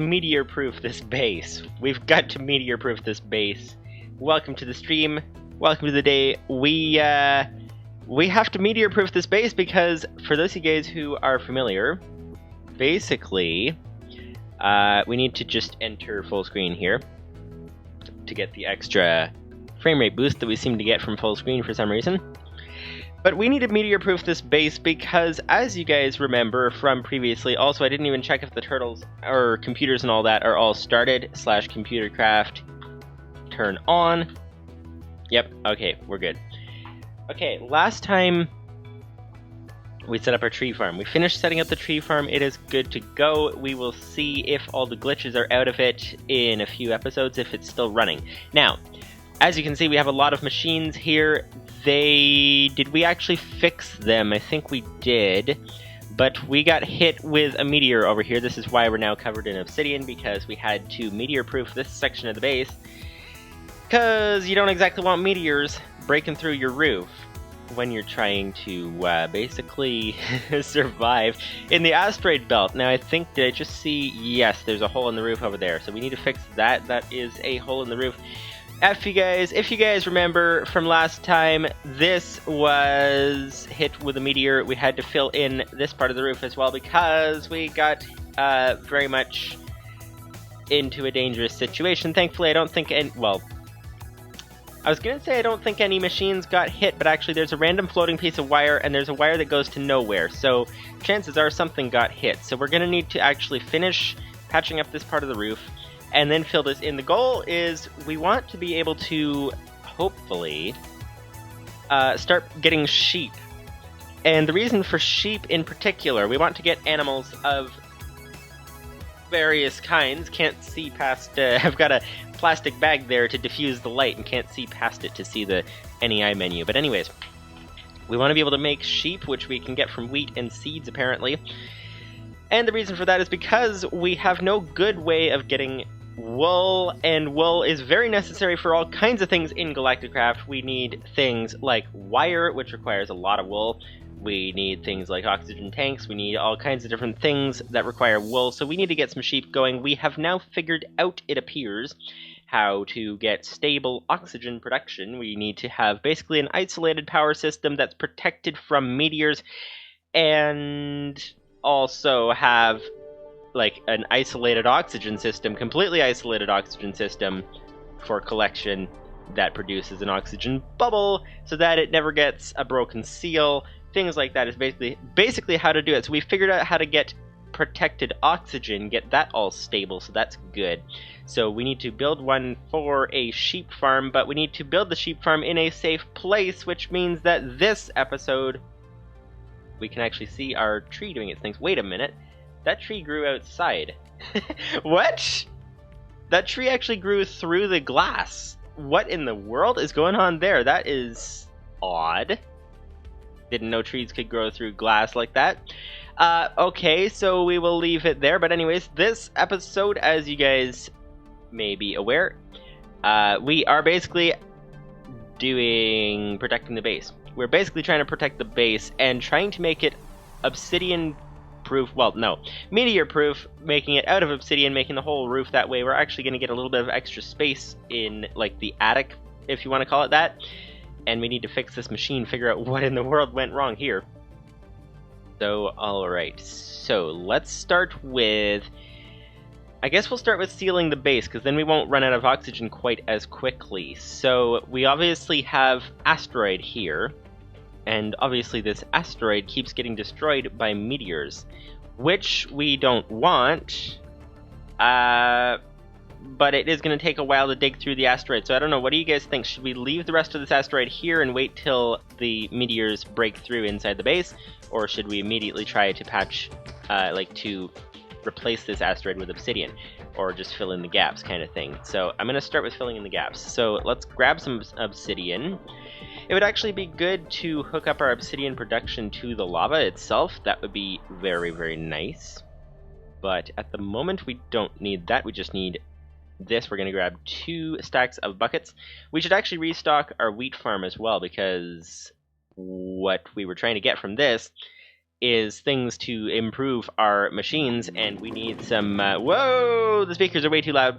Meteor-proof this base. We've got to meteor-proof this base. Welcome to the stream. Welcome to the day. We have to meteor-proof this base because, for those of you guys who are familiar, basically, we need to just enter full screen here to get the extra frame rate boost that we seem to get from full screen for some reason. But we need to meteor-proof this base because, as you guys remember from previously, also I didn't even check if the turtles or computers and all that are all started. / ComputerCraft turn on. Yep, okay, we're good. Okay, last time we set up our tree farm. We finished setting up the tree farm. It is good to go. We will see if all the glitches are out of it in a few episodes, if it's still running. Now, as you can see, we have a lot of machines here. Did we actually fix them? I think we did, but we got hit with a meteor over here. This is why we're now covered in obsidian, because we had to meteor-proof this section of the base, because you don't exactly want meteors breaking through your roof when you're trying to basically survive in the asteroid belt. Now, I think, did I just see? Yes, there's a hole in the roof over there, so we need to fix that. That is a hole in the roof. If you guys remember from last time, this was hit with a meteor. We had to fill in this part of the roof as well because we got very much into a dangerous situation. Thankfully, I don't think any, well, I was going to say I don't think any machines got hit, but actually there's a random floating piece of wire and there's a wire that goes to nowhere. So chances are something got hit. So we're going to need to actually finish patching up this part of the roof and then fill this in. The goal is we want to be able to, hopefully, start getting sheep. And the reason for sheep in particular, we want to get animals of various kinds. Can't see past, I've got a plastic bag there to diffuse the light and can't see past it to see the NEI menu. But anyways, we want to be able to make sheep, which we can get from wheat and seeds apparently. And the reason for that is because we have no good way of getting wool, and wool is very necessary for all kinds of things in ComputerCraft. We need things like wire, which requires a lot of wool. We need things like oxygen tanks. We need all kinds of different things that require wool, so we need to get some sheep going. We have now figured out, it appears, how to get stable oxygen production. We need to have basically an isolated power system that's protected from meteors, and also have like an isolated oxygen system, completely isolated oxygen system for collection that produces an oxygen bubble so that it never gets a broken seal. Things like that is basically how to do it. So we figured out how to get protected oxygen, get that all stable, so that's good. So we need to build one for a sheep farm, but we need to build the sheep farm in a safe place, which means that this episode we can actually see our tree doing its things. Wait a minute. That tree grew outside. What? That tree actually grew through the glass. What in the world is going on there? That is odd. Didn't know trees could grow through glass like that. Okay, so we will leave it there. But anyways, this episode, as you guys may be aware, we are basically protecting the base. We're basically trying to protect the base and trying to make it obsidian-proof. Well, no, meteor-proof, making it out of obsidian, making the whole roof that way. We're actually going to get a little bit of extra space in, like, the attic, if you want to call it that. And we need to fix this machine, figure out what in the world went wrong here. So, alright. So, let's start with... I guess we'll start with sealing the base, because then we won't run out of oxygen quite as quickly. So, we obviously have asteroid here, and obviously this asteroid keeps getting destroyed by meteors, which we don't want, but it is going to take a while to dig through the asteroid. So I don't know, what do you guys think? Should we leave the rest of this asteroid here and wait till the meteors break through inside the base, or should we immediately try to patch, to replace this asteroid with obsidian, or just fill in the gaps kind of thing? So I'm going to start with filling in the gaps. So let's grab some obsidian. It would actually be good to hook up our obsidian production to the lava itself. That would be very, very nice. But at the moment we don't need that. We just need this. We're going to grab 2 stacks of buckets. We should actually restock our wheat farm as well, because what we were trying to get from this is things to improve our machines, and we need some, whoa, the speakers are way too loud.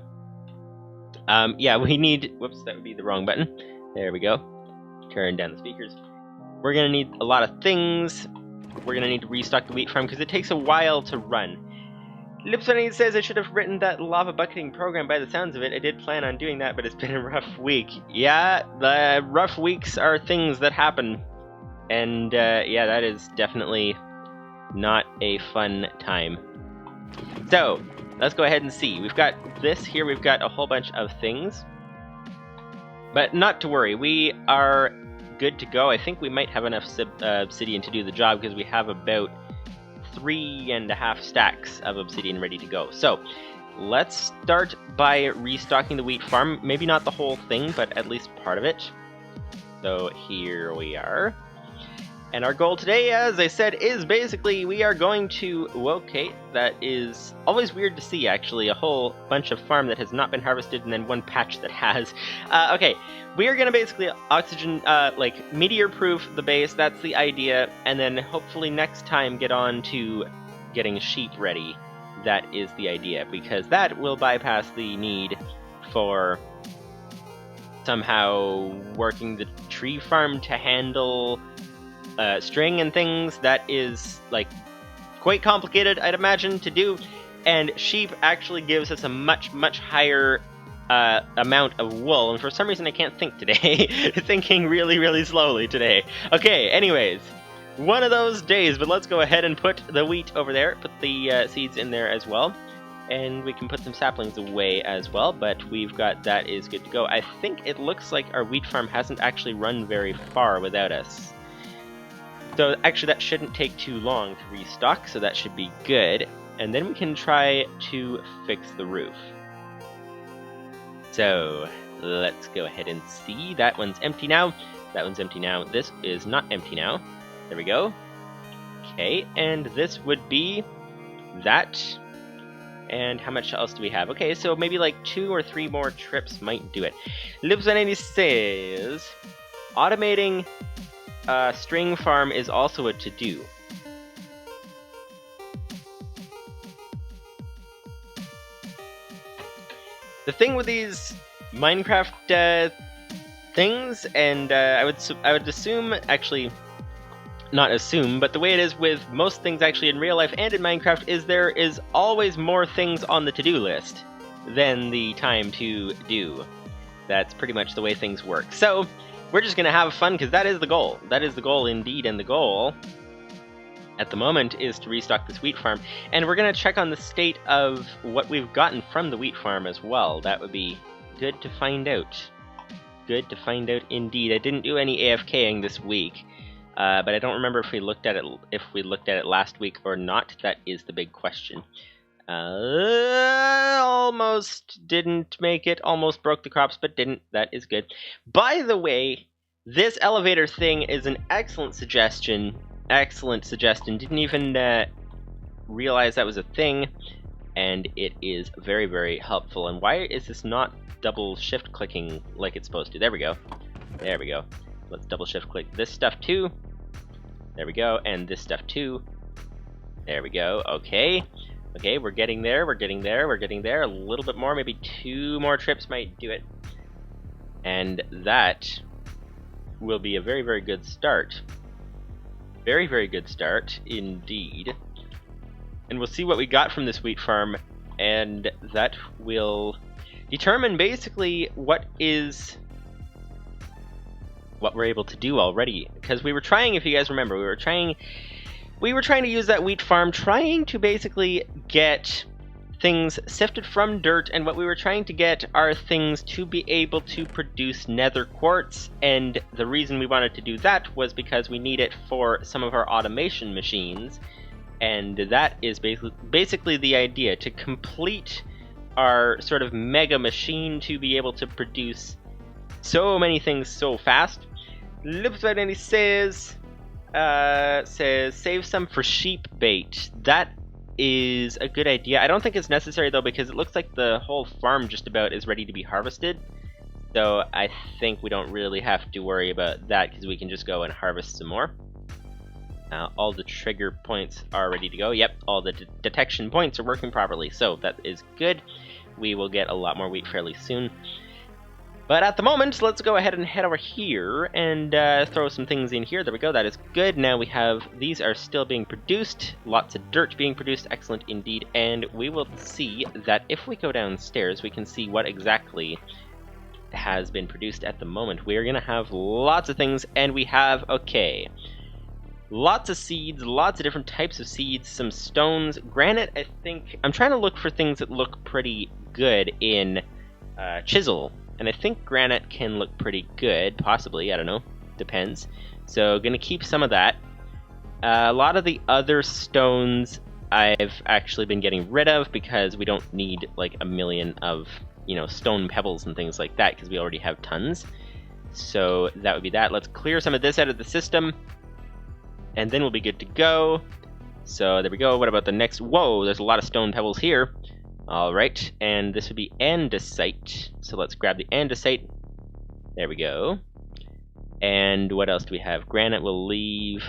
Yeah, we need, whoops, that would be the wrong button. There we go. Turn down the speakers. We're gonna need a lot of things. We're gonna need to restock the wheat farm, because it takes a while to run. Livestream says I should have written that lava bucketing program by the sounds of it. I did plan on doing that, but it's been a rough week. Yeah, the rough weeks are things that happen. And, yeah, that is definitely not a fun time. So, let's go ahead and see. We've got this here. We've got a whole bunch of things. But not to worry. We are good to go. I think we might have enough obsidian to do the job, because we have about 3.5 stacks of obsidian ready to go. So, let's start by restocking the wheat farm. Maybe not the whole thing, but at least part of it. So, here we are. And our goal today, as I said, is basically we are going to... Okay, that is always weird to see, actually. A whole bunch of farm that has not been harvested and then one patch that has. Okay, we are going to basically oxygen, like, meteor-proof the base. That's the idea. And then hopefully next time get on to getting sheep ready. That is the idea, because that will bypass the need for somehow working the tree farm to handle... string and things. That is, like, quite complicated, I'd imagine, to do, and sheep actually gives us a much higher amount of wool, and for some reason I can't think today. Thinking really slowly today. Okay, anyways, one of those days, but let's go ahead and put the wheat over there, put the seeds in there as well, and we can put some saplings away as well, but we've got that is good to go. I think it looks like our wheat farm hasn't actually run very far without us. So actually that shouldn't take too long to restock, so that should be good. And then we can try to fix the roof. So let's go ahead and see. That one's empty now. That one's empty now. This is not empty now. There we go. Okay, and this would be that. And how much else do we have? Okay, so maybe like 2 or 3 more trips might do it. Lives180 says, automating string farm is also a to-do. The thing with these Minecraft things, and I would assume, actually, not assume, but the way it is with most things actually in real life and in Minecraft, is there is always more things on the to-do list than the time to do. That's pretty much the way things work. So, we're just going to have fun, because that is the goal. That is the goal indeed, and the goal at the moment is to restock this wheat farm. And we're going to check on the state of what we've gotten from the wheat farm as well. That would be good to find out. Good to find out indeed. I didn't do any AFKing this week, but I don't remember if we looked at it last week or not. That is the big question. Almost didn't make it, almost broke the crops, but didn't. That is good. By the way, this elevator thing is an excellent suggestion. Excellent suggestion. Didn't even realize that was a thing, and it is very helpful. And why is this not double shift clicking like it's supposed to? There we go. There we go. Let's double shift click this stuff too. There we go, and this stuff too. There we go. Okay. Okay, we're getting there, we're getting there, we're getting there. A little bit more, maybe 2 more trips might do it. And that will be a very good start. Very good start, indeed. And we'll see what we got from this wheat farm, and that will determine basically what we're able to do already. Because we were trying, if you guys remember, we were trying to use that wheat farm, trying to basically get things sifted from dirt, and what we were trying to get are things to be able to produce nether quartz, and the reason we wanted to do that was because we need it for some of our automation machines, and that is basically the idea, to complete our sort of mega machine to be able to produce so many things so fast. Livestream says save some for sheep bait. That is a good idea. I don't think it's necessary though, because it looks like the whole farm just about is ready to be harvested. So I think we don't really have to worry about that, because we can just go and harvest some more. All the trigger points are ready to go. Yep, all the detection points are working properly, so that is good. We will get a lot more wheat fairly soon. But at the moment, let's go ahead and head over here and throw some things in here. There we go, that is good. Now we have, these are still being produced. Lots of dirt being produced, excellent indeed. And we will see that if we go downstairs, we can see what exactly has been produced at the moment. We're gonna have lots of things, and we have, okay, lots of seeds, lots of different types of seeds, some stones, granite. I think I'm trying to look for things that look pretty good in chisel, and I think granite can look pretty good, possibly, I don't know, depends. So gonna keep some of that. A lot of the other stones I've actually been getting rid of because we don't need like a million of, you know, stone pebbles and things like that because we already have tons. So that would be that. Let's clear some of this out of the system, and then we'll be good to go. So there we go. What about the next? Whoa, there's a lot of stone pebbles here. All right, and this would be andesite. So let's grab the andesite. There we go. And what else do we have? Granite will leave.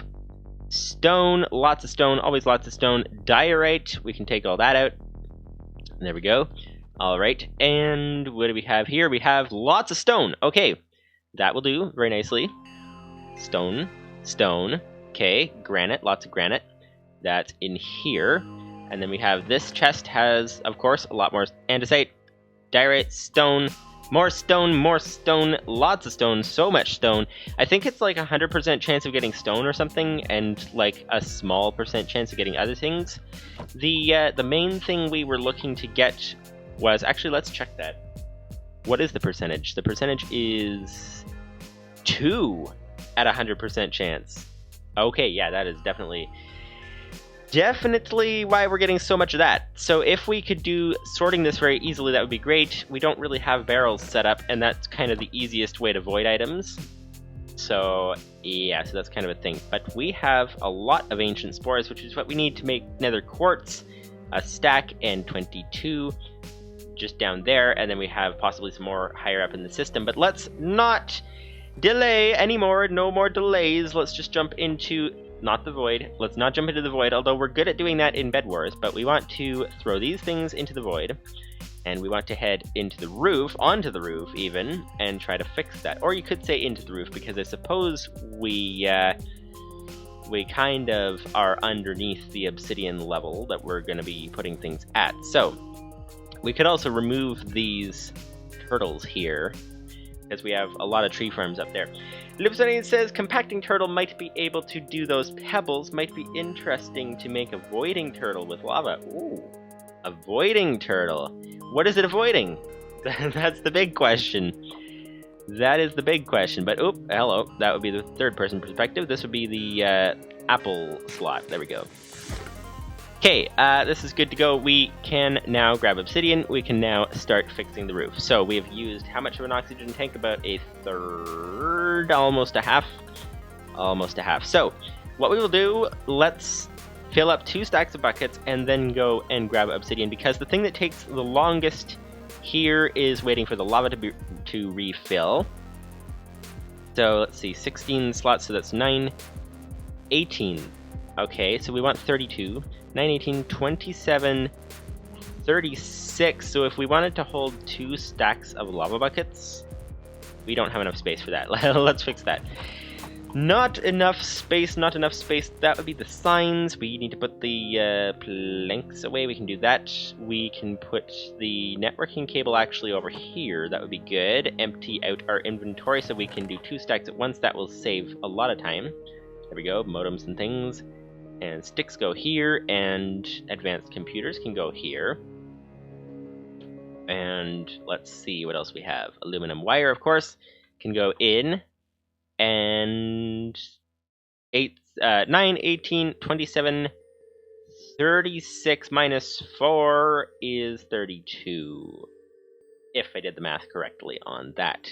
Stone, lots of stone, always lots of stone. Diorite, we can take all that out. There we go. All right, and what do we have here? We have lots of stone. Okay, that will do very nicely. Stone, stone. Okay, granite, lots of granite. That's in here. And then we have this chest has, of course, a lot more andesite, diorite, stone, more stone, lots of stone, so much stone. I think it's like 100% chance of getting stone or something, and like a small percent chance of getting other things. The main thing we were looking to get was, actually, let's check that. What is the percentage? The percentage is 2 at 100% chance. Okay, yeah, that is definitely why we're getting so much of that. So if we could do sorting this very easily, that would be great. We don't really have barrels set up, and that's kind of the easiest way to void items. So yeah, so that's kind of a thing. But we have a lot of ancient spores, which is what we need to make nether quartz, a stack, and 22 just down there, and then we have possibly some more higher up in the system. But let's not delay anymore. No more delays. Let's just jump into, not the void. Let's not jump into the void, although we're good at doing that in Bed Wars. But we want to throw these things into the void, and we want to head into the roof, onto the roof even, and try to fix that. Or you could say into the roof, because I suppose we kind of are underneath the obsidian level that we're going to be putting things at. So we could also remove these turtles here, because we have a lot of tree farms up there. Livestream says, compacting turtle might be able to do those pebbles. Might be interesting to make a voiding turtle with lava. Ooh, a voiding turtle. What is it avoiding? That's the big question. That is the big question. But, oh, hello. That would be the third person perspective. This would be the apple slot. There we go. Okay, this is good to go. We can now grab obsidian. We can now start fixing the roof. So we have used how much of an oxygen tank? About a third, almost a half. Almost a half. So what we will do, let's fill up 2 stacks of buckets and then go and grab obsidian, because the thing that takes the longest here is waiting for the lava to refill. So let's see, 16 slots, so that's 9, 18. Okay, so we want 32. 9, 18, 27, 36. So if we wanted to hold 2 stacks of lava buckets, we don't have enough space for that. Let's fix that. Not enough space, not enough space. That would be the signs. We need to put the planks away. We can do that. We can put the networking cable actually over here. That would be good. Empty out our inventory so we can do 2 stacks at once. That will save a lot of time. There we go, modems and things. And sticks go here, and advanced computers can go here. And let's see what else we have. Aluminum wire, of course, can go in. And 9, 18, 27, 36 minus 4 is 32. If I did the math correctly on that.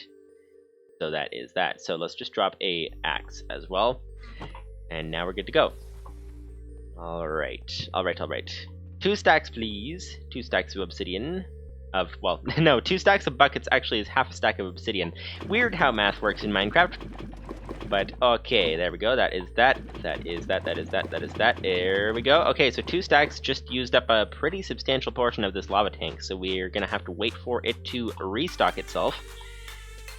So that is that. So let's just drop a axe as well. And now we're good to go. Alright. 2 stacks, please. 2 stacks of obsidian. Well, no, 2 stacks of buckets actually is half a stack of obsidian. Weird how math works in Minecraft. But, okay, there we go. That is that. That is that. There we go. Okay, so 2 stacks just used up a pretty substantial portion of this lava tank, so we're gonna have to wait for it to restock itself.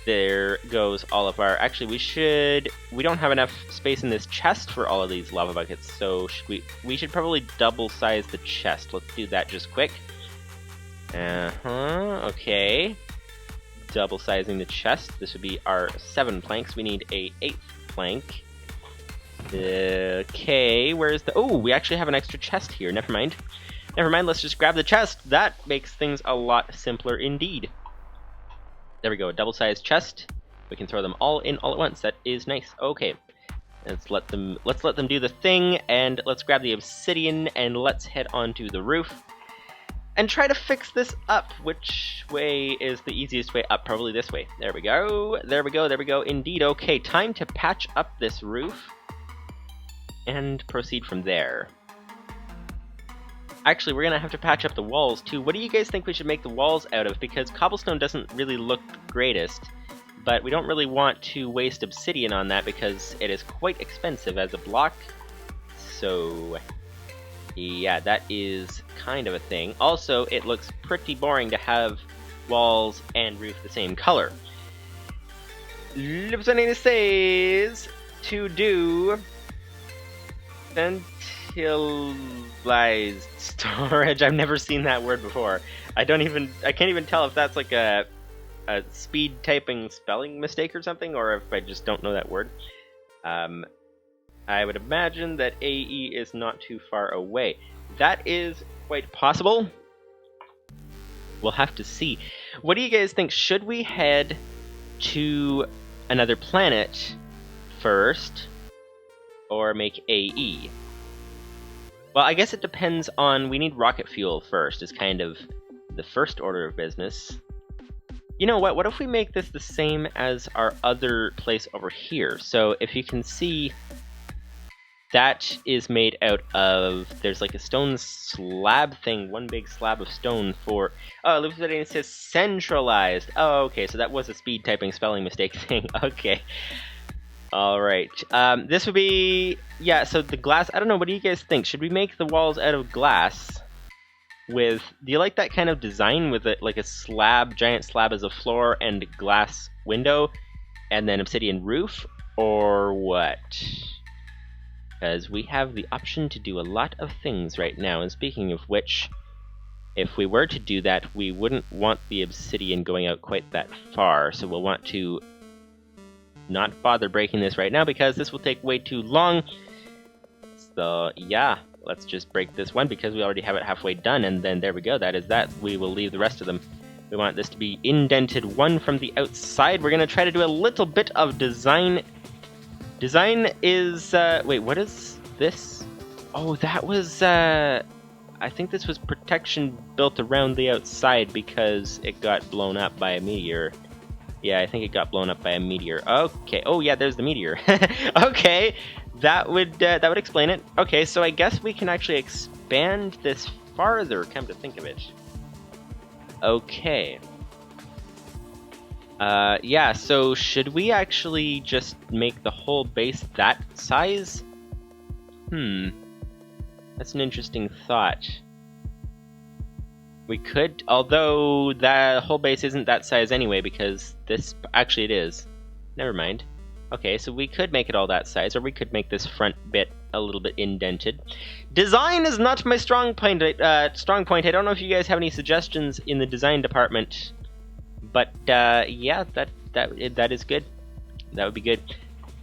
There goes all of our... Actually, we don't have enough space in this chest for all of these lava buckets, so we should probably double size the chest. Let's do that just quick. Okay. Double sizing the chest. This would be our 7 planks. We need a 8th plank. Okay, where's the... Oh, we actually have an extra chest here. Never mind. Let's just grab the chest. That makes things a lot simpler indeed. There we go, a double-sized chest. We can throw them all in all at once. That is nice. Okay, let's let them do the thing, and let's grab the obsidian, and let's head on to the roof and try to fix this up. Which way is the easiest way up? Probably this way. There we go. Indeed. Okay, time to patch up this roof and proceed from there. Actually, we're gonna have to patch up the walls too. What do you guys think we should make the walls out of? Because cobblestone doesn't really look greatest, but we don't really want to waste obsidian on that because it is quite expensive as a block. So, yeah, that is kind of a thing. Also, it looks pretty boring to have walls and roof the same color. Livestream says to do centralized storage. I've never seen that word before. I can't even tell if that's like a speed typing spelling mistake or something, or if I just don't know that word. I would imagine that AE is not too far away. That is quite possible. We'll have to see. What do you guys think? Should we head to another planet first, or make AE? Well, I guess it depends on... We need rocket fuel first, is kind of the first order of business. You know what? What if we make this the same as our other place over here? So if you can see, that is made out of... There's like a stone slab thing, one big slab of stone for... Oh, it says centralized. Oh, okay, so that was a speed typing spelling mistake thing. Okay. Alright, this would be... Yeah, so the glass... I don't know, what do you guys think? Should we make the walls out of glass with... Do you like that kind of design with it, like a slab, giant slab as a floor and glass window, and then obsidian roof? Or what? Because we have the option to do a lot of things right now, and speaking of which, if we were to do that, we wouldn't want the obsidian going out quite that far, so we'll want to not bother breaking this right now because this will take way too long. So yeah, let's just break this one because we already have it halfway done, and then there we go, that is that. We will leave the rest of them. We want this to be indented one from the outside. We're gonna try to do a little bit of design. Design is wait, what is this? Oh, that was I think this was protection built around the outside because it got blown up by a meteor. Yeah, I think it got blown up by a meteor. Okay. Oh, yeah, there's the meteor. Okay, that would explain it. Okay, so I guess we can actually expand this farther, come to think of it. Okay. Yeah, so should we actually just make the whole base that size? That's an interesting thought. We could, although the whole base isn't that size anyway, because this... Actually, it is. Never mind. Okay, so we could make it all that size, or we could make this front bit a little bit indented. Design is not my strong point. I don't know if you guys have any suggestions in the design department, but yeah, that is good. That would be good.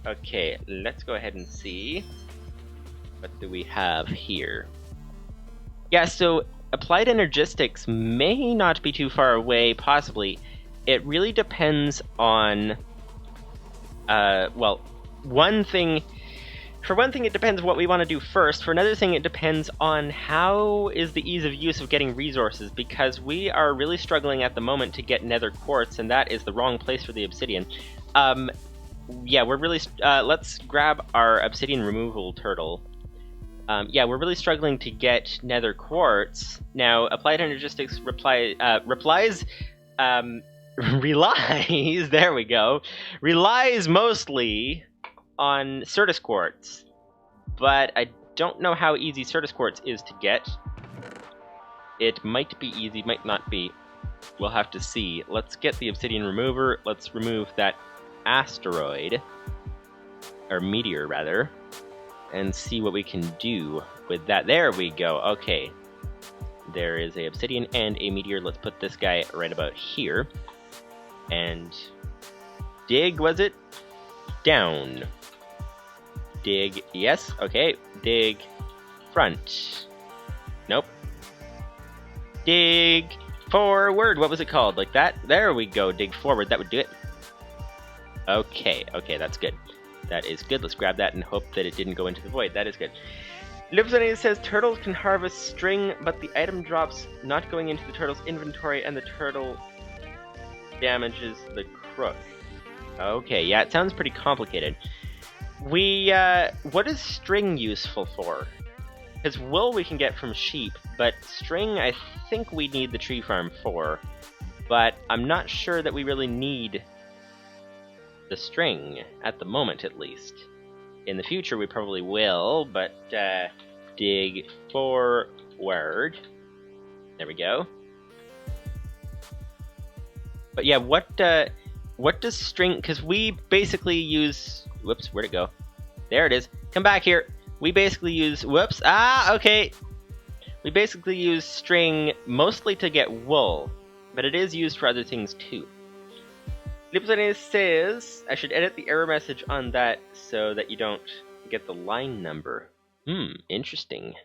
Okay, let's go ahead and see. What do we have here? Yeah, so applied energistics may not be too far away, possibly. It really depends on, well, for one thing, it depends what we want to do first. For another thing, it depends on how is the ease of use of getting resources, because we are really struggling at the moment to get nether quartz, and that is the wrong place for the obsidian. Yeah, we're really, let's grab our obsidian removal turtle. Yeah, we're really struggling to get nether quartz. Now, applied energistics relies, there we go, relies mostly on Certus quartz. but I don't know how easy Certus Quartz is to get. It might be easy, might not be. We'll have to see. Let's get the obsidian remover. Let's remove that asteroid, or meteor rather, and see what we can do with that. There we go. Okay. There is a obsidian and a meteor. Let's put this guy right about here. And dig, was it? Down. Dig, yes, okay. Dig front. Nope. Dig forward. What was it called? Like that? There we go. Dig forward. That would do it. Okay, okay, that's good. That is good. Let's grab that and hope that it didn't go into the void. That is good. Livestream says turtles can harvest string, but the item drops not going into the turtle's inventory, and the turtle damages the crook. Okay, yeah, it sounds pretty complicated. What is string useful for? Because wool we can get from sheep, but string I think we need the tree farm for. But I'm not sure that we really need the string, at the moment at least. In the future we probably will, but dig forward. There we go. But yeah, what does string, because we basically use, whoops, where'd it go? There it is. Come back here. We basically use, whoops, okay. We basically use string mostly to get wool, but it is used for other things too. Livestream says I should edit the error message on that so that you don't get the line number. Interesting.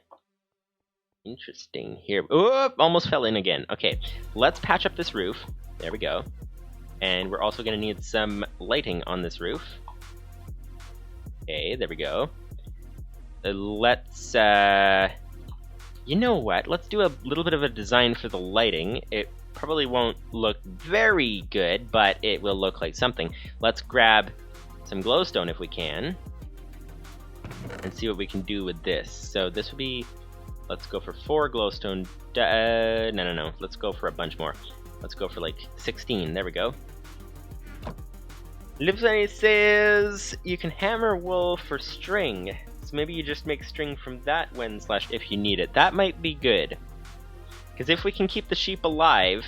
Interesting. Here, oop, almost fell in again. Okay, let's patch up this roof. There we go. And we're also going to need some lighting on this roof. Okay, there we go. Let's, you know what? Let's do a little bit of a design for the lighting. It probably won't look very good, but it will look like something. Let's grab some glowstone if we can, and see what we can do with this. So this would be, let's go for 4 glowstone. No. Let's go for a bunch more. Let's go for like 16. There we go. Livestream says you can hammer wool for string. So maybe you just make string from that when / if you need it. That might be good. Because if we can keep the sheep alive,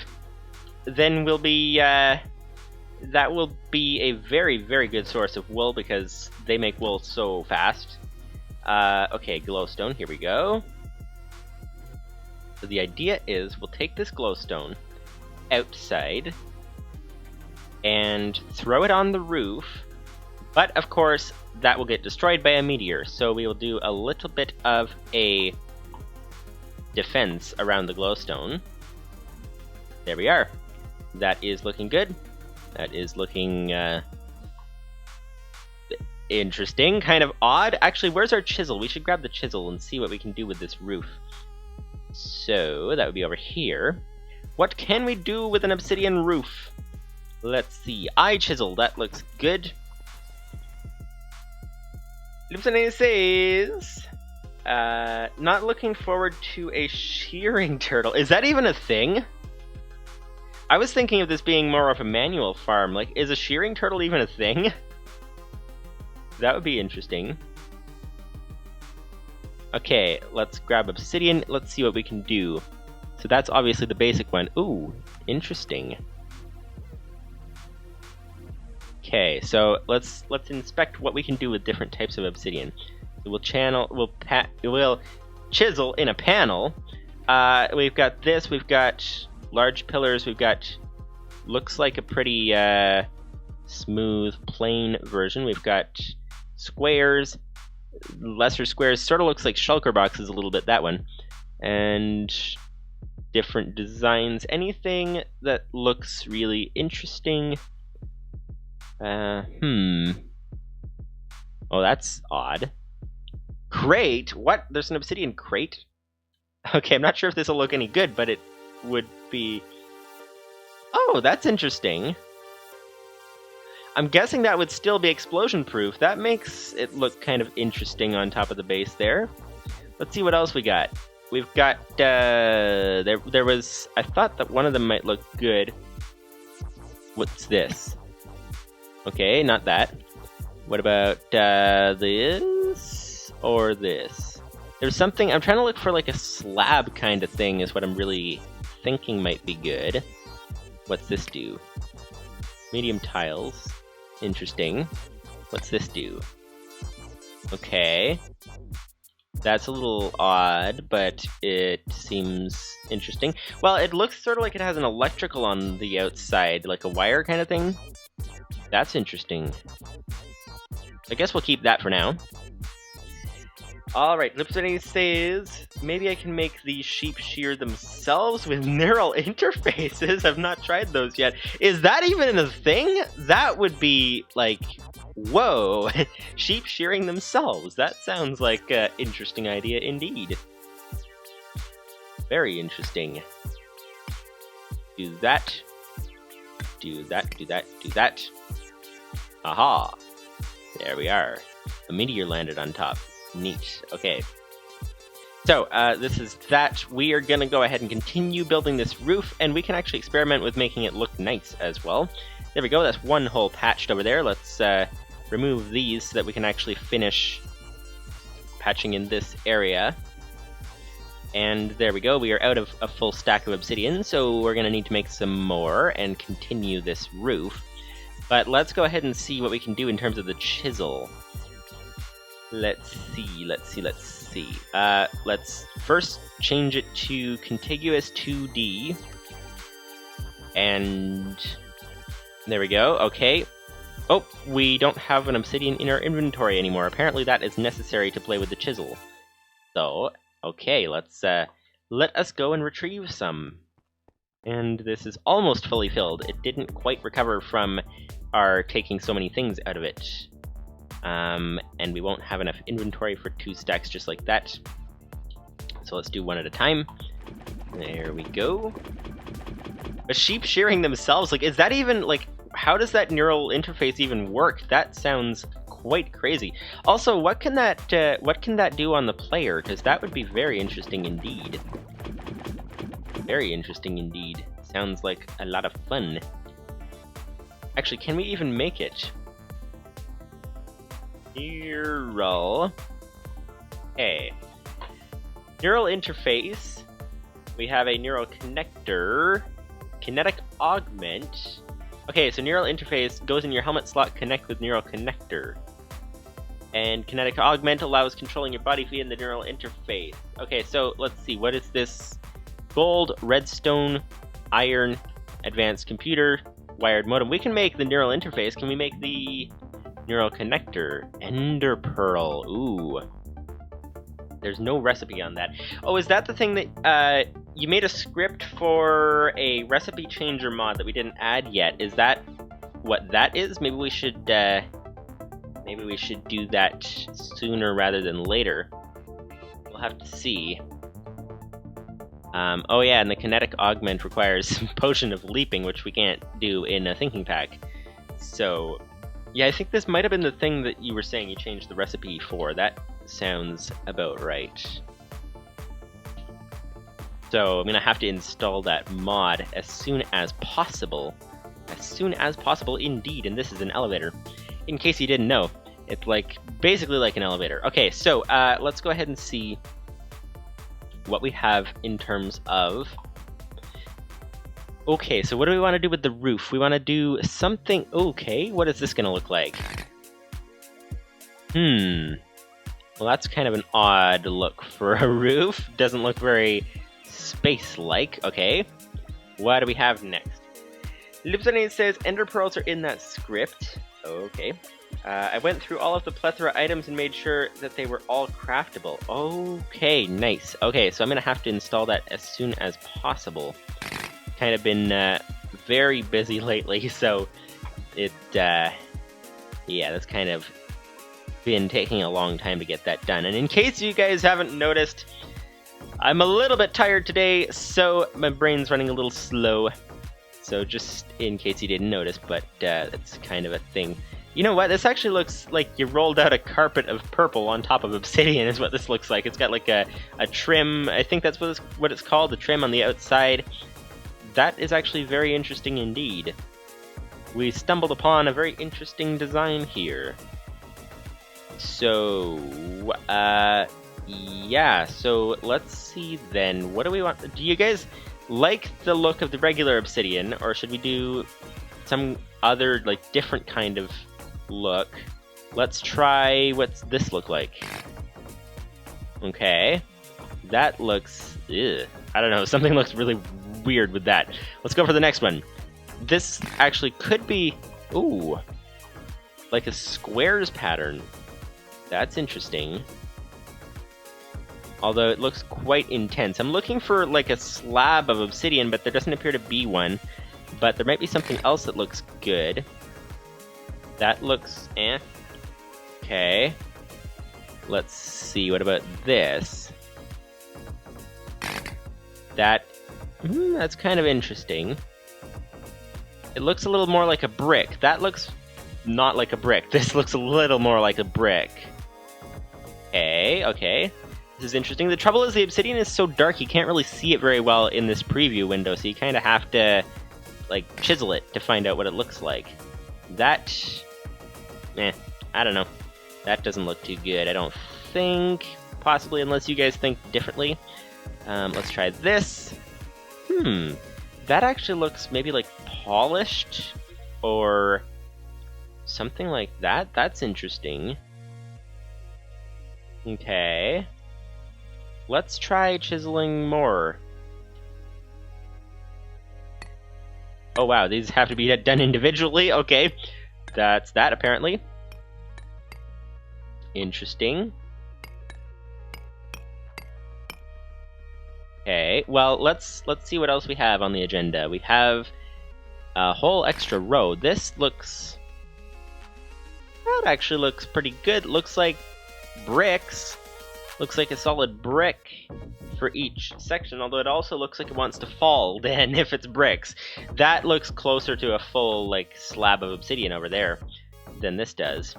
then we'll be, that will be a very, very good source of wool because they make wool so fast. Okay, glowstone, here we go. So the idea is we'll take this glowstone outside and throw it on the roof, but of course that will get destroyed by a meteor, so we will do a little bit of a defense around the glowstone. There we are. That is looking good. That is looking interesting, kind of odd. Actually, where's our chisel? We should grab the chisel and see what we can do with this roof. So that would be over here. What can we do with an obsidian roof? Let's see. Eye chisel, that looks good. Livestream says not looking forward to a shearing turtle. Is that even a thing? I was thinking of this being more of a manual farm. Like, is a shearing turtle even a thing? That would be interesting. Okay, let's grab obsidian. Let's see what we can do. So that's obviously the basic one. Ooh, interesting. Okay, so let's inspect what we can do with different types of obsidian. So we'll chisel in a panel. We've got this. We've got large pillars. We've got, looks like a pretty smooth, plain version. We've got squares, lesser squares. Sort of looks like shulker boxes a little bit, that one. And different designs. Anything that looks really interesting. Oh, that's odd. Crate? What? There's an obsidian crate? Okay, I'm not sure if this will look any good, but it would be... Oh, that's interesting. I'm guessing that would still be explosion-proof. That makes it look kind of interesting on top of the base there. Let's see what else we got. We've got, there was... I thought that one of them might look good. What's this? Okay, not that. What about this? or this? There's something, I'm trying to look for like a slab kind of thing is what I'm really thinking might be good. What's this do? Medium tiles. Interesting. What's this do? Okay. That's a little odd, but it seems interesting. Well, it looks sort of like it has an electrical on the outside, like a wire kind of thing. That's interesting. I guess we'll keep that for now. Alright, Lipsony says, maybe I can make the sheep shear themselves with neural interfaces. I've not tried those yet. Is that even a thing? That would be, like, whoa. Sheep shearing themselves. That sounds like an interesting idea indeed. Very interesting. Do that. Do that, do that, do that. Aha. There we are. A meteor landed on top. Neat. Okay. So, this is that. We are going to go ahead and continue building this roof, and we can actually experiment with making it look nice as well. There we go. That's one hole patched over there. Let's remove these so that we can actually finish patching in this area. And there we go. We are out of a full stack of obsidian, so we're going to need to make some more and continue this roof. But let's go ahead and see what we can do in terms of the chisel. Let's see. Let's first change it to contiguous 2D. And there we go. Okay. Oh, we don't have an obsidian in our inventory anymore. Apparently that is necessary to play with the chisel. So, okay, let's let us go and retrieve some. And this is almost fully filled. It didn't quite recover from our taking so many things out of it. And we won't have enough inventory for 2 stacks just like that. So let's do one at a time. There we go. But sheep shearing themselves, like, is that even, like, how does that neural interface even work? That sounds quite crazy. Also, what can that do on the player? Because that would be very interesting indeed. Very interesting indeed. Sounds like a lot of fun. Actually, can we even make it? Neural. Hey. Neural interface. We have a neural connector. Kinetic augment. Okay, so neural interface goes in your helmet slot, connect with neural connector. And kinetic augment allows controlling your body via the neural interface. Okay, so let's see, what is this? Gold, redstone, iron, advanced computer, wired modem. We can make the neural interface. Can we make the neural connector? Ender pearl. Ooh. There's no recipe on that. Oh, is that the thing that you made a script for a recipe changer mod that we didn't add yet? Is that what that is? Maybe we should do that sooner rather than later. We'll have to see. Oh yeah, and the kinetic augment requires potion of leaping, which we can't do in a thinking pack. So, yeah, I think this might have been the thing that you were saying you changed the recipe for. That sounds about right. So I'm gonna have to install that mod as soon as possible. As soon as possible indeed, and this is an elevator. In case you didn't know, it's like basically like an elevator. Okay, so let's go ahead and see what we have in terms of... Okay, so what do we want to do with the roof? We want to do something... Okay, what is this going to look like? Well, that's kind of an odd look for a roof. Doesn't look very space-like. Okay, what do we have next? Lipsony says ender pearls are in that script. Okay. I went through all of the plethora items and made sure that they were all craftable. Okay, nice. Okay, so I'm going to have to install that as soon as possible. Kind of been very busy lately, so it, yeah, that's kind of been taking a long time to get that done. And in case you guys haven't noticed, I'm a little bit tired today, so my brain's running a little slow. So just in case you didn't notice, but that's kind of a thing. You know what? This actually looks like you rolled out a carpet of purple on top of obsidian is what this looks like. It's got like a trim. I think that's what it's called, the trim on the outside. That is actually very interesting indeed. We stumbled upon a very interesting design here. So, yeah, so let's see then. What do we want? Do you guys like the look of the regular obsidian, or should we do some other, like, different kind of look? Let's try, what's this look like? Okay. That looks, ugh. I don't know, something looks really weird with that. Let's go for the next one. This actually could be, ooh, like a squares pattern. That's interesting. Although it looks quite intense. I'm looking for like a slab of obsidian, but there doesn't appear to be one. But there might be something else that looks good. That looks, eh. Okay. Let's see, what about this? That's kind of interesting. It looks a little more like a brick. That looks not like a brick. This looks a little more like a brick. Okay. This is interesting. The trouble is the obsidian is so dark you can't really see it very well in this preview window, so you kind of have to, like, chisel it to find out what it looks like. That, I don't know. That doesn't look too good, I don't think. Possibly, unless you guys think differently. Let's try this. That actually looks maybe like polished or something like that. That's interesting. Okay. Let's try chiseling more. Oh wow, these have to be done individually. Okay. That's that, apparently. Interesting. Okay, well, let's see what else we have on the agenda. We have a whole extra row. This looks... that actually looks pretty good. Looks like bricks. Looks like a solid brick for each section, although it also looks like it wants to fall then if it's bricks. That looks closer to a full, like, slab of obsidian over there than this does.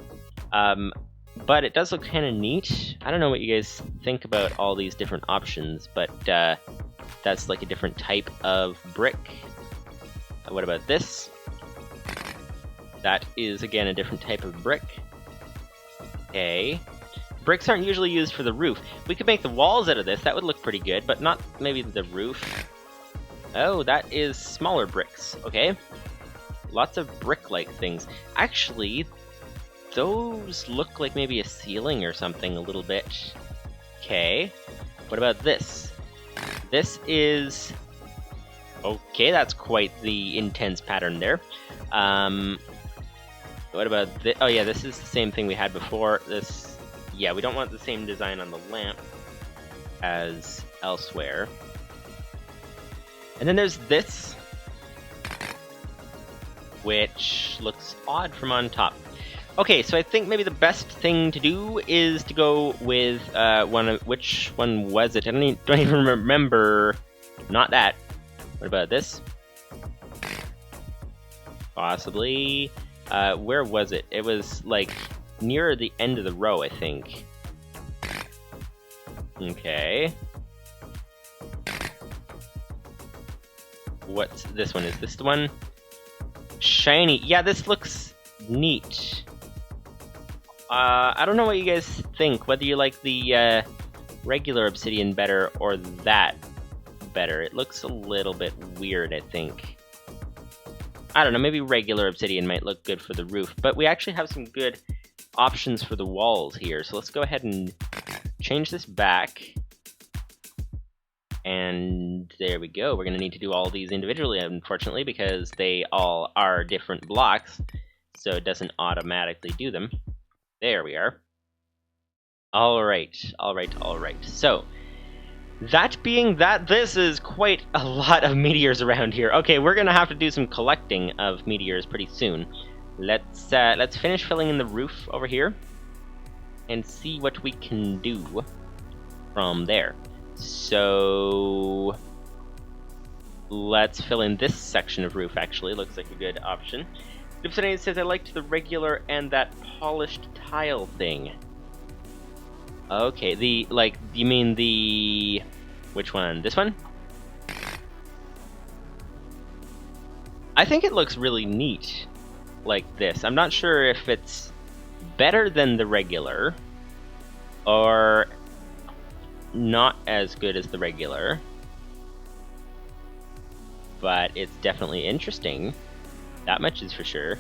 But it does look kind of neat. I don't know what you guys think about all these different options, but that's like a different type of brick. What about this? That is, again, a different type of brick. Okay. Bricks aren't usually used for the roof. We could make the walls out of this. That would look pretty good, but not maybe the roof. Oh, that is smaller bricks. Okay. Lots of brick-like things. Actually, those look like maybe a ceiling or something a little bit. Okay. What about this? This is... okay, that's quite the intense pattern there. What about this? Oh yeah, this is the same thing we had before. This... yeah, we don't want the same design on the lamp as elsewhere. And then there's this, which looks odd from on top. Okay, so I think maybe the best thing to do is to go with which one was it? I don't even remember. Not that. What about this? Possibly. Where was it? It was like near the end of the row, I think. Okay. What's this one? Is this the one? Shiny. Yeah, this looks neat. I don't know what you guys think, whether you like the regular obsidian better or that better. It looks a little bit weird, I think. I don't know, maybe regular obsidian might look good for the roof, but we actually have some good options for the walls here. So let's go ahead and change this back. And there we go. We're going to need to do all these individually, unfortunately, because they all are different blocks, so it doesn't automatically do them. There we are. Alright. So, that being that, this is quite a lot of meteors around here. Okay, we're going to have to do some collecting of meteors pretty soon. Let's finish filling in the roof over here and see what we can do from there. So let's fill in this section of roof, actually. Looks like a good option. Dipsonate says, I liked the regular and that polished tile thing. Okay, you mean the... which one? This one? I think it looks really neat like this. I'm not sure if it's better than the regular, or not as good as the regular, but it's definitely interesting. That much is for sure.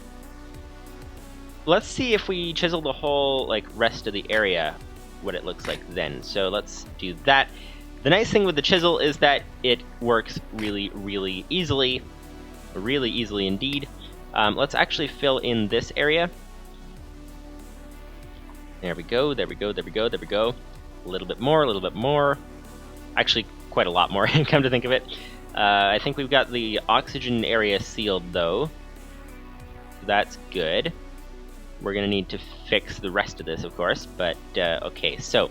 Let's see if we chisel the whole rest of the area, what it looks like then. So let's do that. The nice thing with the chisel is that it works really, really easily. Really easily indeed. Let's actually fill in this area. There we go, there we go, there we go, there we go. A little bit more, a little bit more. Actually, quite a lot more, come to think of it. I think we've got the oxygen area sealed, though. That's good. We're going to need to fix the rest of this, of course. But, okay, so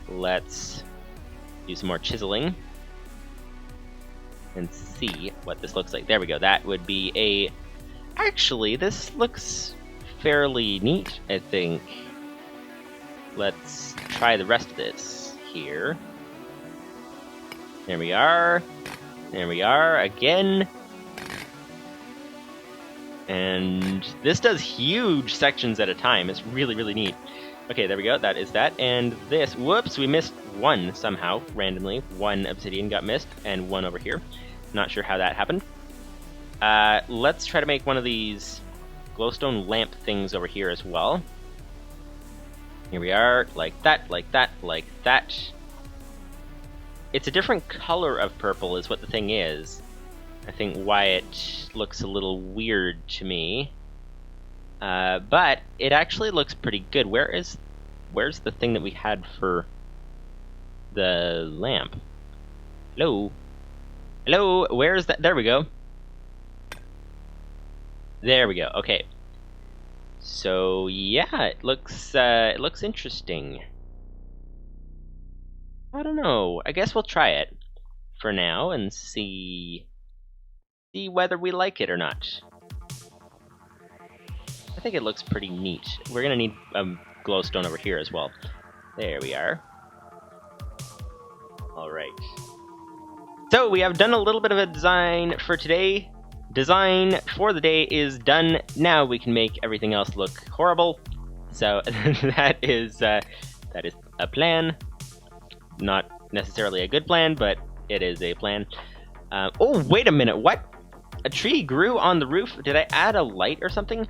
let's do some more chiseling and see what this looks like. There we go. That would be a... Actually, this looks fairly neat, I think. Let's try the rest of this here. There we are. There we are again. And this does huge sections at a time. It's really, really neat. Okay, there we go. That is that. And this, whoops, we missed one somehow, randomly. One obsidian got missed, and one over here. Not sure how that happened. Let's try to make one of these glowstone lamp things over here as well. Here we are, like that, like that, like that. It's a different color of purple is what the thing is. I think why it looks a little weird to me. But it actually looks pretty good. Where's the thing that we had for the lamp? Hello? Hello? Where's that? There we go. There we go. Okay. So yeah, it looks interesting. I don't know. I guess we'll try it for now and see whether we like it or not. I think it looks pretty neat. We're gonna need a glowstone over here as well. There we are. All right. So we have done a little bit of a design for today. Design for the day is done. Now we can make everything else look horrible. So that is a plan. Not necessarily a good plan, but it is a plan. Oh, wait a minute. What? A tree grew on the roof? Did I add a light or something?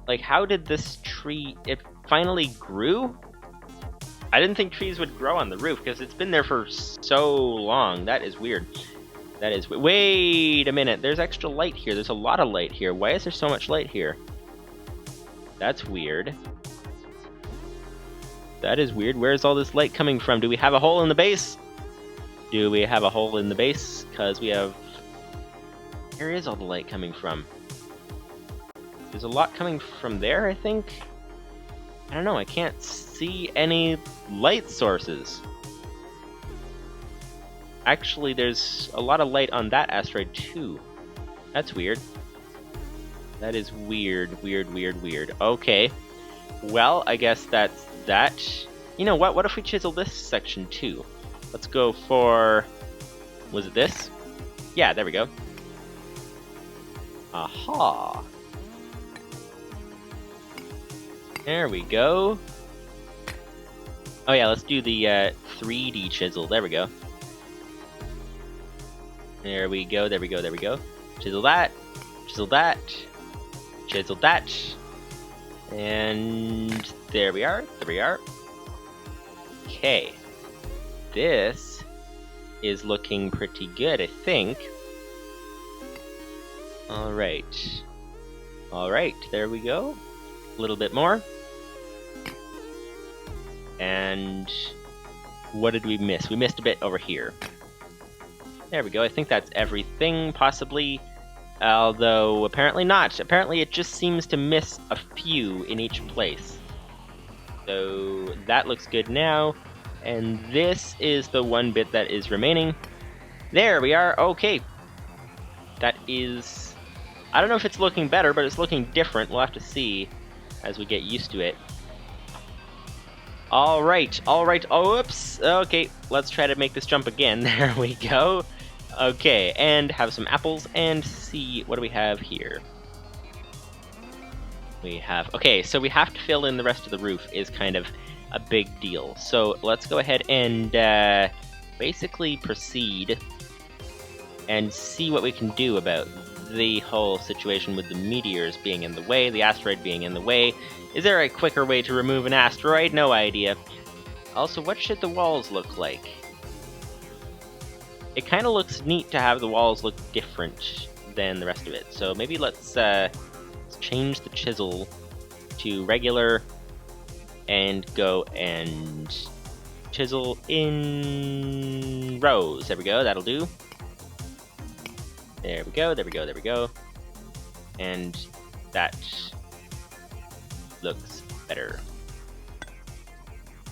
Like, how did this tree... It finally grew? I didn't think trees would grow on the roof, because it's been there for so long. That is weird. That is... Wait a minute. There's extra light here. There's a lot of light here. Why is there so much light here? That's weird. That is weird. Where's all this light coming from? Do we have a hole in the base? Do we have a hole in the base? Because we have... Where is all the light coming from? There's a lot coming from there, I think? I don't know, I can't see any light sources. Actually, there's a lot of light on that asteroid, too. That's weird. That is weird, weird, weird, weird. Okay. Well, I guess that's that. You know what? What if we chisel this section, too? Let's go for... Was it this? Yeah, there we go. Aha! There we go. Oh yeah, let's do the 3D chisel. There we go. There we go, there we go, there we go. Chisel that. Chisel that. Chisel that. And there we are. There we are. Okay. This is looking pretty good, I think. Alright. Alright, there we go. A little bit more. And what did we miss? We missed a bit over here. There we go. I think that's everything, possibly. Although, apparently not. Apparently it just seems to miss a few in each place. So, that looks good now. And this is the one bit that is remaining. There we are. Okay. That is... I don't know if it's looking better, but it's looking different. We'll have to see as we get used to it. Alright, alright. Oh, oops. Okay, let's try to make this jump again. There we go. Okay, and have some apples and see what do we have here. We have... Okay, so we have to fill in the rest of the roof is kind of a big deal. So let's go ahead and basically proceed and see what we can do about the whole situation with the meteors being in the way, the asteroid being in the way. Is there a quicker way to remove an asteroid? No idea. Also, what should the walls look like? It kind of looks neat to have the walls look different than the rest of it. So maybe let's change the chisel to regular and go and chisel in rows. There we go, that'll do. There we go, there we go, there we go. And that looks better.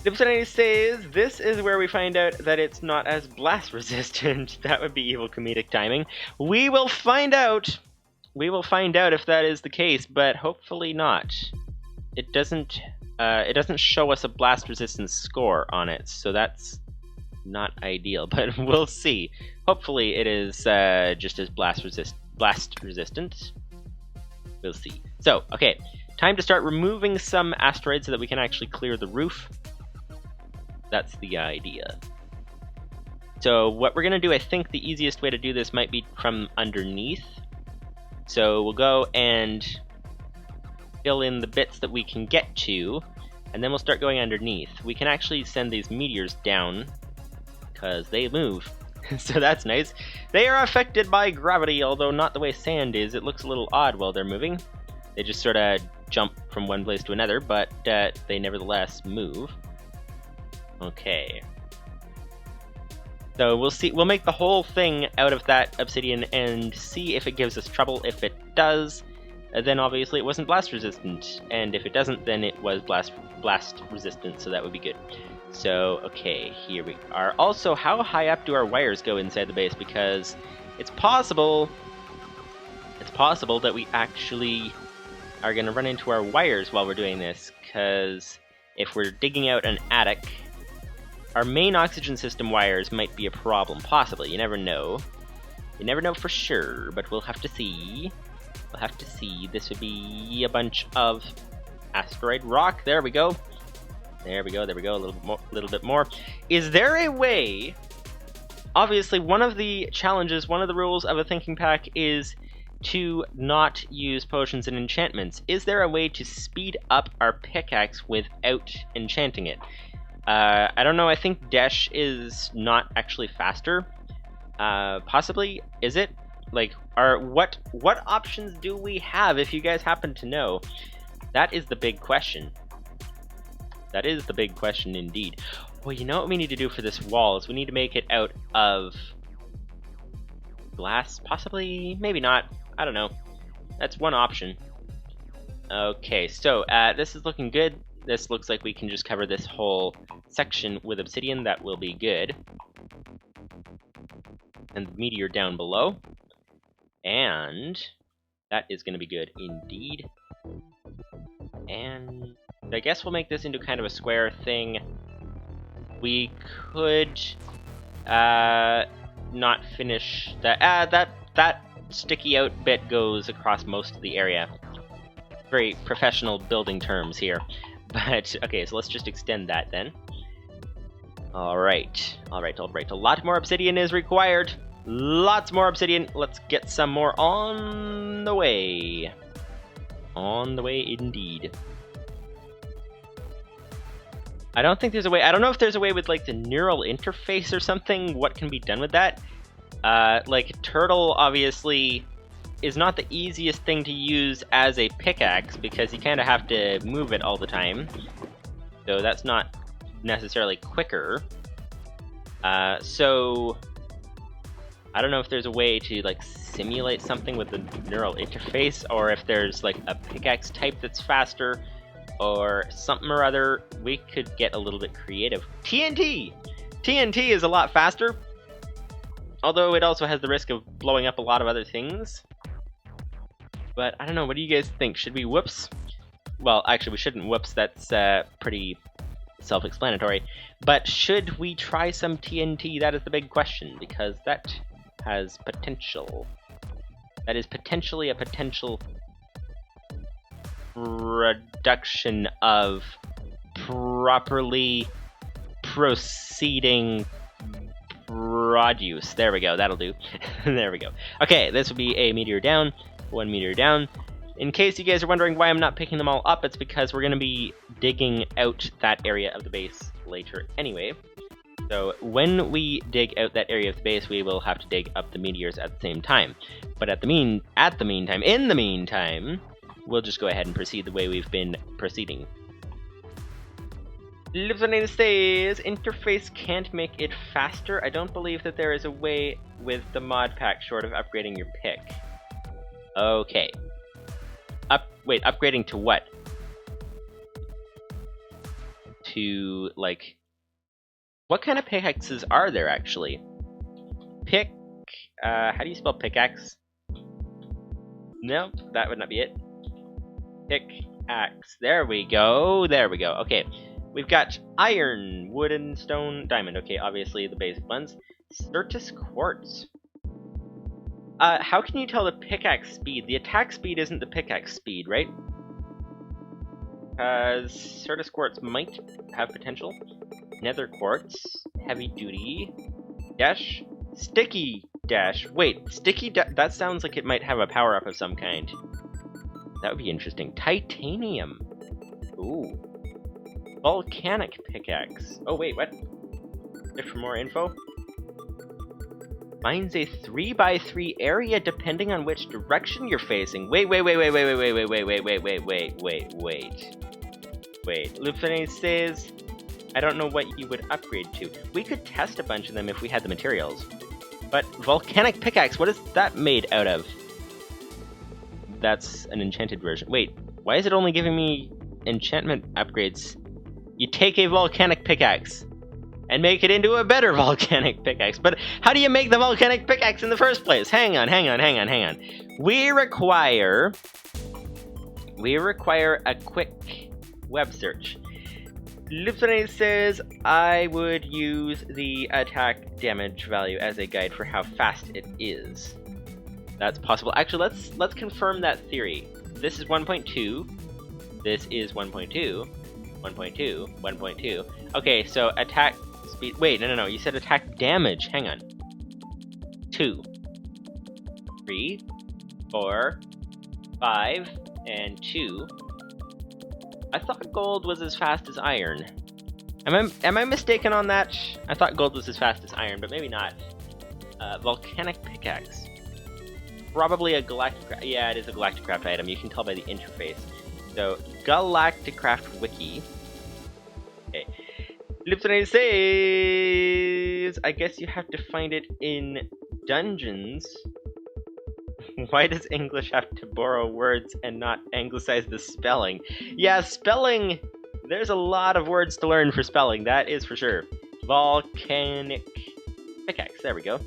Ep30 says, this is where we find out that it's not as blast resistant. That would be evil comedic timing. We will find out. We will find out if that is the case, but hopefully not. It doesn't show us a blast resistance score on it, so that's not ideal, but we'll see. Hopefully it is just as blast resistant. We'll see. So, okay, time to start removing some asteroids so that we can actually clear the roof. That's the idea. So what we're going to do, I think the easiest way to do this might be from underneath. So we'll go and fill in the bits that we can get to, and then we'll start going underneath. We can actually send these meteors down, because they move. So that's nice. They are affected by gravity, although not the way sand is. It looks a little odd while they're moving. They just sort of jump from one place to another, but they nevertheless move. Okay. So we'll see. We'll make the whole thing out of that obsidian and see if it gives us trouble. If it does, then obviously it wasn't blast resistant, and if it doesn't, then it was blast resistant. So that would be good. So okay, here we are. Also, how high up do our wires go inside the base? Because it's possible that we actually are going to run into our wires while we're doing this. Because if we're digging out an attic, our main oxygen system wires might be a problem, possibly. You never know. You never know for sure, but we'll have to see. We'll have to see. This would be a bunch of asteroid rock. There we go. There we go, there we go, a little bit more. Is there a way... Obviously, one of the challenges, one of the rules of a thinking pack is to not use potions and enchantments. Is there a way to speed up our pickaxe without enchanting it? I don't know, I think Dash is not actually faster. Possibly, is it? Like, what options do we have, if you guys happen to know? That is the big question. That is the big question indeed. Well, you know what we need to do for this wall is we need to make it out of glass, possibly, maybe not. I don't know. That's one option. Okay, so this is looking good. This looks like we can just cover this whole section with obsidian. That will be good. And the meteor down below. And that is going to be good indeed. And I guess we'll make this into kind of a square thing. We could not finish that. That sticky out bit goes across most of the area. Very professional building terms here. But okay, so let's just extend that then. Alright. A lot more obsidian is required. Lots more obsidian. Let's get some more on the way. On the way indeed. I don't think there's a way. I don't know if there's a way with like the neural interface or something. What can be done with that? Like turtle obviously is not the easiest thing to use as a pickaxe because you kind of have to move it all the time. So that's not necessarily quicker. So I don't know if there's a way to like simulate something with the neural interface, or if there's like a pickaxe type that's faster, or something or other. We could get a little bit creative. TNT! TNT is a lot faster, although it also has the risk of blowing up a lot of other things. But I don't know, what do you guys think? Should we whoops? Well, actually we shouldn't whoops, that's pretty self-explanatory. But should we try some TNT? That is the big question, because that has potential. That is potentially a potential production of properly proceeding produce. There we go, that'll do. There we go. Okay, this will be a meteor down, 1 meteor down. In case you guys are wondering why I'm not picking them all up, it's because we're going to be digging out that area of the base later anyway. So when we dig out that area of the base, we will have to dig up the meteors at the same time. But in the meantime, we'll just go ahead and proceed the way we've been proceeding. Livestream says, interface can't make it faster. I don't believe that there is a way with the mod pack short of upgrading your pick. Okay. Wait, upgrading to what? To, like... What kind of pickaxes are there, actually? How do you spell pickaxe? No, that would not be it. Pickaxe. There we go. Okay. We've got iron, wooden, stone, diamond. Okay, obviously the basic ones. Certus quartz. How can you tell the pickaxe speed? The attack speed isn't the pickaxe speed, right? Certus quartz might have potential. Nether quartz, heavy duty, dash, sticky dash. Wait, sticky that sounds like it might have a power up of some kind. That would be interesting. Titanium. Ooh. Volcanic pickaxe. Oh wait, what? Look for more info. Mine's a 3x3 area depending on which direction you're facing. Wait. Lufene says, I don't know what you would upgrade to. We could test a bunch of them if we had the materials. But volcanic pickaxe, what is that made out of? That's an enchanted version. Wait, why is it only giving me enchantment upgrades? You take a volcanic pickaxe and make it into a better volcanic pickaxe. But how do you make the volcanic pickaxe in the first place? Hang on. We require a quick web search. Lipsone says, I would use the attack damage value as a guide for how fast it is. That's possible. Actually, let's confirm that theory. This is 1.2. This is 1.2. 1.2. 1.2. Okay, so attack speed. Wait, no. You said attack damage. Hang on. 2, 3, 4, 5, and 2. I thought gold was as fast as iron. Am I mistaken on that? I thought gold was as fast as iron, but maybe not. Volcanic pickaxe. Probably a GalacticCraft. Yeah, it is a GalacticCraft item. You can tell by the interface. So, GalacticCraft wiki. Okay. Lipsone says, I guess you have to find it in dungeons. Why does English have to borrow words and not anglicize the spelling? Yeah, spelling! There's a lot of words to learn for spelling, that is for sure. Volcanic pickaxe, there we go.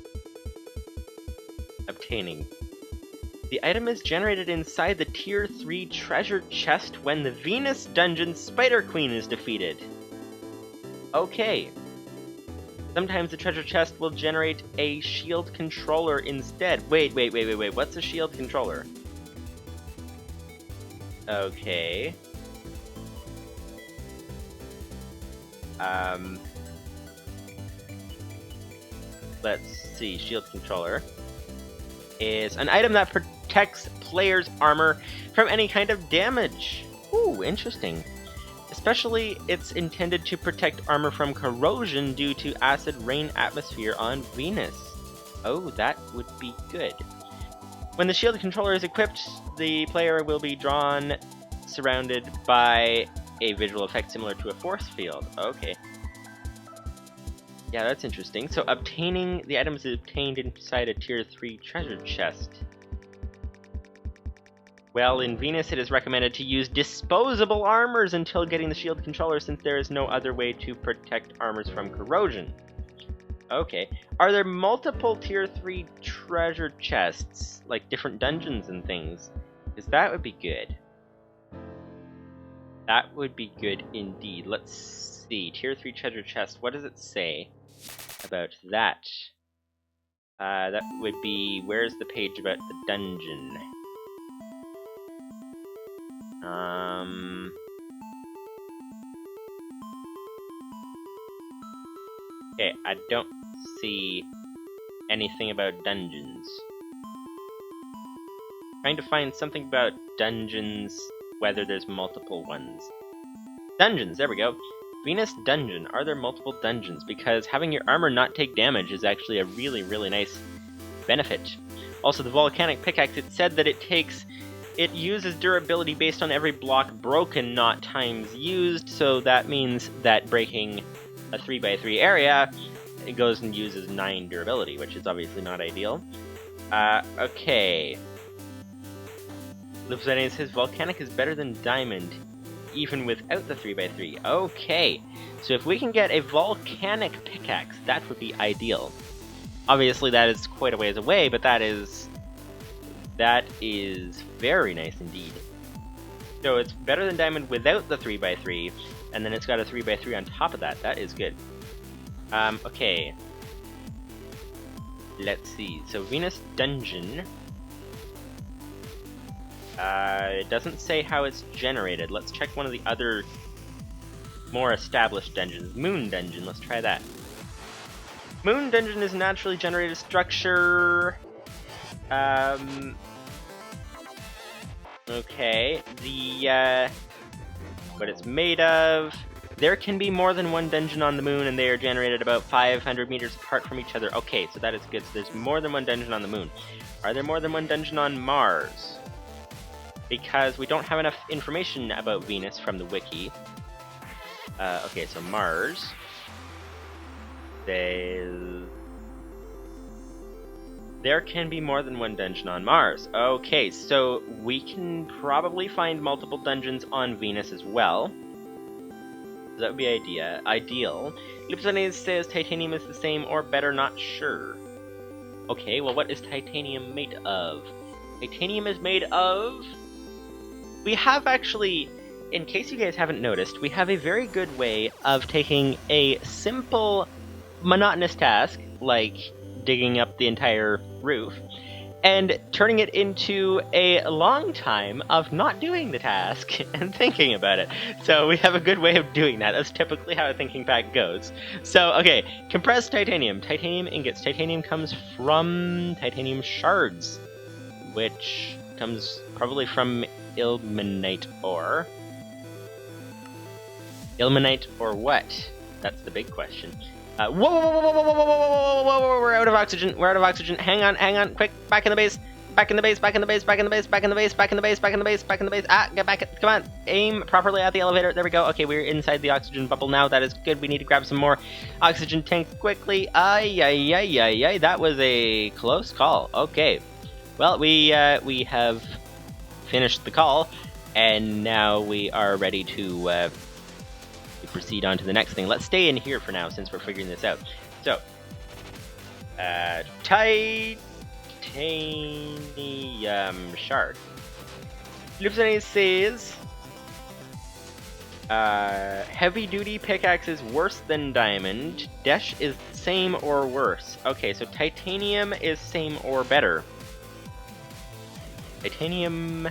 Obtaining. The item is generated inside the Tier 3 treasure chest when the Venus Dungeon Spider Queen is defeated. Okay. Sometimes the treasure chest will generate a shield controller instead. Wait. What's a shield controller? Okay. Let's see. Shield controller is an item that protects players' armor from any kind of damage. Ooh, interesting. Especially, it's intended to protect armor from corrosion due to acid rain atmosphere on Venus. Oh, that would be good. When the shield controller is equipped, the player will be drawn surrounded by a visual effect similar to a force field. Okay. Yeah, that's interesting. So obtaining the items is obtained inside a Tier 3 treasure chest. Well, in Venus, it is recommended to use disposable armors until getting the shield controller, since there is no other way to protect armors from corrosion. Okay. Are there multiple Tier 3 treasure chests, like different dungeons and things? Because that would be good. That would be good indeed. Let's see. Tier 3 treasure chest. What does it say about that? That would be... Where's the page about the dungeon? Okay, I don't see anything about dungeons. Trying to find something about dungeons, whether there's multiple ones. Dungeons, there we go. Venus dungeon. Are there multiple dungeons? Because having your armor not take damage is actually a really, really nice benefit. Also, the volcanic pickaxe, it said that it uses durability based on every block broken, not times used, so that means that breaking a 3x3 area, it goes and uses 9 durability, which is obviously not ideal. Okay. Lipsonian says volcanic is better than diamond, even without the 3x3. Okay, so if we can get a volcanic pickaxe, that would be ideal. Obviously that is quite a ways away, but that is very nice indeed. So it's better than diamond without the 3x3, and then it's got a 3x3 on top of that. That is good. Okay. Let's see. So Venus Dungeon. It doesn't say how it's generated. Let's check one of the other more established dungeons. Moon Dungeon, let's try that. Moon Dungeon is a naturally generated structure. Okay, what it's made of. There can be more than one dungeon on the moon, and they are generated about 500 meters apart from each other. Okay, so that is good. So there's more than one dungeon on the moon. Are there more than one dungeon on Mars? Because we don't have enough information about Venus from the wiki. Okay, so Mars. There can be more than one dungeon on Mars. Okay, so we can probably find multiple dungeons on Venus as well. That would be ideal. Lipsonian says titanium is the same or better, not sure. Okay, well what is titanium made of? Titanium is made of... We have actually, in case you guys haven't noticed, we have a very good way of taking a simple, monotonous task, like digging up the entire roof, and turning it into a long time of not doing the task and thinking about it. So we have a good way of doing that. That's typically how a thinking pack goes. So, okay, compressed titanium. Titanium ingots. Titanium comes from titanium shards, which comes probably from ilmenite ore. Ilmenite or what? That's the big question. Whoa, whoa, whoa, whoa, whoa, whoa, whoa, whoa, whoa, whoa, we're out of oxygen, we're out of oxygen. Hang on, quick, back in the base, back in the base, back in the base, back in the base, back in the base, back in the base, back in the base, back in the base. Ah, get back, come on, aim properly at the elevator, there we go. Okay, we're inside the oxygen bubble now, that is good. We need to grab some more oxygen tanks quickly. Ay, that was a close call. Okay, well, we have finished the call, and now we are ready to proceed on to the next thing. Let's stay in here for now since we're figuring this out. So, titanium shard. Lipsonian says, heavy duty pickaxe is worse than diamond. Desh is same or worse. Okay, so titanium is same or better. Titanium,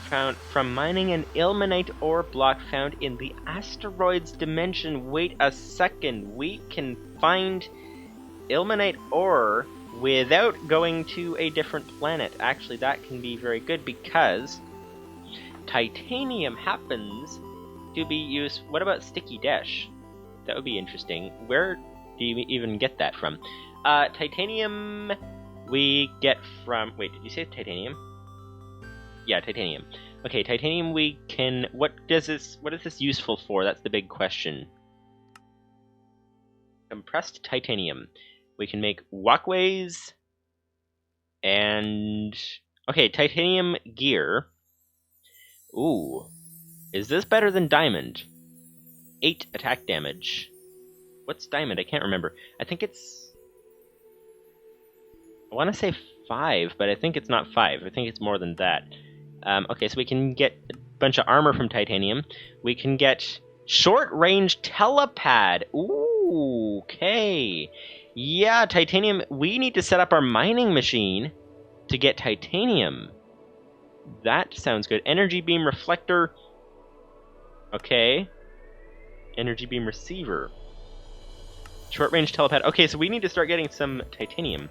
found from mining an ilmenite ore block found in the asteroid's dimension. Wait a second, we can find ilmenite ore without going to a different planet. Actually, that can be very good because titanium happens to be used... What about sticky dash? That would be interesting. Where do you even get that from? Titanium we get from... Wait, did you say titanium? Yeah, titanium. Okay, titanium we can... What is this useful for? That's the big question. Compressed titanium. We can make walkways and... Okay, titanium gear. Ooh. Is this better than diamond? 8 attack damage. What's diamond? I can't remember. I think it's... I want to say 5, but I think it's not 5. I think it's more than that. Okay, so we can get a bunch of armor from titanium. We can get short-range telepad. Ooh, okay. Yeah, titanium. We need to set up our mining machine to get titanium. that sounds good. Energy beam reflector. Okay. Energy beam receiver. Short range telepad. Okay, so we need to start getting some titanium.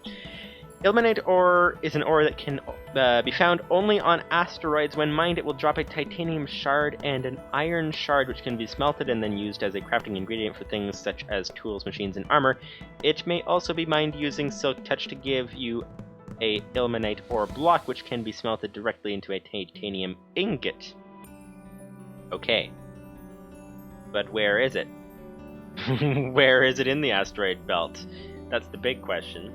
Ilmenite ore is an ore that can be found only on asteroids. When mined, it will drop a titanium shard and an iron shard, which can be smelted and then used as a crafting ingredient for things such as tools, machines, and armor. It may also be mined using Silk Touch to give you a ilmenite ore block, which can be smelted directly into a titanium ingot. Okay. But where is it? Where is it in the asteroid belt? That's the big question.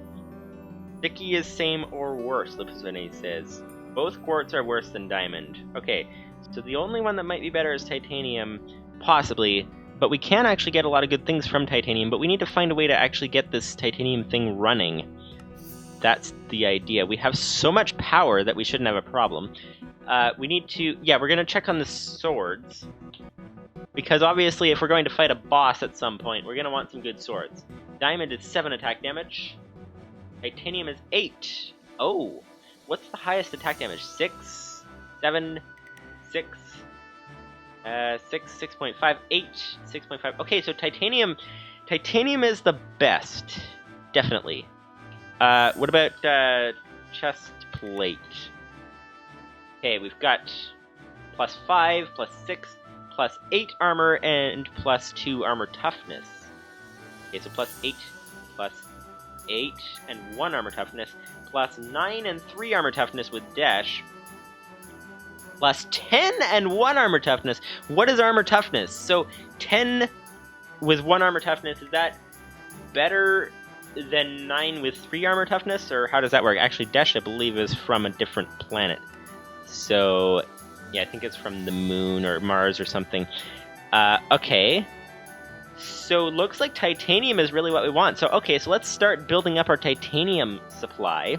Sticky is same or worse, Lipsvene says. Both quartz are worse than diamond. Okay, so the only one that might be better is titanium, possibly, but we can actually get a lot of good things from titanium, but we need to find a way to actually get this titanium thing running. That's the idea. We have so much power that we shouldn't have a problem. We need to... Yeah, we're going to check on the swords, because obviously if we're going to fight a boss at some point, we're going to want some good swords. Diamond is 7 attack damage. Titanium is 8. Oh, what's the highest attack damage? 6, 7, 6, 6.5, 8, 6.5. Okay, so titanium is the best, definitely. What about chest plate? Okay, we've got plus 5, plus 6, plus 8 armor, and plus 2 armor toughness. Okay, so plus 8, plus 8 and 1 armor toughness, plus 9 and 3 armor toughness with dash, plus 10 and 1 armor toughness. What is armor toughness? So 10 with 1 armor toughness, is that better than 9 with 3 armor toughness, or how does that work? Actually, dash, I believe, is from a different planet. So, yeah, I think it's from the moon or Mars or something. Okay. So looks like titanium is really what we want. So okay, so let's start building up our titanium supply.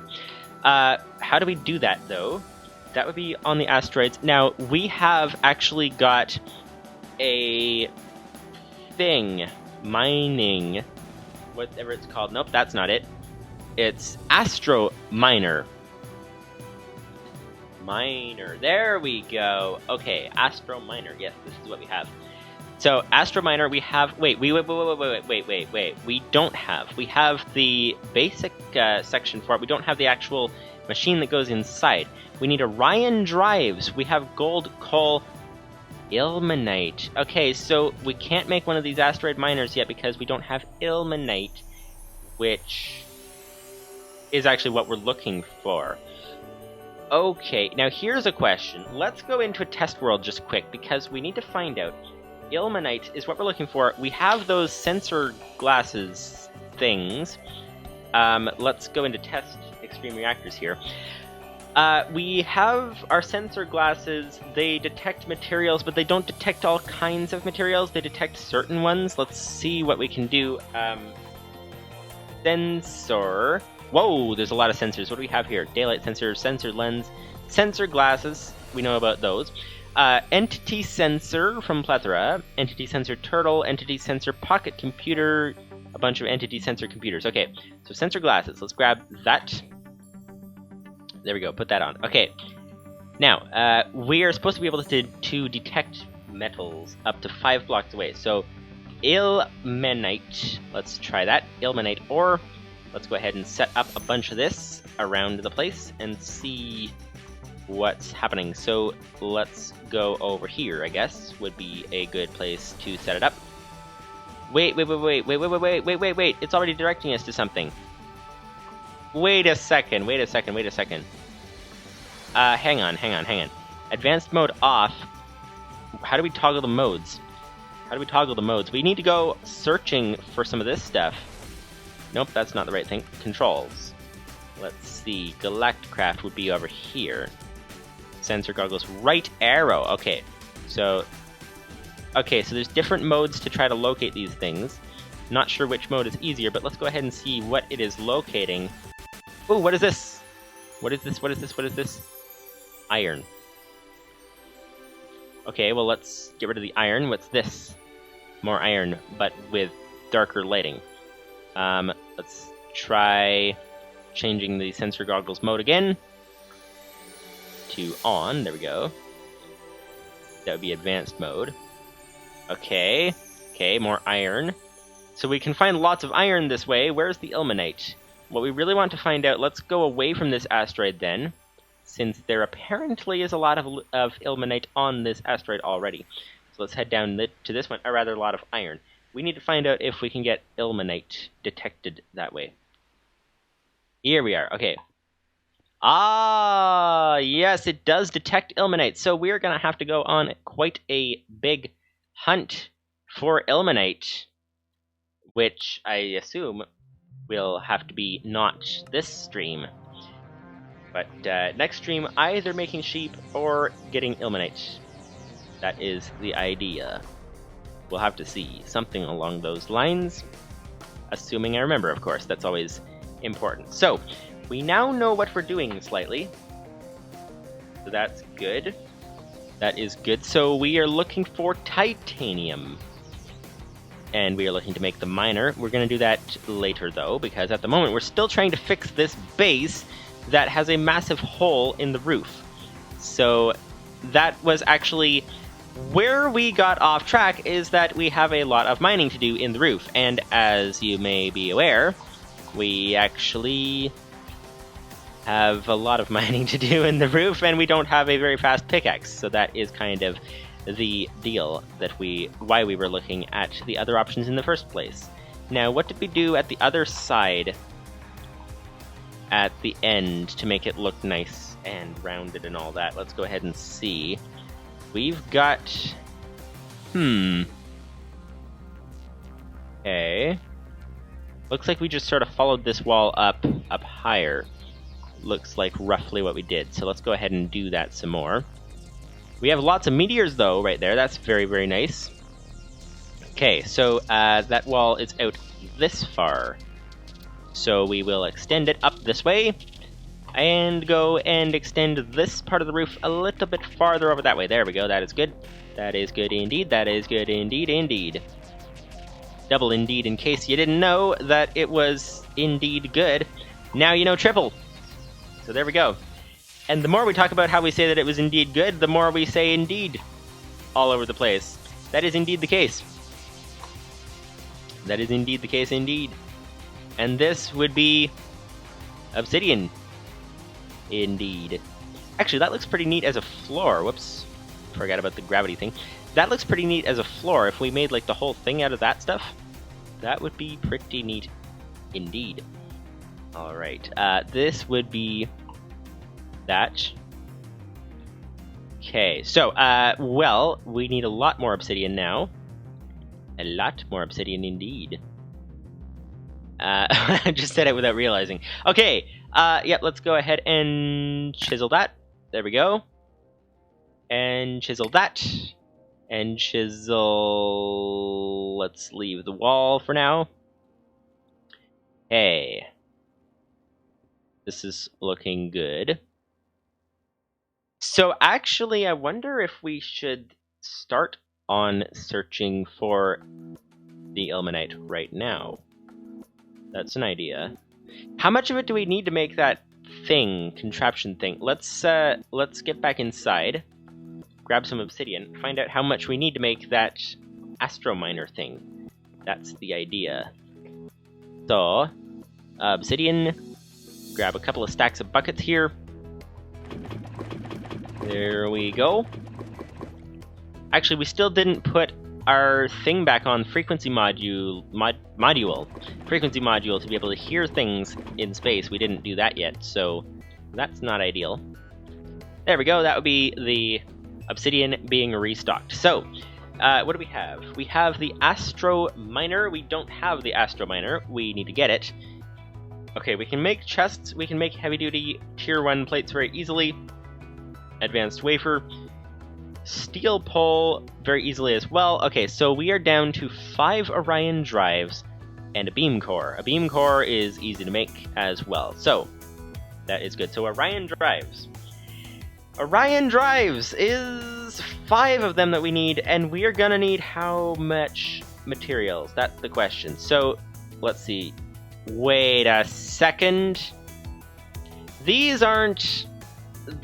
How do we do that, though? That would be on the asteroids. Now, we have actually got a thing. Mining. Whatever it's called. Nope, that's not it. It's Astro Miner. Miner. There we go. Okay, Astro Miner. Yes, this is what we have. So, Astro Miner, we have... Wait. We don't have. We have the basic section for it. We don't have the actual machine that goes inside. We need Orion drives. We have gold, coal, ilmenite. Okay, so we can't make one of these asteroid miners yet because we don't have ilmenite, which is actually what we're looking for. Okay, now here's a question. Let's go into a test world just quick because we need to find out. Ilmenite is what we're looking for. We have those sensor glasses things. Let's go into test extreme reactors here. We have our sensor glasses. They detect materials, but they don't detect all kinds of materials. They detect certain ones. Let's see what we can do. Sensor. Whoa, there's a lot of sensors. What do we have here? Daylight sensor, sensor lens, sensor glasses. We know about those. Entity sensor from Plethora, entity sensor turtle, entity sensor pocket computer, a bunch of entity sensor computers. Okay, so sensor glasses. Let's grab that. There we go, put that on. Okay, now, we are supposed to be able to detect metals up to 5 blocks away. So, ilmenite, let's try that. Ilmenite ore. Let's go ahead and set up a bunch of this around the place and see what's happening. So let's go over here, I guess, would be a good place to set it up. Wait. It's already directing us to something. Wait a second. Hang on. Advanced mode off. How do we toggle the modes? We need to go searching for some of this stuff. Nope, that's not the right thing. Controls. Let's see. ComputerCraft would be over here. Sensor goggles, right arrow. Okay, so there's different modes to try to locate these things. Not sure which mode is easier, but let's go ahead and see what it is locating. Ooh, what is this? What is this? Iron. Okay, well, let's get rid of the iron. What's this? More iron, but with darker lighting. Let's try changing the sensor goggles mode again to on. There we go. That would be advanced mode. Okay. Okay, more iron. So we can find lots of iron this way. Where's the ilmenite? What we really want to find out, let's go away from this asteroid then, since there apparently is a lot of ilmenite on this asteroid already. So let's head down to this one, or rather a lot of iron. We need to find out if we can get ilmenite detected that way. Here we are, okay. Ah, yes, it does detect ilmenite. So we're going to have to go on quite a big hunt for ilmenite, which I assume will have to be not this stream. But next stream, either making sheep or getting ilmenite. That is the idea. We'll have to see. Something along those lines. Assuming I remember, of course. That's always important. So, we now know what we're doing slightly. So that's good. That is good. So we are looking for titanium. And we are looking to make the miner. We're going to do that later, though, because at the moment we're still trying to fix this base that has a massive hole in the roof. So that was actually where we got off track, is that we have a lot of mining to do in the roof. And as you may be aware, we actually have a lot of mining to do in the roof, and we don't have a very fast pickaxe. So that is kind of the deal that why we were looking at the other options in the first place. Now, what did we do at the other side at the end to make it look nice and rounded and all that? Let's go ahead and see. We've got... Okay. Looks like we just sort of followed this wall up higher. Looks like roughly what we did. So let's go ahead and do that some more. We have lots of meteors, though, right there. That's very, very nice. Okay, so that wall is out this far. So we will extend it up this way, and go and extend this part of the roof a little bit farther over that way. There we go. That is good. That is good indeed. That is good indeed, indeed. Double indeed, in case you didn't know that it was indeed good. Now you know triple. So there we go. And the more we talk about how we say that it was indeed good, the more we say indeed all over the place. That is indeed the case. That is indeed the case indeed. And this would be obsidian. Indeed. Actually, that looks pretty neat as a floor. Whoops. Forgot about the gravity thing. That looks pretty neat as a floor. If we made like the whole thing out of that stuff, that would be pretty neat indeed. Alright. This would be that. Okay, so, well, we need a lot more obsidian now. A lot more obsidian indeed. I just said it without realizing. Okay, yep, let's go ahead and chisel that. There we go. And chisel that. And chisel... Let's leave the wall for now. Hey. This is looking good. So actually, I wonder if we should start on searching for the ilmenite right now. That's an idea. How much of it do we need to make that thing, contraption thing? Let's get back inside, grab some obsidian, find out how much we need to make that astro miner thing. That's the idea. So, obsidian, grab a couple of stacks of buckets here. There we go. Actually, we still didn't put our thing back on frequency module to be able to hear things in space. We didn't do that yet, so that's not ideal. There we go. That would be the obsidian being restocked. So, what do we have? We have the astro miner. We don't have the astro miner. We need to get it. Okay, we can make chests. We can make heavy-duty tier 1 plates very easily. Advanced wafer. Steel pole very easily as well. Okay, so we are down to 5 Orion drives and a beam core. A beam core is easy to make as well. So, that is good. So Orion drives. Orion drives is 5 of them that we need, and we are gonna need how much materials? That's the question. So, let's see. Wait a second. These aren't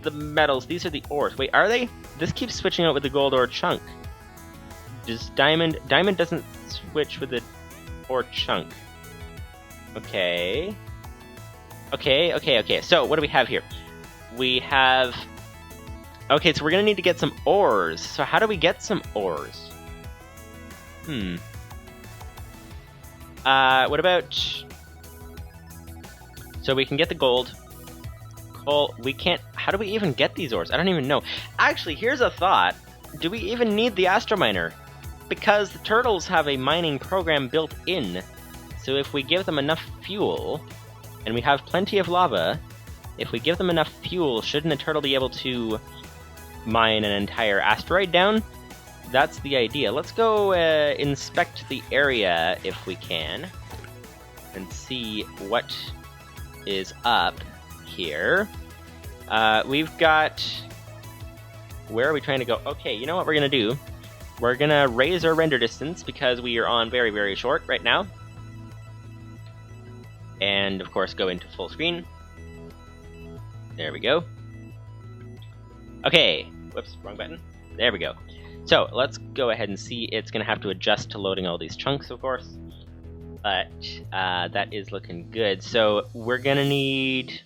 the metals. These are the ores. Wait, are they? This keeps switching out with the gold ore chunk. Does diamond doesn't switch with the ore chunk. Okay. Okay. So, what do we have here? We have... Okay, so we're gonna need to get some ores. So how do we get some ores? What about... So we can get the gold. Coal, we can't... How do we even get these ores? I don't even know. Actually, here's a thought. Do we even need the astrominer? Because the turtles have a mining program built in. So if we give them enough fuel, and we have plenty of lava, if we give them enough fuel, shouldn't a turtle be able to mine an entire asteroid down? That's the idea. Let's go inspect the area if we can, and see what is up here. We've got... Where are we trying to go? Okay, you know what we're gonna do? We're gonna raise our render distance because we are on very, very short right now. And, of course, go into full screen. There we go. Okay. Whoops, wrong button. There we go. So, let's go ahead and see. It's going to have to adjust to loading all these chunks, of course. But, that is looking good. So, we're going to need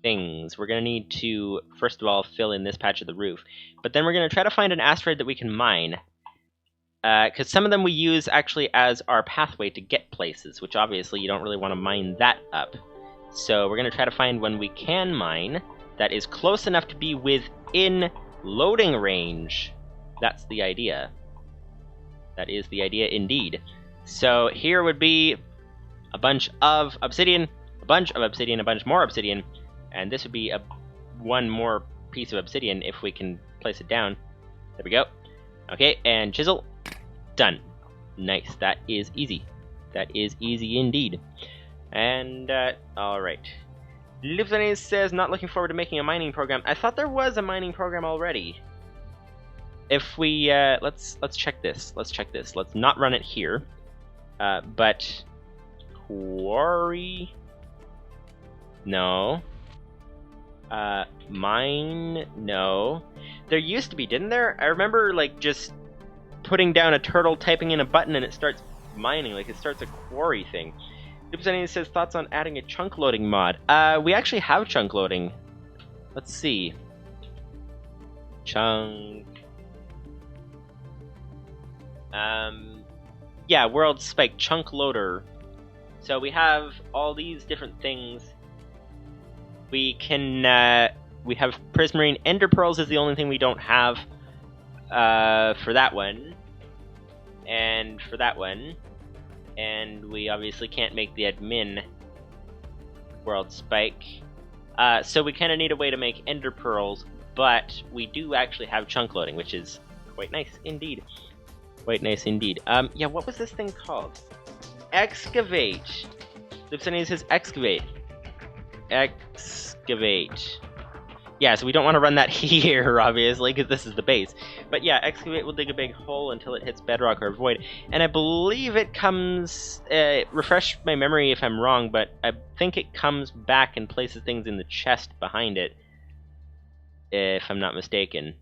things. We're going to need to, first of all, fill in this patch of the roof. But then we're going to try to find an asteroid that we can mine. Because some of them we use actually as our pathway to get places, which obviously you don't really want to mine that up. So we're going to try to find one we can mine that is close enough to be within loading range. That's the idea. That is the idea indeed. So here would be a bunch of obsidian, a bunch of obsidian, a bunch more obsidian, and this would be one more piece of obsidian if we can place it down. There we go. Okay, and chisel. Done. Nice. That is easy. That is easy indeed. And, alright. Livestream says, not looking forward to making a mining program. I thought there was a mining program already. If we, let's check this. Let's check this. Let's not run it here. But, quarry? No. Mine? No. There used to be, didn't there? I remember, like, just putting down a turtle, typing in a button, and it starts mining. Like, it starts a quarry thing. Livestream says, thoughts on adding a chunk loading mod. We actually have chunk loading. Let's see. Chunk. Yeah, World Spike Chunk Loader. So we have all these different things. We can, we have Prismarine. Ender Pearls is the only thing we don't have, for that one. And for that one. And we obviously can't make the admin World Spike. So we kind of need a way to make Ender Pearls, but we do actually have chunk loading, which is quite nice indeed. Quite nice indeed. Yeah, what was this thing called? Excavate. Livestream says excavate. Excavate. Yeah, so we don't want to run that here, obviously, because this is the base. But yeah, excavate will dig a big hole until it hits bedrock or void. And I believe it comes... refresh my memory if I'm wrong, but I think it comes back and places things in the chest behind it, if I'm not mistaken.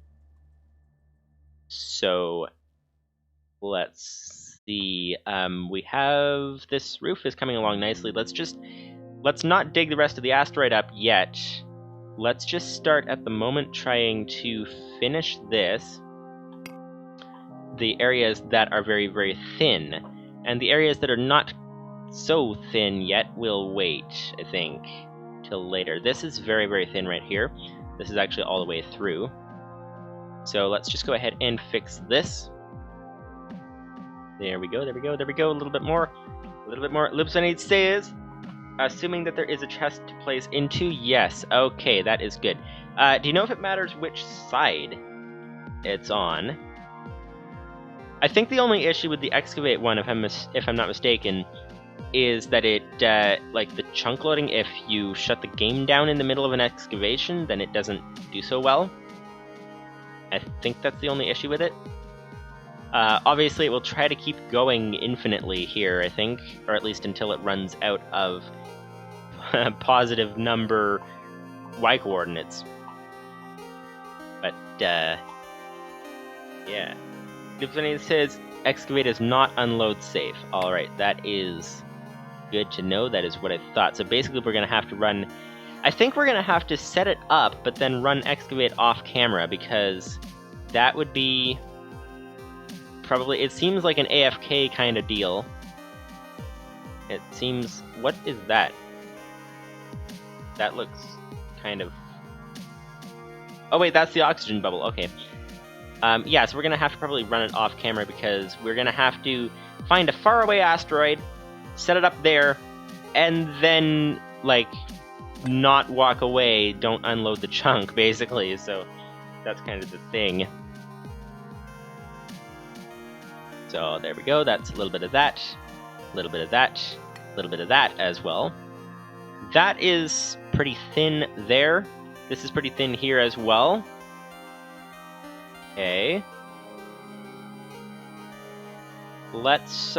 So, let's see. We have... This roof is coming along nicely. Let's not dig the rest of the asteroid up yet. Let's just start at the moment trying to finish this. The areas that are very, very thin. And the areas that are not so thin yet will wait, I think, till later. This is very, very thin right here. This is actually all the way through. So let's just go ahead and fix this. There we go, there we go, there we go. A little bit more. A little bit more. Livestream says... Assuming that there is a chest to place into, yes. Okay, that is good. Do you know if it matters which side it's on? I think the only issue with the excavate one, if I'm not mistaken, is that it, like the chunk loading, if you shut the game down in the middle of an excavation, then it doesn't do so well. I think that's the only issue with it. Obviously, it will try to keep going infinitely here, I think, or at least until it runs out of positive number Y coordinates. But, yeah. It says excavate is not unload safe. Alright, that is good to know. That is what I thought. So basically we're going to have to run... I think we're going to have to set it up, but then run excavate off camera, because that would be... probably... It seems like an AFK kind of deal. It seems... What is that? That looks kind of... Oh wait, that's the oxygen bubble. Okay. Yeah, so we're going to have to probably run it off camera, because we're going to have to find a faraway asteroid, set it up there, and then, like, not walk away, don't unload the chunk, basically. So that's kind of the thing. So there we go, that's a little bit of that, a little bit of that, a little bit of that as well. That is pretty thin there. This is pretty thin here as well. Okay. Let's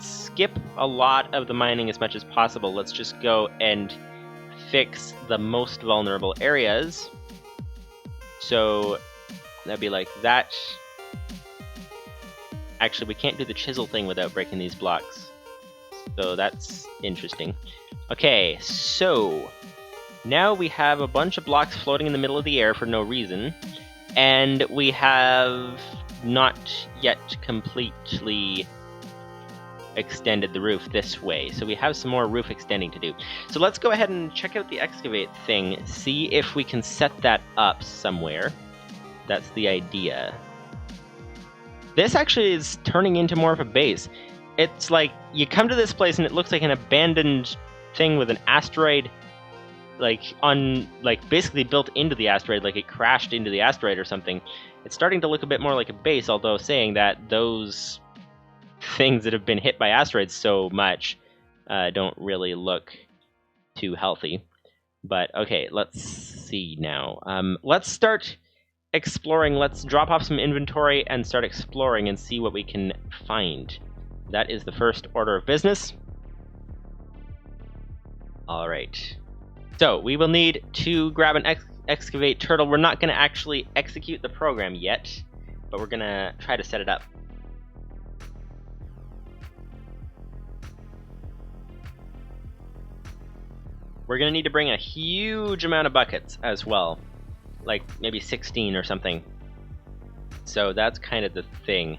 skip a lot of the mining as much as possible. Let's just go and fix the most vulnerable areas. So that'd be like that. Actually, we can't do the chisel thing without breaking these blocks. So that's interesting. Okay, so now we have a bunch of blocks floating in the middle of the air for no reason. And we have not yet completely extended the roof this way. So we have some more roof extending to do. So let's go ahead and check out the excavate thing, see if we can set that up somewhere. That's the idea. This actually is turning into more of a base. It's like, you come to this place and it looks like an abandoned thing with an asteroid, basically built into the asteroid, like it crashed into the asteroid or something. It's starting to look a bit more like a base, although saying that, those things that have been hit by asteroids so much don't really look too healthy. But okay, let's see now. Let's start exploring. Let's drop off some inventory and start exploring and see what we can find. That is the first order of business. Alright. So, we will need to grab an excavate turtle. We're not going to actually execute the program yet, but we're going to try to set it up. We're going to need to bring a huge amount of buckets as well. Like, maybe 16 or something. So that's kind of the thing.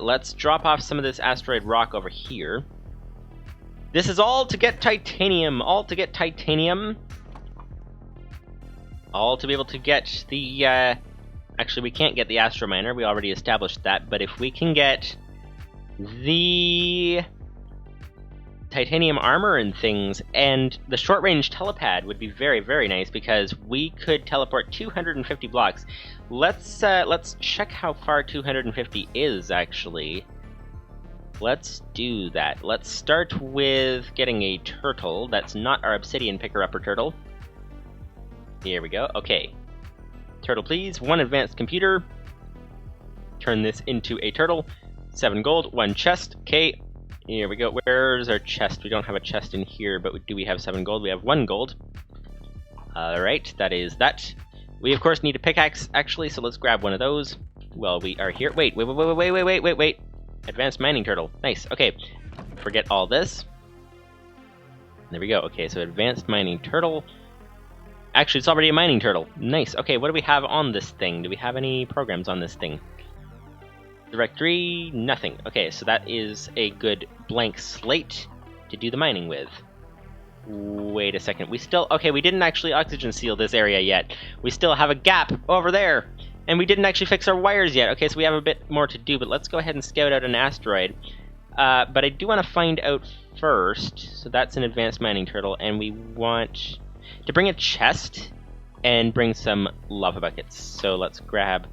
Let's drop off some of this asteroid rock over here. This is all to get titanium. All to get titanium. All to be able to get the... Actually, we can't get the astrominer. We already established that. But if we can get the titanium armor and things, and the short-range telepad would be very, very nice, because we could teleport 250 blocks. Let's check how far 250 is, actually. Let's do that. Let's start with getting a turtle. That's not our obsidian picker-upper turtle. Here we go. Okay. Turtle, please. 1 advanced computer. Turn this into a turtle. 7 gold, 1 chest. Okay. Here we go. Where's our chest? We don't have a chest in here, but do we have 7 gold? We have 1 gold. Alright, that is that. We, of course, need a pickaxe, actually, so let's grab one of those while we are here. Wait. Advanced mining turtle. Nice. Okay. Forget all this. There we go. Okay, so advanced mining turtle. Actually, it's already a mining turtle. Nice. Okay, what do we have on this thing? Do we have any programs on this thing? Directory, nothing. Okay, so that is a good blank slate to do the mining with. Wait a second. We didn't actually oxygen seal this area yet. We still have a gap over there. And we didn't actually fix our wires yet. Okay, so we have a bit more to do, but let's go ahead and scout out an asteroid. But I do want to find out first, so that's an advanced mining turtle, and we want to bring a chest and bring some lava buckets. So let's grab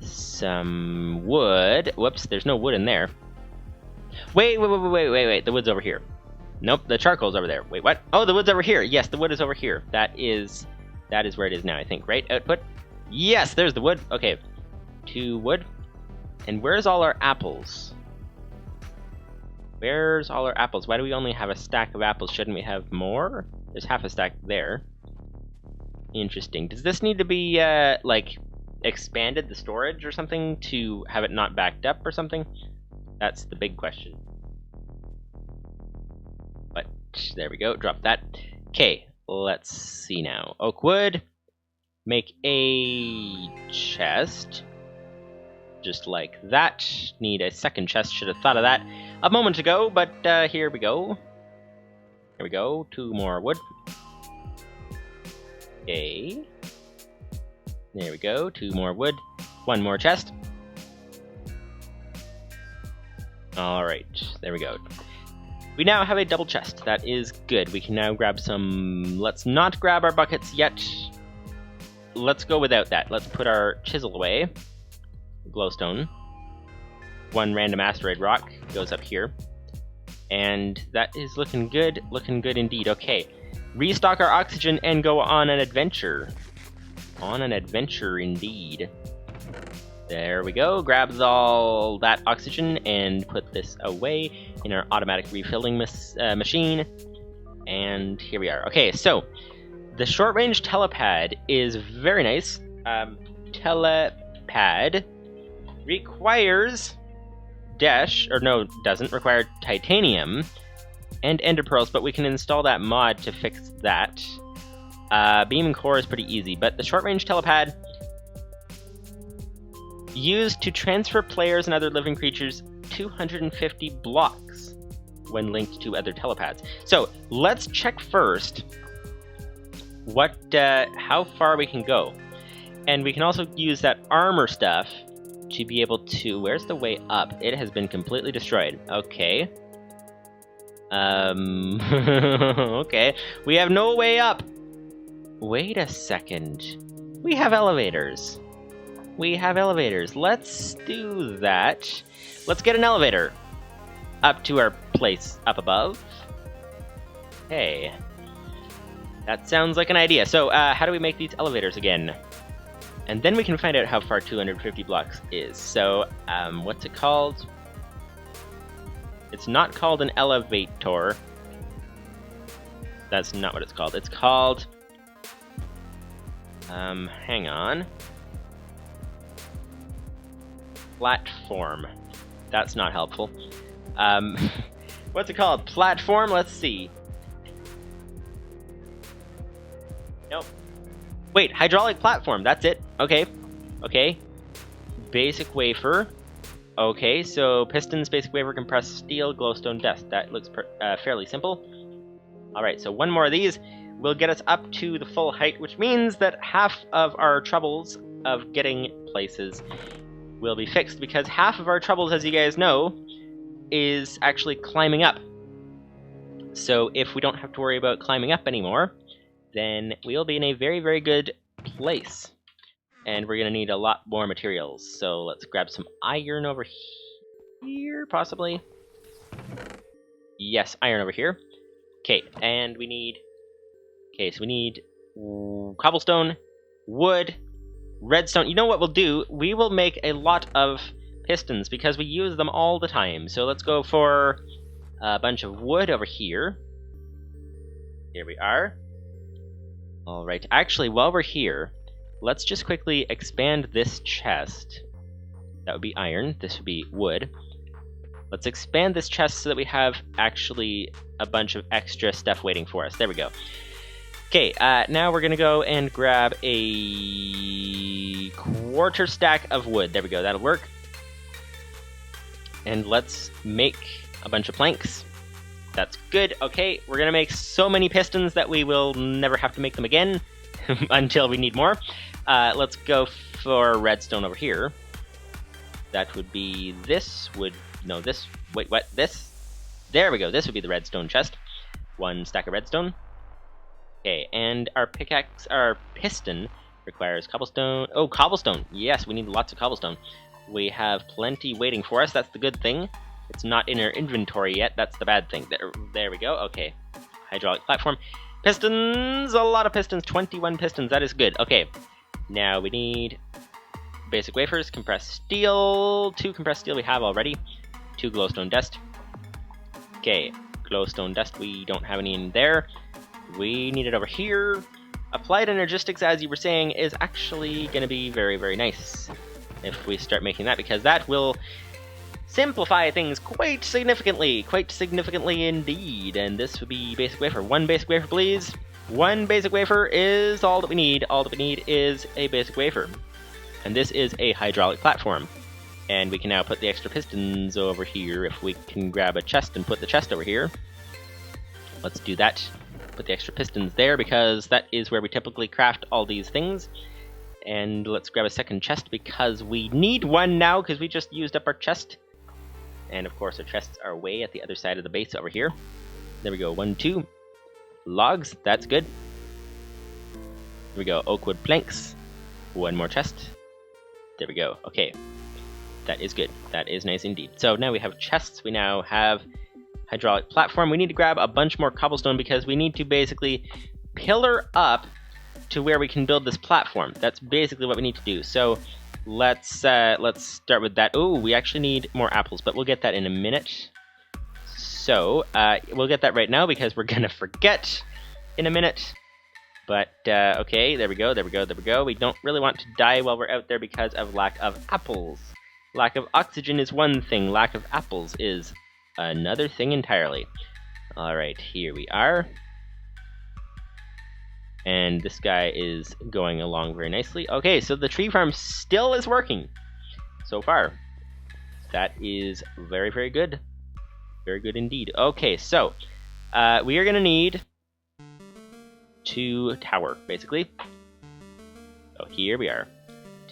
some wood. Whoops, there's no wood in there. Wait, the wood's over here. Nope, the charcoal's over there. Wait, what? Oh, the wood's over here. Yes, the wood is over here. That is where it is now, I think, right? Output? Yes, there's the wood. Okay, 2 wood. And where's all our apples? Where's all our apples? Why do we only have a stack of apples? Shouldn't we have more? There's half a stack there. Interesting. Does this need to be, like, expanded, the storage or something, to have it not backed up or something? That's the big question. But, there we go, drop that. Okay, let's see now. Oak wood. Make a chest. Just like that. Need a second chest, should have thought of that a moment ago, but here we go. Here we go, 2 more wood. Okay. There we go, 2 more wood, 1 more chest. Alright, there we go. We now have a double chest, that is good. We can now grab some... Let's not grab our buckets yet. Let's go without that. Let's put our chisel away. Glowstone. 1 random asteroid rock goes up here. And that is looking good indeed. Okay, restock our oxygen and go on an adventure. On an adventure indeed. There we go, grabs all that oxygen and put this away in our automatic refilling machine. And here we are. Okay, so the short-range telepad is very nice. Telepad requires doesn't require titanium and ender pearls, but we can install that mod to fix that. Beam and core is pretty easy, but the short-range telepad used to transfer players and other living creatures 250 blocks when linked to other telepads. So let's check first how far we can go, and we can also use that armor stuff to be able to... Where's the way up? It has been completely destroyed. Okay. Okay. We have no way up. Wait a second. We have elevators. We have elevators. Let's do that. Let's get an elevator up to our place up above. Hey. That sounds like an idea. So, how do we make these elevators again? And then we can find out how far 250 blocks is. So, what's it called? It's not called an elevator. That's not what it's called. It's called... hang on. Platform. That's not helpful. What's it called? Platform? Let's see. Nope. Wait, hydraulic platform. That's it. Okay. Okay. Basic wafer. Okay, so pistons, basic wafer, compressed steel, glowstone dust. That looks fairly simple. Alright, so 1 more of these will get us up to the full height, which means that half of our troubles of getting places will be fixed, because half of our troubles, as you guys know, is actually climbing up. So if we don't have to worry about climbing up anymore, then we'll be in a very, very good place. And we're going to need a lot more materials. So let's grab some iron over here, possibly. Yes, iron over here. Okay, and we need... Okay, so we need cobblestone, wood, redstone. You know what we'll do? We will make a lot of pistons, because we use them all the time. So let's go for a bunch of wood over here. Here we are. Alright, actually, while we're here, let's just quickly expand this chest. That would be iron, this would be wood. Let's expand this chest so that we have actually a bunch of extra stuff waiting for us. There we go. Okay, now we're gonna go and grab a quarter stack of wood. There we go, that'll work. And let's make a bunch of planks. That's good. Okay, we're gonna make so many pistons that we will never have to make them again until we need more. Let's go for redstone over here. That would be this would... No, this... Wait, what? This? There we go. This would be the redstone chest. 1 stack of redstone. Okay, and our pickaxe, our piston requires cobblestone. Oh, cobblestone. Yes, we need lots of cobblestone. We have plenty waiting for us. That's the good thing. It's not in our inventory yet. That's the bad thing. There we go. Okay. Hydraulic platform. Pistons! A lot of pistons. 21 pistons. That is good. Okay. Now we need basic wafers, compressed steel. 2 compressed steel we have already. 2 glowstone dust. Okay. Glowstone dust. We don't have any in there. We need it over here. Applied Energistics, as you were saying, is actually going to be very, very nice if we start making that, because that will simplify things quite significantly indeed. And this would be basic wafer. One basic wafer, please. One basic wafer is all that we need. All that we need is a basic wafer. And this is a hydraulic platform. And we can now put the extra pistons over here. If we can grab a chest and put the chest over here. Let's do that. Put the extra pistons there, because that is where we typically craft all these things. And let's grab a second chest, because we need one now, because we just used up our chest. And of course our chests are way at the other side of the base over here. There we go, 1, 2. Logs, that's good. There we go, oakwood planks. One more chest. There we go, okay. That is good, that is nice indeed. So now we have chests, we now have hydraulic platform. We need to grab a bunch more cobblestone, because we need to basically pillar up to where we can build this platform. That's basically what we need to do. So let's start with that. Oh, we actually need more apples, but we'll get that in a minute. So we'll get that right now, because we're gonna forget in a minute. But okay, there we go, there we go, there we go. We don't really want to die while we're out there because of lack of apples. Lack of oxygen is one thing, lack of apples is another thing entirely. Alright, here we are. And this guy is going along very nicely. Okay, so the tree farm still is working so far. That is very, very good. Very good indeed. Okay, so we are going to need 2 tower, basically. So here we are.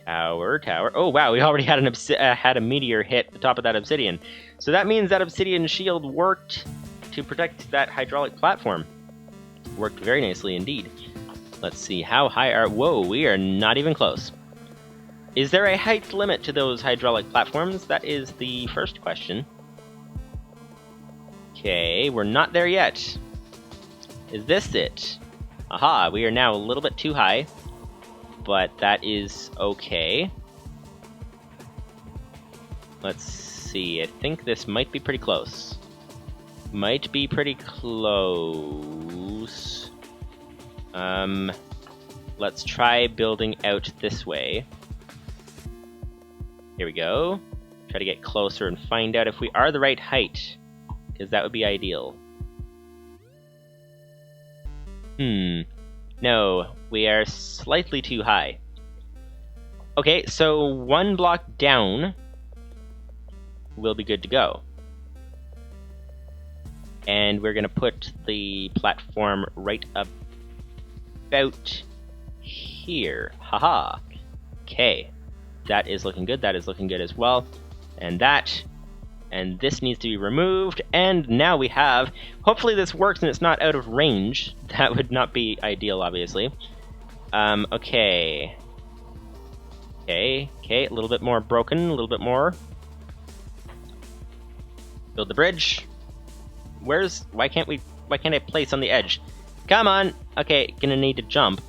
Tower, tower. Oh, wow, we already had had a meteor hit the top of that obsidian. So that means that obsidian shield worked to protect that hydraulic platform. Worked very nicely indeed. Let's see, how high are... Whoa, we are not even close. Is there a height limit to those hydraulic platforms? That is the first question. Okay, we're not there yet. Is this it? Aha, we are now a little bit too high. But that is okay. Let's see, I think this might be pretty close. Might be pretty close. Let's try building out this way. Here we go. Try to get closer and find out if we are the right height, because that would be ideal. No, we are slightly too high. Okay, so 1 block down will be good to go. And we're going to put the platform right about here. Haha. Okay. That is looking good. That is looking good as well. And that. And this needs to be removed. And now we have... Hopefully this works and it's not out of range. That would not be ideal, obviously. Okay. Okay. Okay. A little bit more broken. A little bit more. Build the bridge. Why can't I place on the edge? Come on! Okay, gonna need to jump.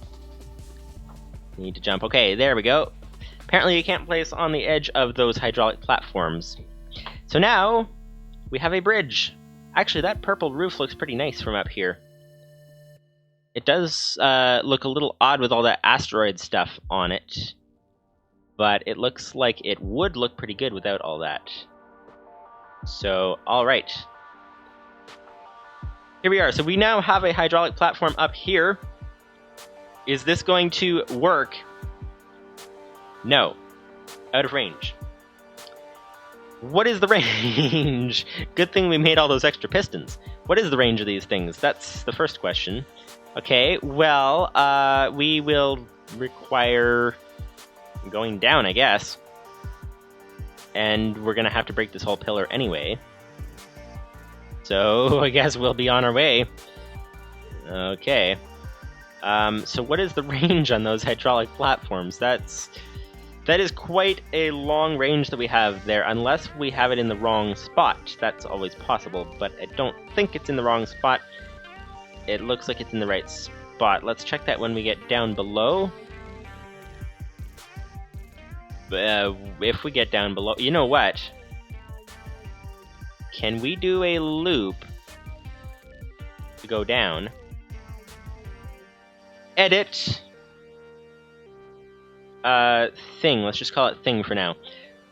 Need to jump. Okay, there we go. Apparently you can't place on the edge of those hydraulic platforms. So now, we have a bridge. Actually, that purple roof looks pretty nice from up here. It does look a little odd with all that asteroid stuff on it. But it looks like it would look pretty good without all that. So, alright. Here we are. So we now have a hydraulic platform up here. Is this going to work? No. Out of range. What is the range? Good thing we made all those extra pistons. What is the range of these things? That's the first question. Okay, well, we will require going down, I guess. And we're going to have to break this whole pillar anyway. So, I guess we'll be on our way. Okay. So what is the range on those hydraulic platforms? That is quite a long range that we have there, unless we have it in the wrong spot. That's always possible, but I don't think it's in the wrong spot. It looks like it's in the right spot. Let's check that when we get down below. If we get down below... You know what? Can we do a loop to go down? edit thing. Let's just call it thing for now.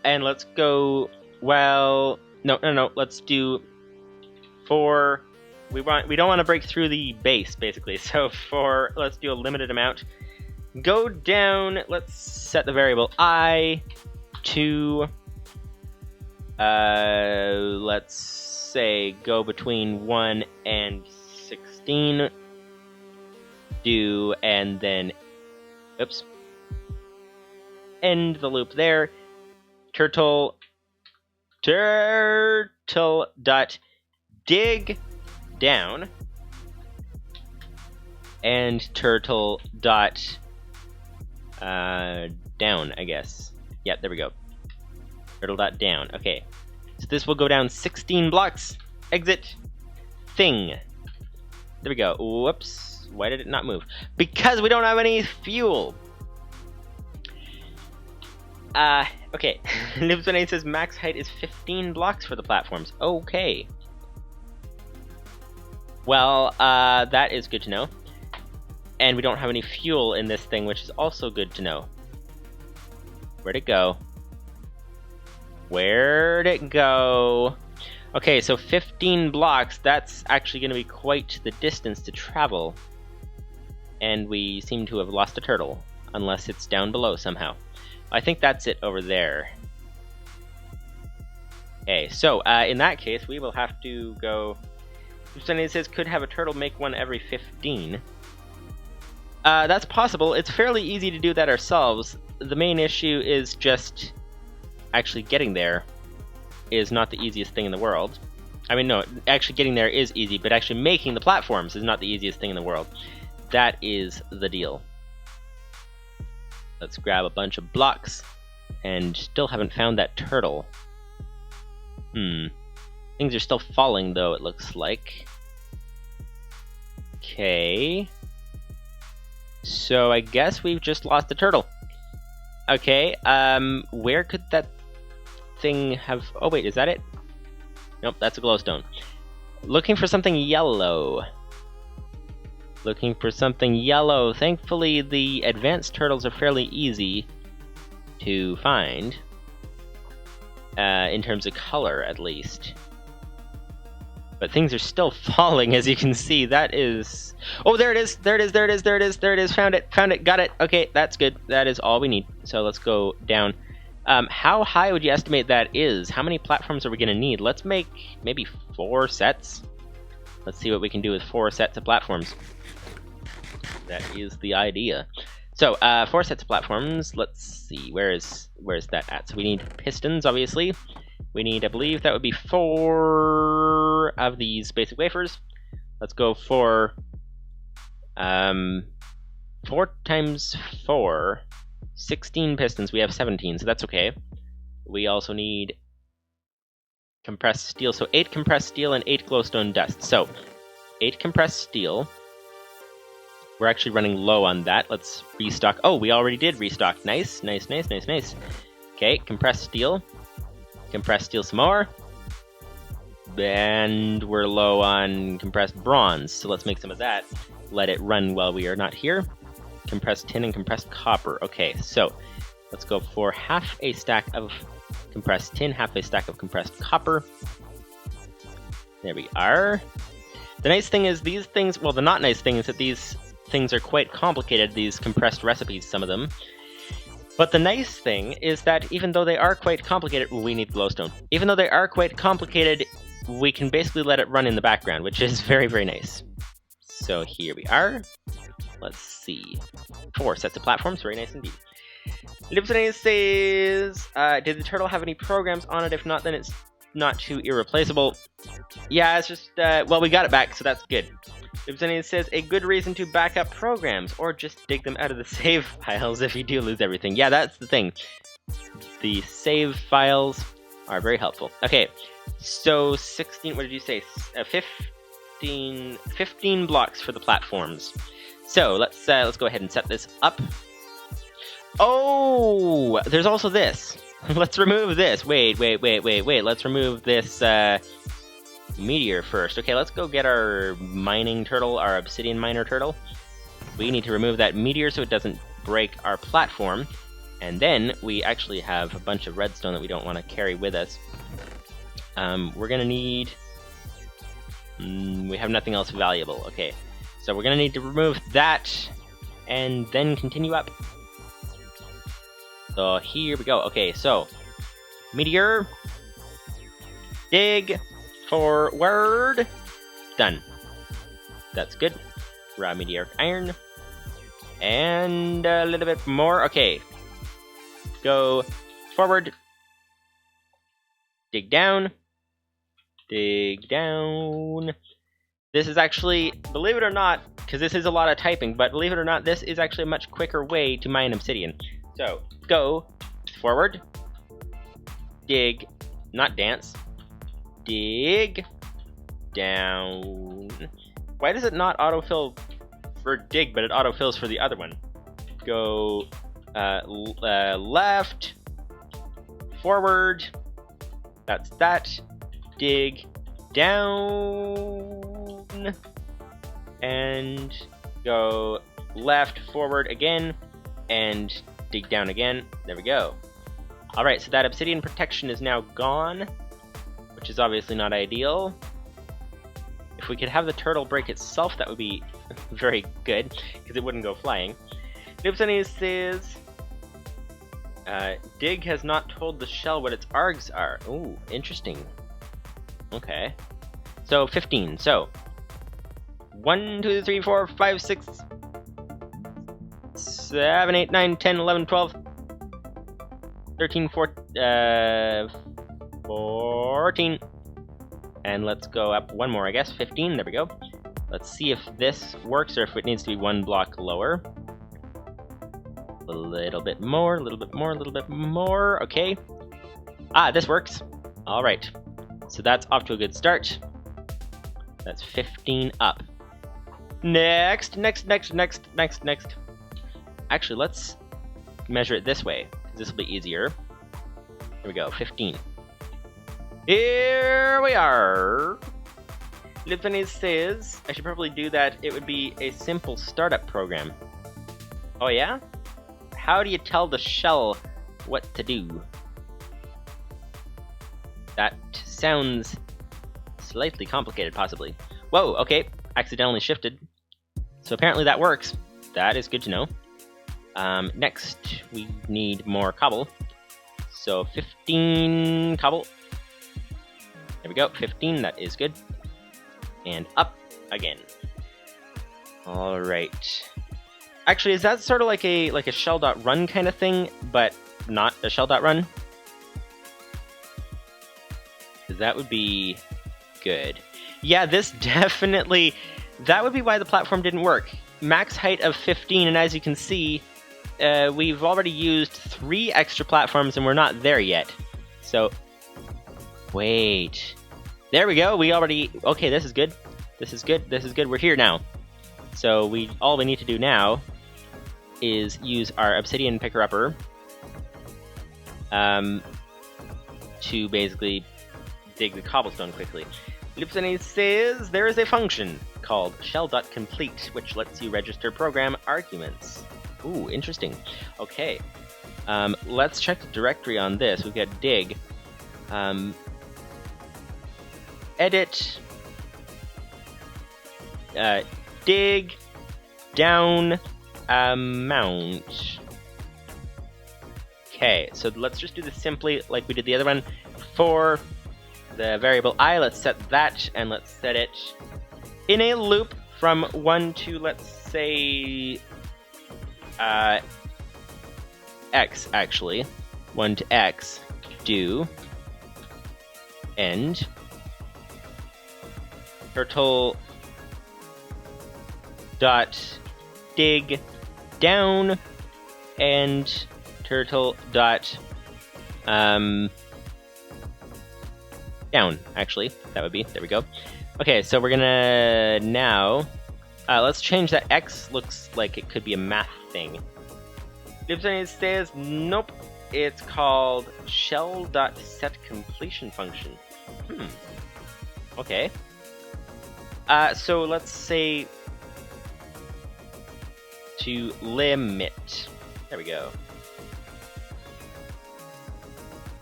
And let's go, well, no, let's do for, we don't want to break through the base, basically. So let's do a limited amount. Go down, let's set the variable I to, let's say go between 1 and 16. And then, oops, end the loop there. Turtle dot dig down, and turtle dot down, I guess. Yeah, there we go. Turtle dot down. Okay, so this will go down 16 blocks. Exit thing. There we go. Whoops. Why did it not move? Because we don't have any fuel. Okay. Livestream says max height is 15 blocks for the platforms. Okay. Well, that is good to know. And we don't have any fuel in this thing, which is also good to know. Where'd it go? Where'd it go? Okay, so 15 blocks, that's actually going to be quite the distance to travel. And we seem to have lost a turtle, unless it's down below somehow. I think that's it over there. Okay, so in that case, we will have to go... It says could have a turtle make one every 15. That's possible. It's fairly easy to do that ourselves. The main issue is just actually getting there is not the easiest thing in the world. I mean, no, actually getting there is easy, but actually making the platforms is not the easiest thing in the world. That is the deal. Let's grab a bunch of blocks, and still haven't found that turtle. Things are still falling, though, it looks like. Okay. So I guess we've just lost the turtle. Okay, where could that thing have... Oh wait, is that it? Nope, that's a glowstone. Looking for something yellow. Looking for something yellow. Thankfully, the advanced turtles are fairly easy to find. In terms of color, at least. But things are still falling, as you can see. That is... Oh, there it is! There it is, there it is, there it is, there it is! Found it, got it! Okay, that's good. That is all we need. So let's go down. How high would you estimate that is? How many platforms are we going to need? Let's make maybe 4 sets. Let's see what we can do with 4 sets of platforms. That is the idea. So, 4 sets of platforms. Let's see, where's that at? So we need pistons, obviously. We need, I believe, that would be 4 of these basic wafers. Let's go for 4 times 4, 16 pistons. We have 17, so that's okay. We also need compressed steel. So 8 compressed steel and 8 glowstone dust. So 8 compressed steel. We're actually running low on that. Let's restock. Oh, we already did restock. Nice, nice, nice, nice, nice. Okay, compressed steel. Compressed steel some more. And we're low on compressed bronze, so let's make some of that. Let it run while we are not here. Compressed tin and compressed copper. Okay, so let's go for half a stack of compressed tin, half a stack of compressed copper. There we are. The nice thing is these things, well, the not nice thing is that these things are quite complicated, these compressed recipes, some of them. But the nice thing is that even though they are quite complicated, we need glowstone. Even though they are quite complicated, we can basically let it run in the background, which is very, very nice. So here we are. Let's see. 4 sets of platforms, very nice indeed. Livestream says, did the turtle have any programs on it? If not, then it's not too irreplaceable. Yeah, it's just, well, we got it back, so that's good. Livestream says, a good reason to back up programs, or just dig them out of the save files if you do lose everything. Yeah, that's the thing. The save files are very helpful. Okay, so 16, what did you say? 15 blocks for the platforms. So let's go ahead and set this up. Oh, there's also this. Let's remove this. Wait. Let's remove this meteor first. Okay, let's go get our mining turtle, our obsidian miner turtle. we need to remove that meteor so it doesn't break our platform. And then we actually have a bunch of redstone that we don't want to carry with us. We're gonna need... we have nothing else valuable. Okay, so we're gonna need to remove that and then continue up. So here we go. Okay, so meteor, dig forward, done. That's good. Raw meteoric iron, and a little bit more. Okay, go forward, dig down, dig down. This is actually, believe it or not, because this is a lot of typing, but believe it or not, this is actually a much quicker way to mine obsidian. So, go forward, dig, not dance, dig down. Why does it not autofill for dig, but it autofills for the other one? Go left, forward, that's that, dig down, and go left, forward again, and dig down again. There we go. Alright, so that obsidian protection is now gone, which is obviously not ideal. If we could have the turtle break itself, that would be very good, because it wouldn't go flying. Livestream says, Dig has not told the shell what its args are. Ooh, interesting. Okay. So, 15. So, 1, 2, 3, 4, 5, 6, 7, 8, 9, 10, 11, 12, 13, 14. And let's go up one more, I guess. 15, there we go. Let's see if this works or if it needs to be one block lower. A little bit more, a little bit more, a little bit more. Okay. Ah, this works. Alright. So that's off to a good start. That's 15 up. Next. Actually, let's measure it this way, because this will be easier. Here we go, 15. Here we are! Livestream says I should probably do that. It would be a simple startup program. Oh yeah? How do you tell the shell what to do? That sounds slightly complicated, possibly. Whoa, okay. Accidentally shifted. So apparently that works. That is good to know. Next, we need more cobble. So 15 cobble. There we go, 15, that is good. And up again. Alright. Actually, is that sort of like a shell.run kind of thing, but not a shell.run? That would be good. Yeah, this definitely... That would be why the platform didn't work. Max height of 15, and as you can see, we've already used 3 extra platforms and we're not there yet. So... Wait. There we go. We already... Okay, this is good. This is good. This is good. We're here now. So all we need to do now is use our obsidian picker-upper to basically dig the cobblestone quickly. Livestream says there is a function called shell.complete, which lets you register program arguments. Ooh, interesting. Okay. Let's check the directory on this. We've got dig. Edit. Dig. Down. Amount. Okay, so let's just do this simply like we did the other one. For the variable I, let's set that, and let's set it in a loop from 1 to, let's say, x, actually. 1 to x, do, end, turtle dot dig down, and turtle dot down, actually. That would be. There we go. Okay, so we're gonna now... let's change that x. Looks like it could be a math thing. Livestream says, nope. It's called shell.setCompletion function. Okay. So let's say... to limit. There we go.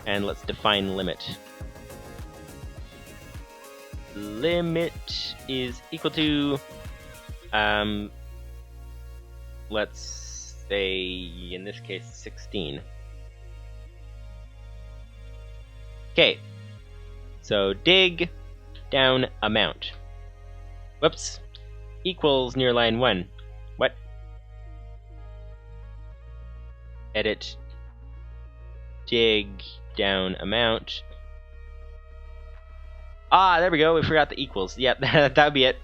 And let's define limit. Limit is equal to, let's say, in this case, 16. Okay, so dig down amount. Whoops, equals near line 1. What? Edit dig down amount. Ah, there we go, we forgot the equals. Yep, that would be it.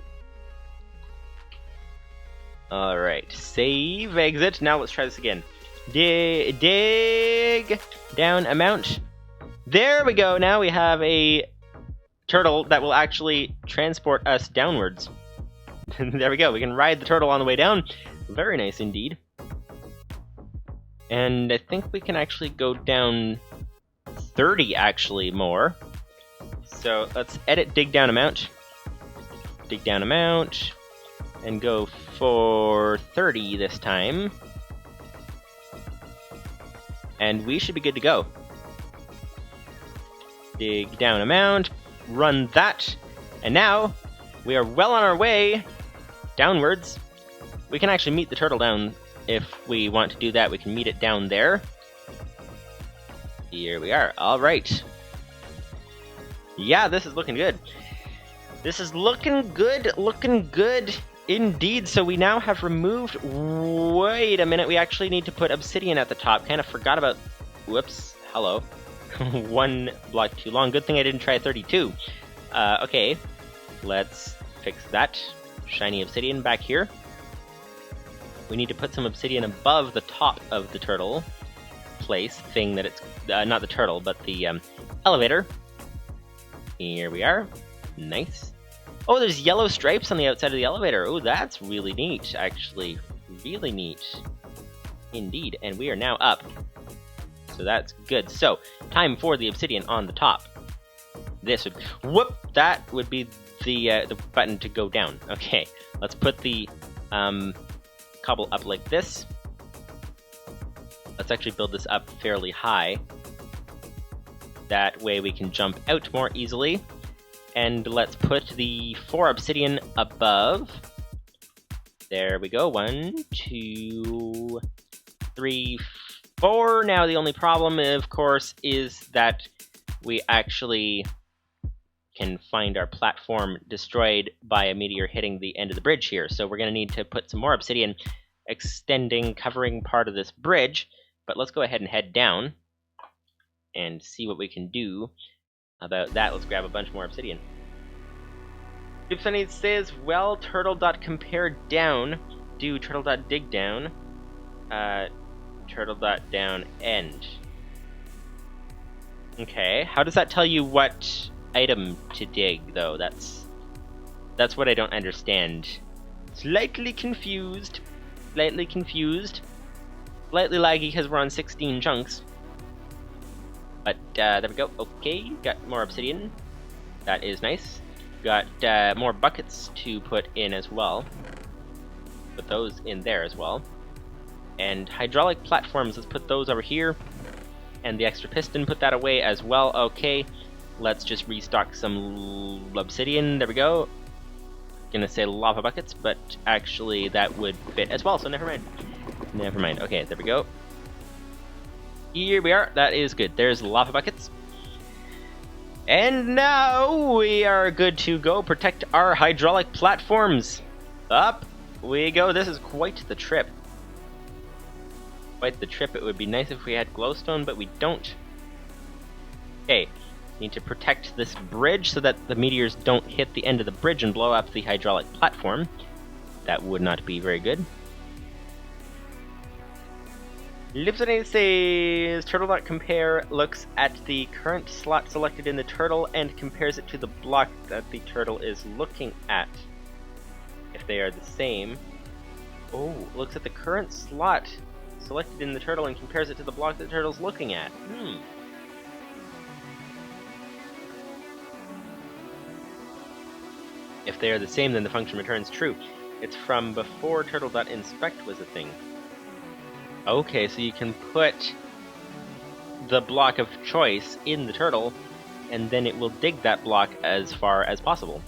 Alright, save, exit. Now let's try this again. Dig down amount. There we go, now we have a turtle that will actually transport us downwards. There we go, we can ride the turtle on the way down. Very nice indeed. And I think we can actually go down 30 actually more. So let's edit dig down amount. Dig down amount. And go for 30 this time. And we should be good to go. Dig down amount. Run that. And now we are well on our way downwards. We can actually meet the turtle down if we want to do that. We can meet it down there. Here we are. Alright. Yeah, this is looking good. This is looking good indeed. So we now have removed... Wait a minute, we actually need to put obsidian at the top. Kind of forgot about... Whoops, hello. One block too long. Good thing I didn't try 32. Okay, let's fix that. Shiny obsidian back here. We need to put some obsidian above the top of the turtle place thing that it's... not the turtle, but the elevator. Here we are. Nice. Oh, there's yellow stripes on the outside of the elevator. Oh, that's really neat, actually. Really neat. Indeed. And we are now up. So that's good. So, time for the obsidian on the top. This would... Whoop! That would be the button to go down. Okay. Let's put the cobble up like this. Let's actually build this up fairly high. That way we can jump out more easily. And let's put the 4 obsidian above. There we go. 1, 2, 3, 4. Now the only problem, of course, is that we actually can find our platform destroyed by a meteor hitting the end of the bridge here. So we're going to need to put some more obsidian extending, covering part of this bridge. But let's go ahead and head down and see what we can do about that. Let's grab a bunch more obsidian. Ep30 says, well, turtle.compare down, do turtle.dig down, turtle.down end. Okay, how does that tell you what item to dig, though? That's what I don't understand. Slightly confused. Slightly laggy because we're on 16 chunks. But there we go. Okay, got more obsidian. That is nice. Got more buckets to put in as well. Put those in there as well. And hydraulic platforms, let's put those over here. And the extra piston, put that away as well. Okay, let's just restock some obsidian. There we go. Gonna say lava buckets, but actually that would fit as well, so never mind. Never mind. Okay, there we go. Here we are. That is good. There's lava buckets. And now we are good to go. Protect our hydraulic platforms. Up we go. This is quite the trip. Quite the trip. It would be nice if we had glowstone, but we don't. Okay. Need to protect this bridge so that the meteors don't hit the end of the bridge and blow up the hydraulic platform. That would not be very good. Livestream says turtle.compare looks at the current slot selected in the turtle and compares it to the block that the turtle is looking at. If they are the same. Oh, looks at the current slot selected in the turtle and compares it to the block that the turtle's looking at. If they are the same, then the function returns true. It's from before turtle.inspect was a thing. Okay, so you can put the block of choice in the turtle, and then it will dig that block as far as possible.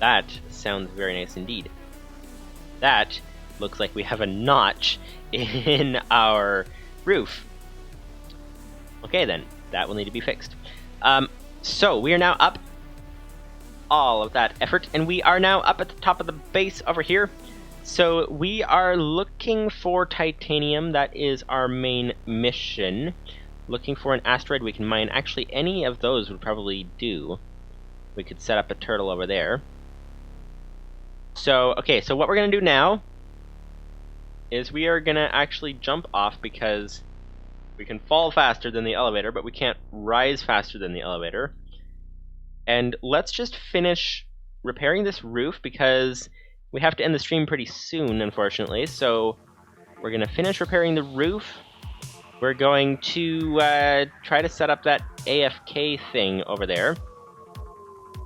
That sounds very nice indeed. That looks like we have a notch in our roof. Okay then, that will need to be fixed. So we are now up all of that effort, and we are now up at the top of the base over here. So we are looking for titanium. That is our main mission. Looking for an asteroid we can mine. Actually, any of those would probably do. We could set up a turtle over there. So, okay, so what we're going to do now is we are going to actually jump off, because we can fall faster than the elevator, but we can't rise faster than the elevator. And let's just finish repairing this roof, because we have to end the stream pretty soon, unfortunately. So we're going to finish repairing the roof. We're going to try to set up that AFK thing over there,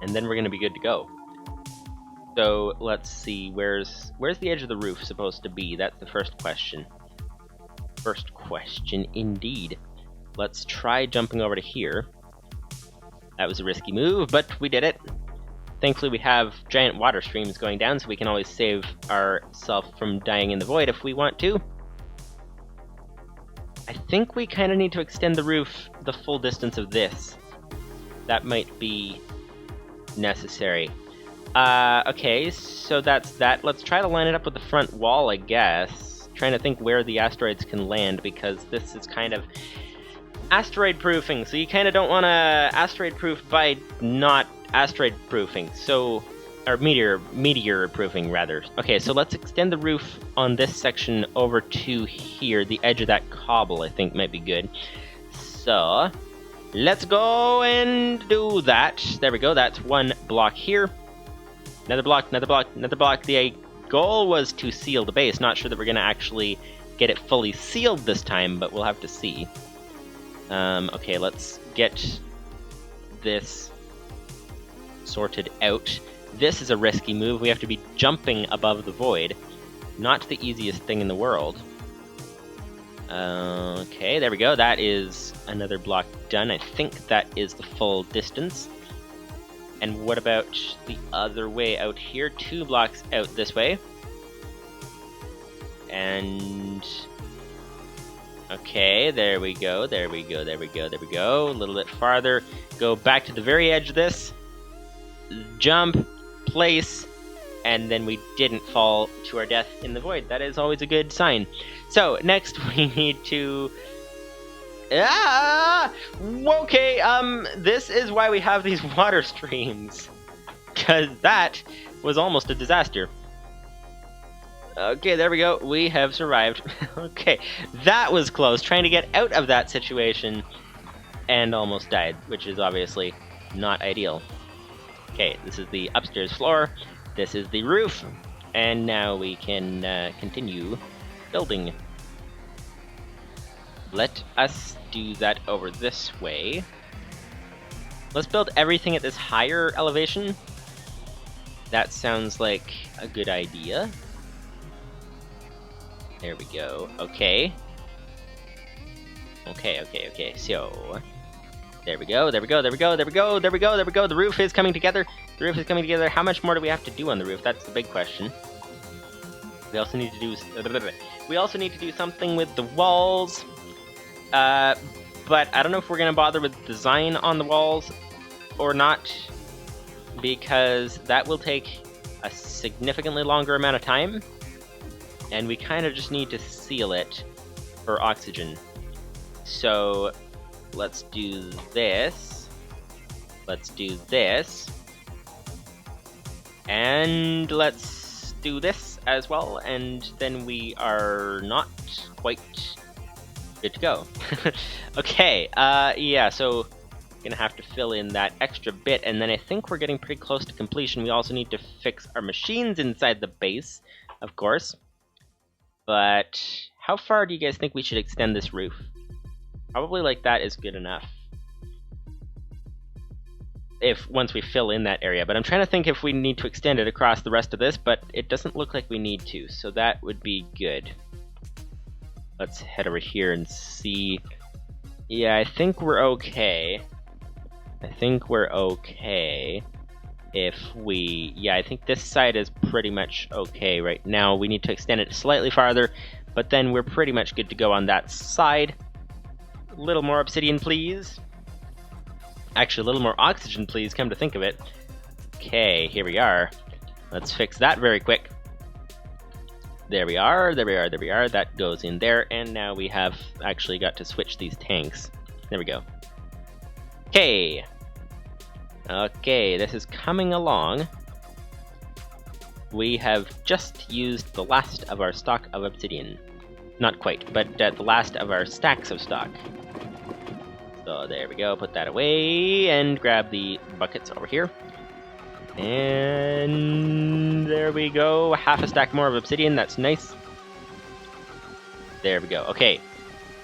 and then we're going to be good to go. So let's see, where's the edge of the roof supposed to be? That's the first question. First question, indeed. Let's try jumping over to here. That was a risky move, but we did it. Thankfully we have giant water streams going down, so we can always save ourselves from dying in the void if we want to. I think we kind of need to extend the roof the full distance of this. That might be necessary. Okay, so that's that. Let's try to line it up with the front wall, I guess. Trying to think where the asteroids can land, because this is kind of asteroid proofing, so you kind of don't want to asteroid proof by not asteroid proofing. So, or meteor proofing rather. Okay, so let's extend the roof on this section over to here. The edge of that cobble, I think, might be good. So let's go and do that. There we go. That's one block here. Another block, another block, another block. The goal was to seal the base. Not sure that we're going to actually get it fully sealed this time, but we'll have to see. Okay, let's get this sorted out. This is a risky move. We have to be jumping above the void. Not the easiest thing in the world. Okay, there we go. That is another block done. I think that is the full distance. And what about the other way out here? 2 blocks out this way. And okay, there we go, there we go, there we go, there we go. A little bit farther. Go back to the very edge of this. Jump, place, and then we didn't fall to our death in the void. That is always a good sign. So, next we need to... Okay, this is why we have these water streams. Because that was almost a disaster. Okay, there we go. We have survived. Okay, that was close. Trying to get out of that situation and almost died, which is obviously not ideal. Okay, this is the upstairs floor. This is the roof. And now we can continue building. Let us do that over this way. Let's build everything at this higher elevation. That sounds like a good idea. There we go. Okay. Okay. So, there we go, there we go, there we go, there we go, there we go, there we go. The roof is coming together. The roof is coming together. How much more do we have to do on the roof? That's the big question. We also need to do something with the walls. But I don't know if we're gonna bother with design on the walls or not, because that will take a significantly longer amount of time, and we kind of just need to seal it for oxygen. So let's do this. Let's do this. And let's do this as well, and then we are not quite good to go. Okay, yeah, so gonna have to fill in that extra bit, and then I think we're getting pretty close to completion. We also need to fix our machines inside the base, of course. But how far do you guys think we should extend this roof? Probably like that is good enough. once we fill in that area. But I'm trying to think if we need to extend it across the rest of this, but it doesn't look like we need to, so that would be good. Let's head over here and see. Yeah, I think we're okay. I think we're okay if we... Yeah, I think this side is pretty much okay right now. We need to extend it slightly farther, but then we're pretty much good to go on that side. A little more obsidian, please. Actually, a little more oxygen, please, come to think of it. Okay, here we are. Let's fix that very quick. There we are, there we are, there we are. That goes in there, and now we have actually got to switch these tanks. There we go. Okay. Okay, this is coming along. We have just used the last of our stock of obsidian. Not quite, but the last of our stacks of stock. So there we go, put that away, and grab the buckets over here. And there we go, half a stack more of obsidian, that's nice. There we go, okay.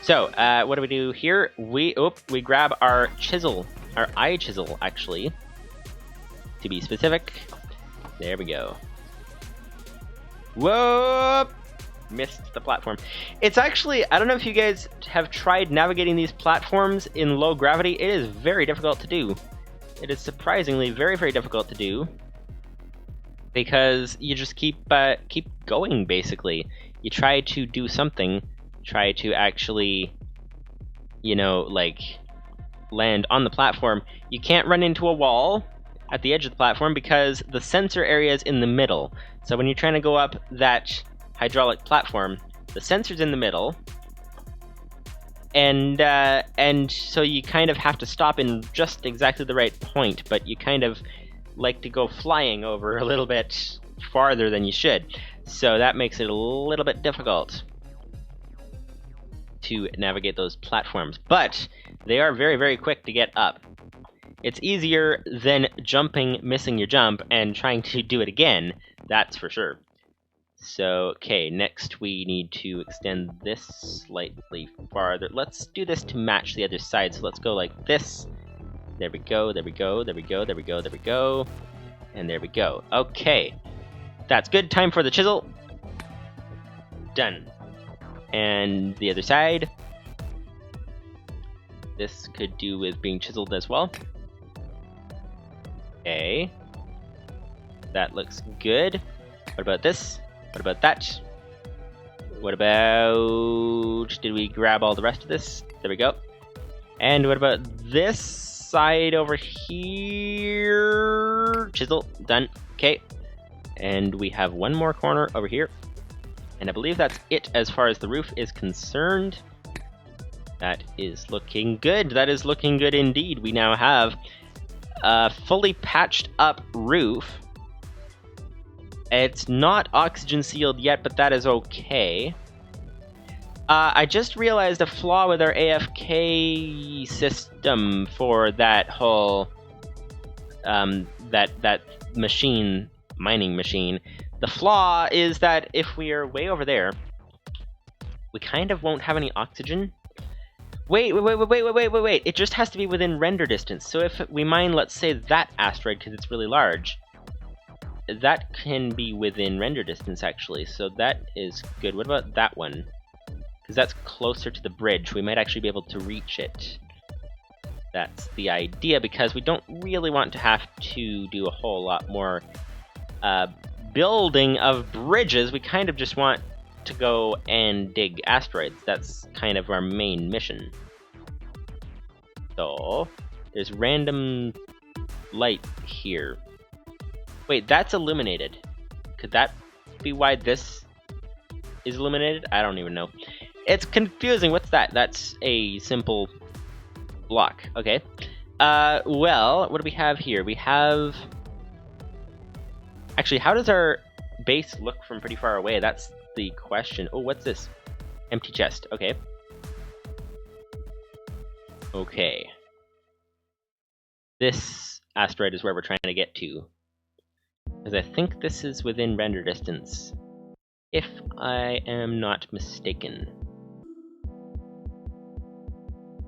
So, what do we do here? We grab our chisel, our eye chisel, actually, to be specific. There we go. Whoop! Missed the platform. It's actually, I don't know if you guys have tried navigating these platforms in low gravity. It is very difficult to do. It is surprisingly very, very difficult to do, because you just keep going, basically. You try to do something, try to actually, you know, like, land on the platform. You can't run into a wall at the edge of the platform because the sensor area is in the middle. So when you're trying to go up that hydraulic platform, the sensor's in the middle, and so you kind of have to stop in just exactly the right point, but you kind of like to go flying over a little bit farther than you should. So that makes it a little bit difficult to navigate those platforms, but they are very, very quick to get up. It's easier than jumping, missing your jump, and trying to do it again, that's for sure. So, okay, next we need to extend this slightly farther. Let's do this to match the other side, so let's go like this. There we go, there we go, there we go, there we go, there we go. And there we go. Okay, that's good. Time for the chisel. Done. And the other side. This could do with being chiseled as well. Okay. That looks good. What about this? What about that? What about... Did we grab all the rest of this? There we go. And what about this side over here? Chisel. Done. Okay. And we have one more corner over here. And I believe that's it as far as the roof is concerned. That is looking good. That is looking good indeed. We now have a fully patched up roof. It's not oxygen sealed yet, but that is okay. I just realized a flaw with our AFK system for that whole that machine, mining machine. The flaw is that if we are way over there, we kind of won't have any oxygen. Wait. It just has to be within render distance. So if we mine, let's say, that asteroid, because it's really large, that can be within render distance, actually. So that is good. What about that one? Because that's closer to the bridge. We might actually be able to reach it. That's the idea, because we don't really want to have to do a whole lot more building of bridges. We kind of just want to go and dig asteroids. That's kind of our main mission. So there's random light here. Wait, that's illuminated. Could that be why this is illuminated? I don't even know. It's confusing. What's that? That's a simple block. Okay. Well, what do we have here? We have... Actually, how does our base look from pretty far away? That's the question. Oh, what's this? Empty chest. Okay. Okay. This asteroid is where we're trying to get to. Because I think this is within render distance, if I am not mistaken.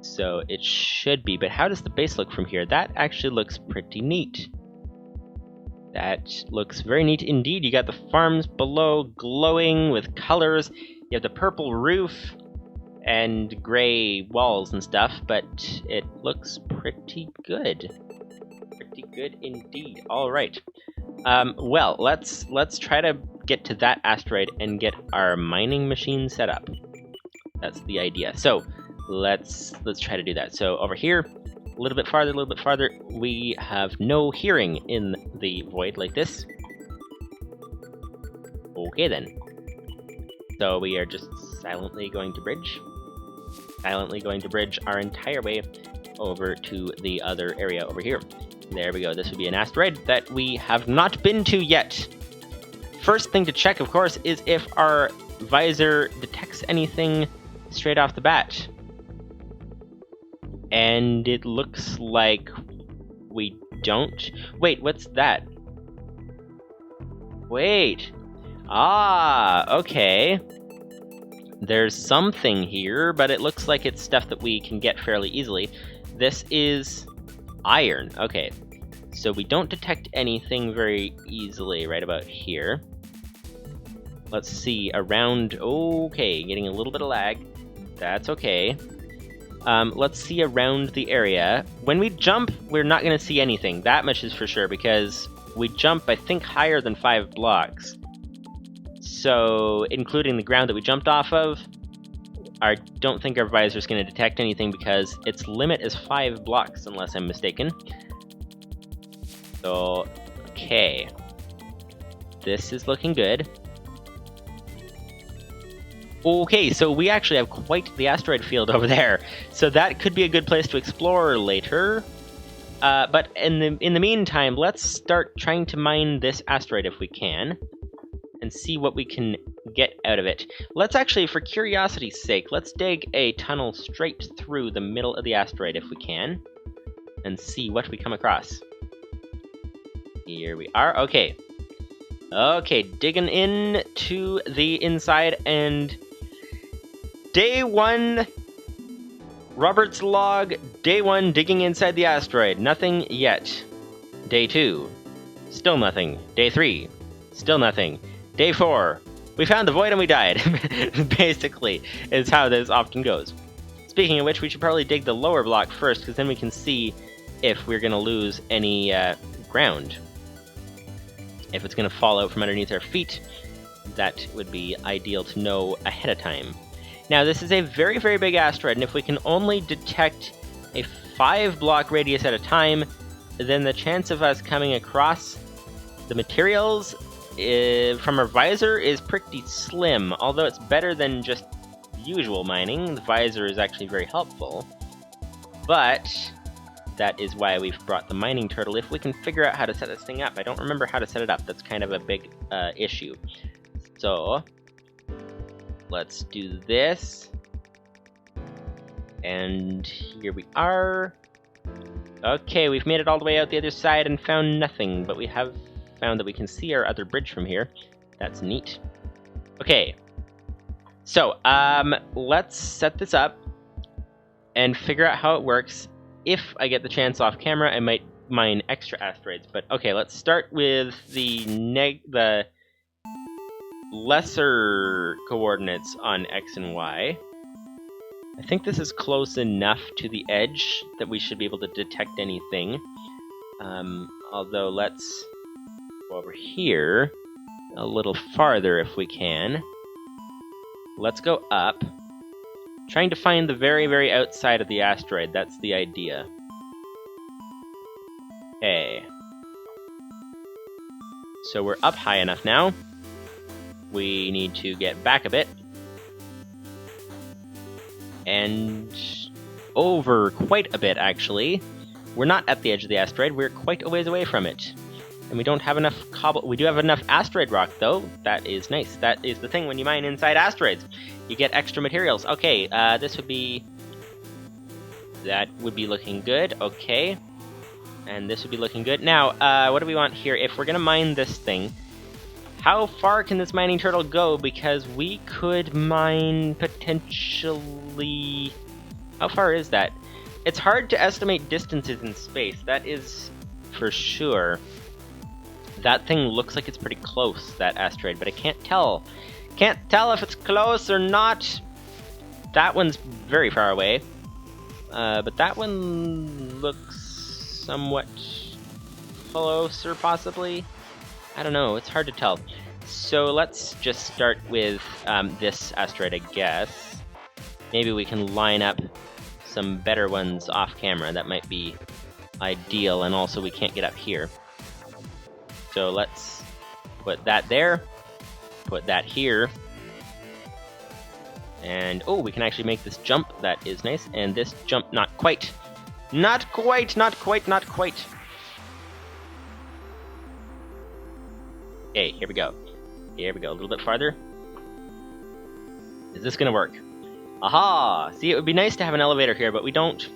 So it should be, but how does the base look from here? That actually looks pretty neat. That looks very neat indeed. You got the farms below glowing with colors. You have the purple roof and gray walls and stuff, but it looks pretty good. Pretty good indeed. All right. Well, let's try to get to that asteroid and get our mining machine set up. That's the idea. So let's try to do that. So over here, a little bit farther, we have no hearing in the void like this. Okay then. So we are just silently going to bridge our entire way over to the other area over here. There we go. This would be an asteroid that we have not been to yet. First thing to check, of course, is if our visor detects anything straight off the bat. And it looks like we don't. Wait, what's that? Wait. Ah, okay. There's something here, but it looks like it's stuff that we can get fairly easily. This is iron. Okay. So we don't detect anything very easily right about here. Let's see, around... Okay, getting a little bit of lag. That's okay. Let's see around the area. When we jump, we're not going to see anything. That much is for sure, because we jump, I think, higher than 5 blocks. So, including the ground that we jumped off of, I don't think our visor is going to detect anything because its limit is 5 blocks, unless I'm mistaken. So, okay. This is looking good. Okay, so we actually have quite the asteroid field over there, so that could be a good place to explore later. But in the meantime, let's start trying to mine this asteroid if we can, and see what we can get out of it. Let's actually, for curiosity's sake, let's dig a tunnel straight through the middle of the asteroid if we can, and see what we come across. Here we are. Okay. Okay, digging in to the inside, and Day 1, Robert's log, Day 1, digging inside the asteroid, nothing yet. Day 2, still nothing. Day 3, still nothing. Day 4, we found the void and we died. Basically, is how this often goes. Speaking of which, we should probably dig the lower block first, because then we can see if we're going to lose any ground. If it's going to fall out from underneath our feet, that would be ideal to know ahead of time. Now, this is a very, very big asteroid, and if we can only detect a 5-block radius at a time, then the chance of us coming across the materials from our visor is pretty slim. Although it's better than just usual mining, the visor is actually very helpful. But that is why we've brought the mining turtle, if we can figure out how to set this thing up. I don't remember how to set it up. That's kind of a big issue. So let's do this. And here we are. Okay, we've made it all the way out the other side and found nothing, but we have found that we can see our other bridge from here. That's neat. Okay. So, let's set this up and figure out how it works. If I get the chance off camera, I might mine extra asteroids. But okay, let's start with the lesser coordinates on X and Y. I think this is close enough to the edge that we should be able to detect anything. Although let's go over here a little farther if we can. Let's go up. Trying to find the very, very outside of the asteroid. That's the idea. Okay. So we're up high enough now. We need to get back a bit. And over quite a bit, actually. We're not at the edge of the asteroid. We're quite a ways away from it. And we don't have enough cobble. We do have enough asteroid rock, though. That is nice. That is the thing when you mine inside asteroids. You get extra materials. Okay, this would be... That would be looking good. Okay. And this would be looking good. Now, what do we want here? If we're going to mine this thing, how far can this mining turtle go? Because we could mine potentially How far is that? It's hard to estimate distances in space, that is for sure. That thing looks like it's pretty close, that asteroid, but I can't tell. Can't tell if it's close or not. That one's very far away. But that one looks somewhat closer, possibly? I don't know, it's hard to tell. So let's just start with this asteroid, I guess. Maybe we can line up some better ones off camera. That might be ideal, and also we can't get up here. So let's put that there, put that here, and oh, we can actually make this jump. That is nice. And this jump, not quite. Not quite, not quite, not quite. Okay, here we go. Here we go, a little bit farther. Is this gonna work? Aha! See, it would be nice to have an elevator here, but we don't.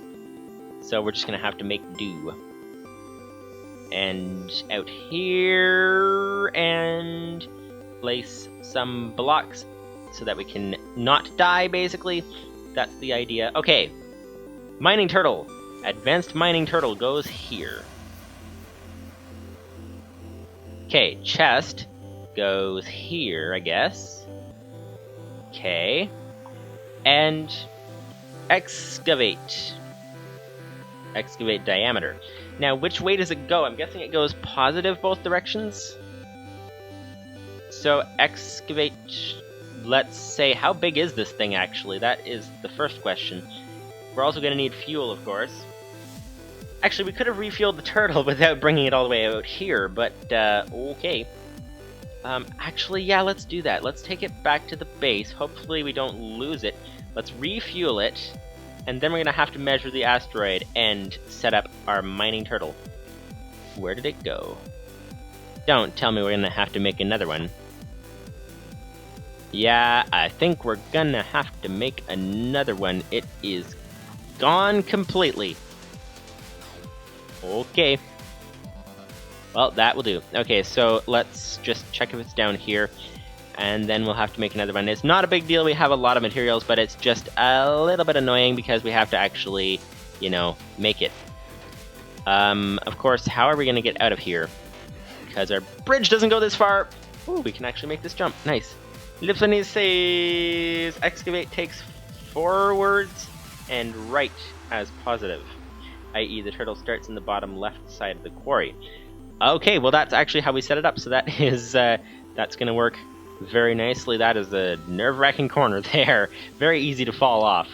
So we're just gonna have to make do. And out here, and place some blocks so that we can not die, basically. That's the idea. Okay, mining turtle. Advanced mining turtle goes here. Okay, chest goes here, I guess. Okay. And excavate. Excavate diameter. Now, which way does it go? I'm guessing it goes positive both directions. So, excavate, let's say, how big is this thing actually? That is the first question. We're also going to need fuel, of course. Actually, we could have refueled the turtle without bringing it all the way out here, but, okay. Actually, yeah, let's do that. Let's take it back to the base. Hopefully we don't lose it. Let's refuel it, and then we're going to have to measure the asteroid and set up our mining turtle. Where did it go? Don't tell me we're going to have to make another one. Yeah, I think we're going to have to make another one. It is gone completely. Okay. Well, that will do. Okay, so let's just check if it's down here, and then we'll have to make another one. It's not a big deal, we have a lot of materials, but it's just a little bit annoying because we have to actually, you know, make it. Of course, how are we going to get out of here? Because our bridge doesn't go this far. Ooh, we can actually make this jump. Nice. Livestream says excavate takes forwards and right as positive, i.e. the turtle starts in the bottom left side of the quarry. Okay, well that's actually how we set it up, so that is, that's gonna work very nicely. That is a nerve-wracking corner there. Very easy to fall off.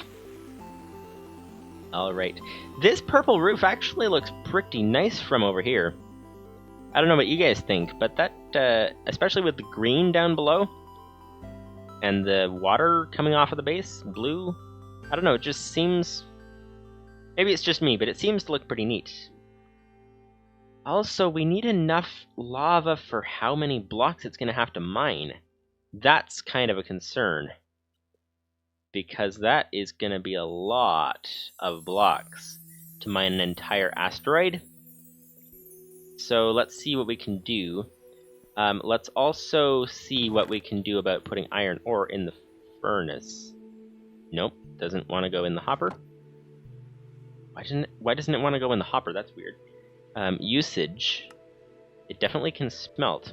Alright. This purple roof actually looks pretty nice from over here. I don't know what you guys think, but that, especially with the green down below, and the water coming off of the base, blue, I don't know, it just seems... Maybe it's just me, but it seems to look pretty neat. Also, we need enough lava for how many blocks it's going to have to mine. That's kind of a concern, because that is going to be a lot of blocks to mine an entire asteroid. So let's see what we can do. Let's also see what we can do about putting iron ore in the furnace. Nope, doesn't want to go in the hopper. Why doesn't it want to go in the hopper? That's weird. Usage. It definitely can smelt.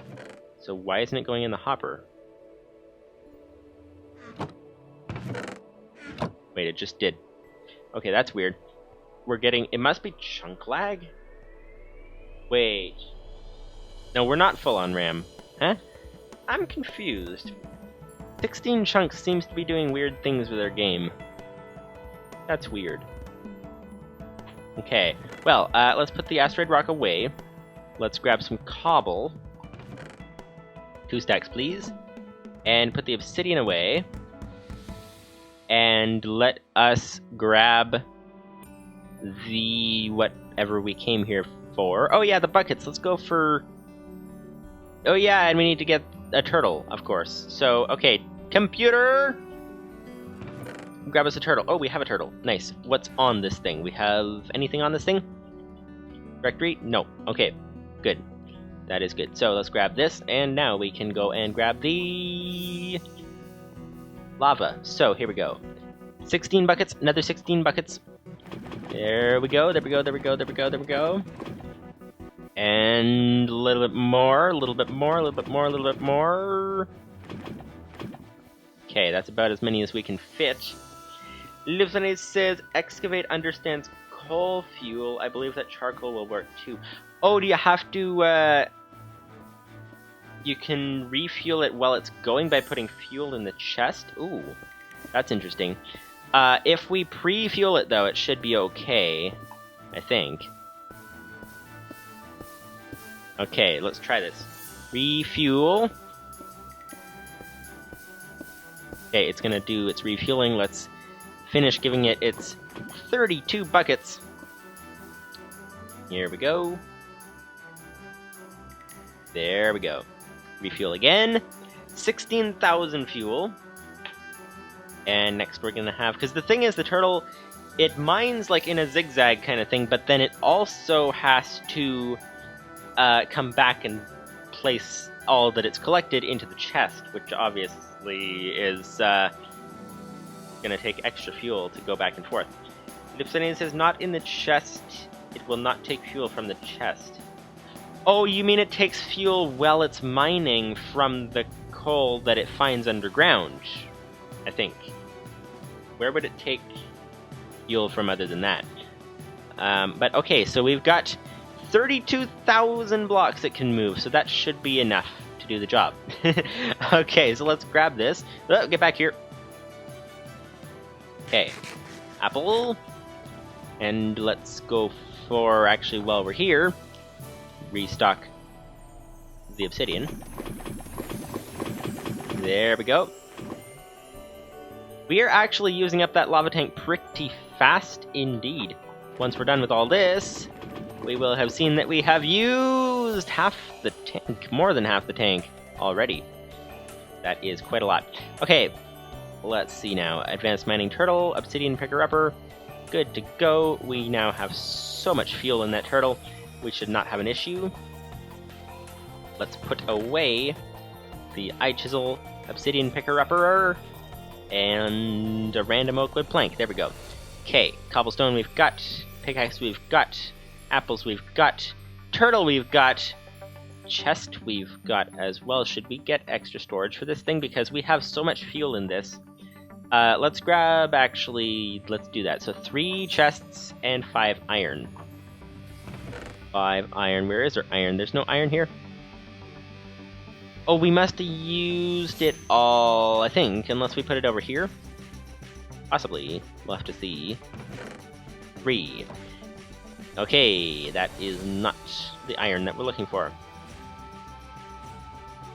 So why isn't it going in the hopper? Wait, it just did. Okay, that's weird. We're getting... It must be chunk lag? Wait. No, we're not full on RAM. Huh? I'm confused. 16 chunks seems to be doing weird things with our game. That's weird. Okay, well, let's put the asteroid rock away. Let's grab some cobble. 2 stacks, please. And put the obsidian away. And let us grab the whatever we came here for. Oh yeah, the buckets. Let's go for... Oh yeah, and we need to get a turtle, of course. So, okay, computer! Grab us a turtle. Oh, we have a turtle. Nice. What's on this thing? We have anything on this thing? Directory? No. Okay, good. That is good. So let's grab this, and now we can go and grab the lava. So here we go. 16 buckets, another 16 buckets. There we go, there we go, there we go, there we go, there we go. And a little bit more, a little bit more, a little bit more, a little bit more. Okay, that's about as many as we can fit. Livestream says, excavate understands coal fuel. I believe that charcoal will work too. Oh, do you have to, you can refuel it while it's going by putting fuel in the chest? Ooh, that's interesting. If we pre-fuel it, though, it should be okay, I think. Okay, let's try this. Refuel. Okay, it's gonna do its refueling. Let's finish giving it its 32 buckets. Here we go. There we go. Refuel again. 16,000 fuel. And next we're gonna have, because the thing is, the turtle, it mines like in a zigzag kind of thing, but then it also has to come back and place all that it's collected into the chest, which obviously is gonna take extra fuel to go back and forth. Lipsonian says, not in the chest, it will not take fuel from the chest. Oh, you mean it takes fuel while it's mining from the coal that it finds underground, I think. Where would it take fuel from other than that? But okay, so we've got 32,000 blocks it can move, so that should be enough to do the job. Okay, so let's grab this. Oh, get back here. Okay, apple. And let's go for, actually, while we're here, restock the obsidian. There we go. We are actually using up that lava tank pretty fast indeed. Once we're done with all this, we will have seen that we have used half the tank, more than half the tank already. That is quite a lot. Okay, let's see now. Advanced mining turtle, obsidian picker-upper, good to go. We now have so much fuel in that turtle, we should not have an issue. Let's put away the eye chisel, obsidian picker-upper, and a random oak wood plank. There we go. Okay, cobblestone we've got, pickaxe we've got, apples we've got, turtle we've got, chest we've got as well. Should we get extra storage for this thing? Because we have so much fuel in this. Let's grab, actually, let's do that. So 3 chests and 5 iron. 5 iron. Where is our iron? There's no iron here. Oh, we must have used it all, I think, unless we put it over here. Possibly. We'll have to see. 3. Okay, that is not the iron that we're looking for.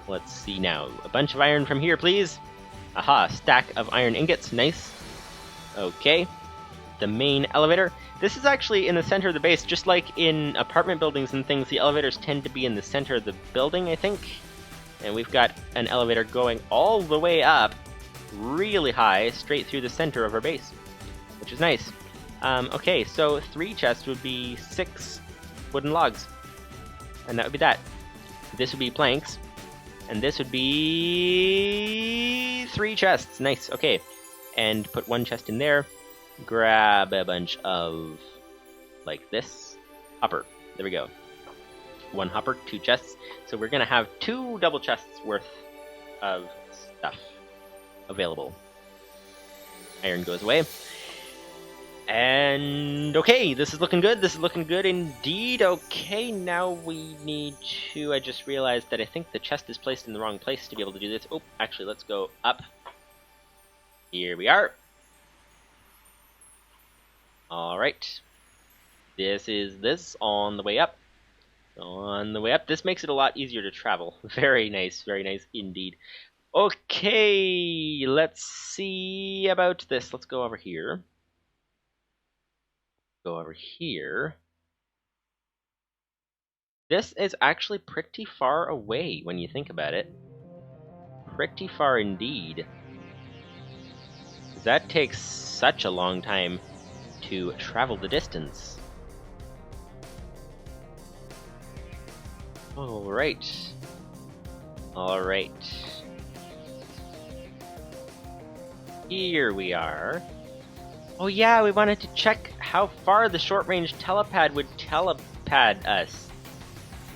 Let's see now. A bunch of iron from here, please. Aha, stack of iron ingots. Nice. Okay. The main elevator. This is actually in the center of the base. Just like in apartment buildings and things, the elevators tend to be in the center of the building, I think. And we've got an elevator going all the way up, really high, straight through the center of our base, which is nice. Okay, so 3 chests would be 6 wooden logs, and that would be that. This would be planks, and this would be 3 chests. Nice, okay. And put 1 chest in there, grab a bunch of, like this, hopper. There we go. 1 hopper, 2 chests. So we're gonna have 2 double chests worth of stuff available. Iron goes away. And okay, this is looking good. This is looking good indeed. Okay, now we need to, I just realized that I think the chest is placed in the wrong place to be able to do this. Oh, actually, let's go up. Here we are. Alright. This is this on the way up. On the way up. This makes it a lot easier to travel. Very nice indeed. Okay, let's see about this. Let's go over here. Go over here. This is actually pretty far away when you think about it. Pretty far indeed. That takes such a long time to travel the distance. Alright. Alright. Here we are. Oh yeah, we wanted to check how far the short-range telepad would telepad us.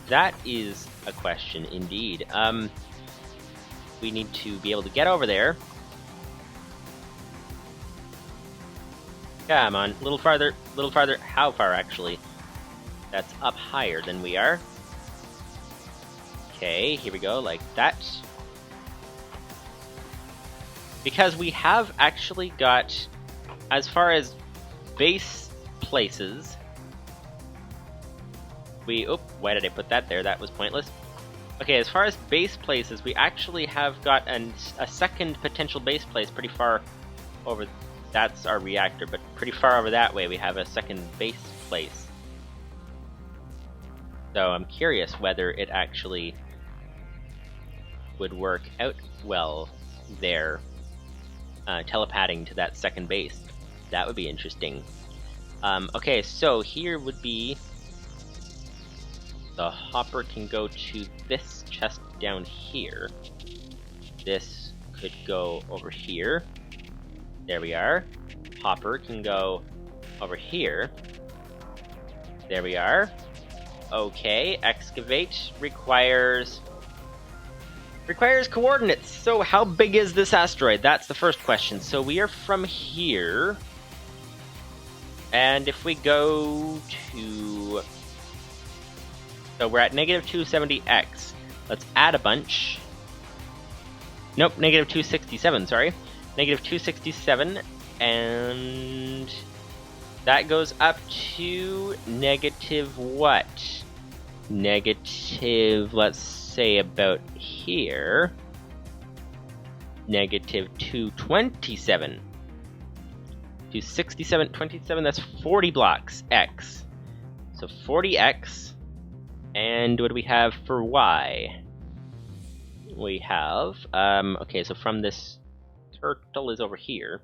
That is a question indeed. We need to be able to get over there. Come on, a little farther, a little farther. How far, actually? That's up higher than we are. Okay, here we go, like that. Because we have actually got, as far as base places, why did I put that there? That was pointless. Okay, as far as base places, we actually have got a second potential base place pretty far over. That's our reactor, but pretty far over that way we have a second base place. So I'm curious whether it actually would work out well there, telepadding to that second base. That would be interesting. Okay, so here would be the hopper can go to this chest down here. This could go over here. There we are. Hopper can go over here. There we are. Okay, excavate requires coordinates. So how big is this asteroid? That's the first question. So we are from here. And if we go to... So we're at negative 270x. Let's add a bunch. Nope, negative 267, sorry. Negative 267, and that goes up to negative what? Negative, let's say about here. Negative 227. 267, 27, that's 40 blocks, x. So 40x, and what do we have for y? We have, okay, so from this turtle is over here.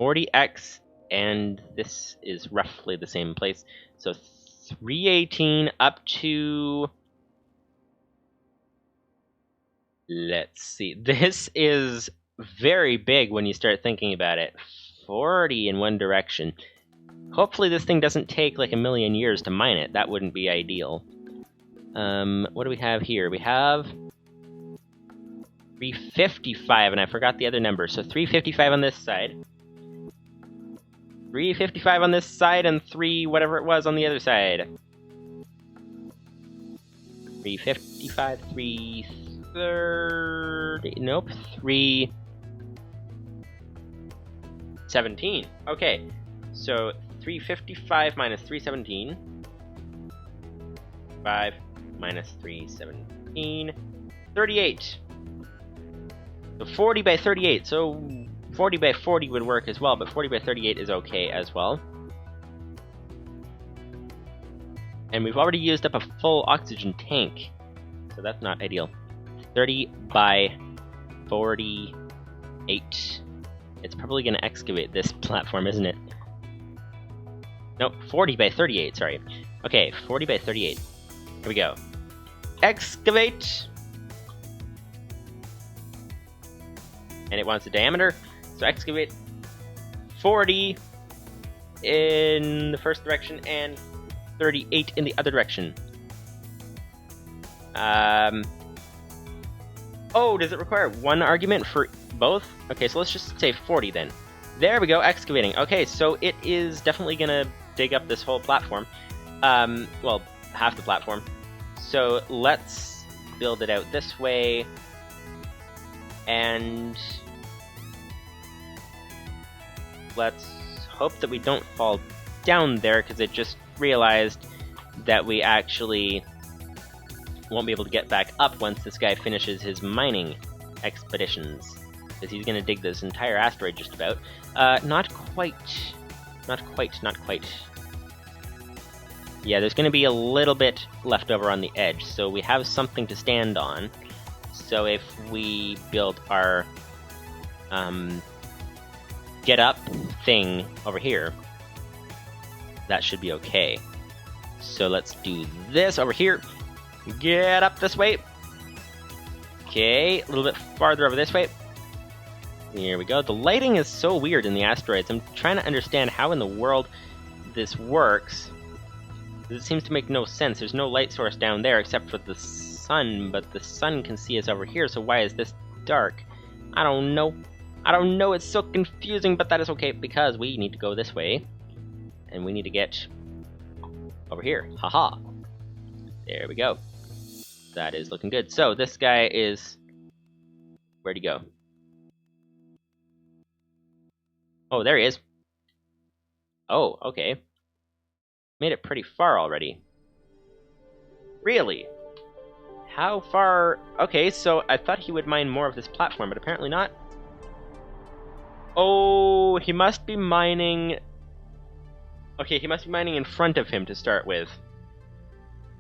40x, and this is roughly the same place. So 318 up to... Let's see. This is very big when you start thinking about it. 40 in one direction. Hopefully this thing doesn't take like a million years to mine it. That wouldn't be ideal. What do we have here? We have 355, and I forgot the other number. So 355 on this side. 355 on this side, and 3 whatever it was on the other side. 355, 330, nope, 317. Okay, so 355 minus 317. 5 minus 317. 38. So 40 by 38, so 40 by 40 would work as well, but 40 by 38 is okay as well. And we've already used up a full oxygen tank, so that's not ideal. 30 by 48. It's probably going to excavate this platform, isn't it? Nope, 40 by 38, sorry. Okay, 40 by 38. Here we go. Excavate! And it wants a diameter, so excavate 40 in the first direction and 38 in the other direction. Oh, does it require one argument for both? Okay, so let's just say 40 then. There we go, excavating. Okay, so it is definitely gonna dig up this whole platform. Well, half the platform. So let's build it out this way. And let's hope that we don't fall down there, because it just realized that we actually won't be able to get back up once this guy finishes his mining expeditions, because he's going to dig this entire asteroid just about. Not quite. Yeah, there's going to be a little bit left over on the edge, so we have something to stand on. So if we build our get up thing over here, that should be okay. So let's do this over here. Get up this way. Okay, a little bit farther over this way. Here we go. The lighting is so weird in the asteroids. I'm trying to understand how in the world this works. It seems to make no sense. There's no light source down there except for the sun, but the sun can see us over here, so why is this dark? I don't know. I don't know, it's so confusing, but that is okay, because we need to go this way. And we need to get over here. Haha. There we go. That is looking good. So, this guy is... Where'd he go? Oh, there he is. Oh, okay. Made it pretty far already. Really? How far? Okay, so I thought he would mine more of this platform, but apparently not. Oh, he must be mining... Okay, he must be mining in front of him to start with.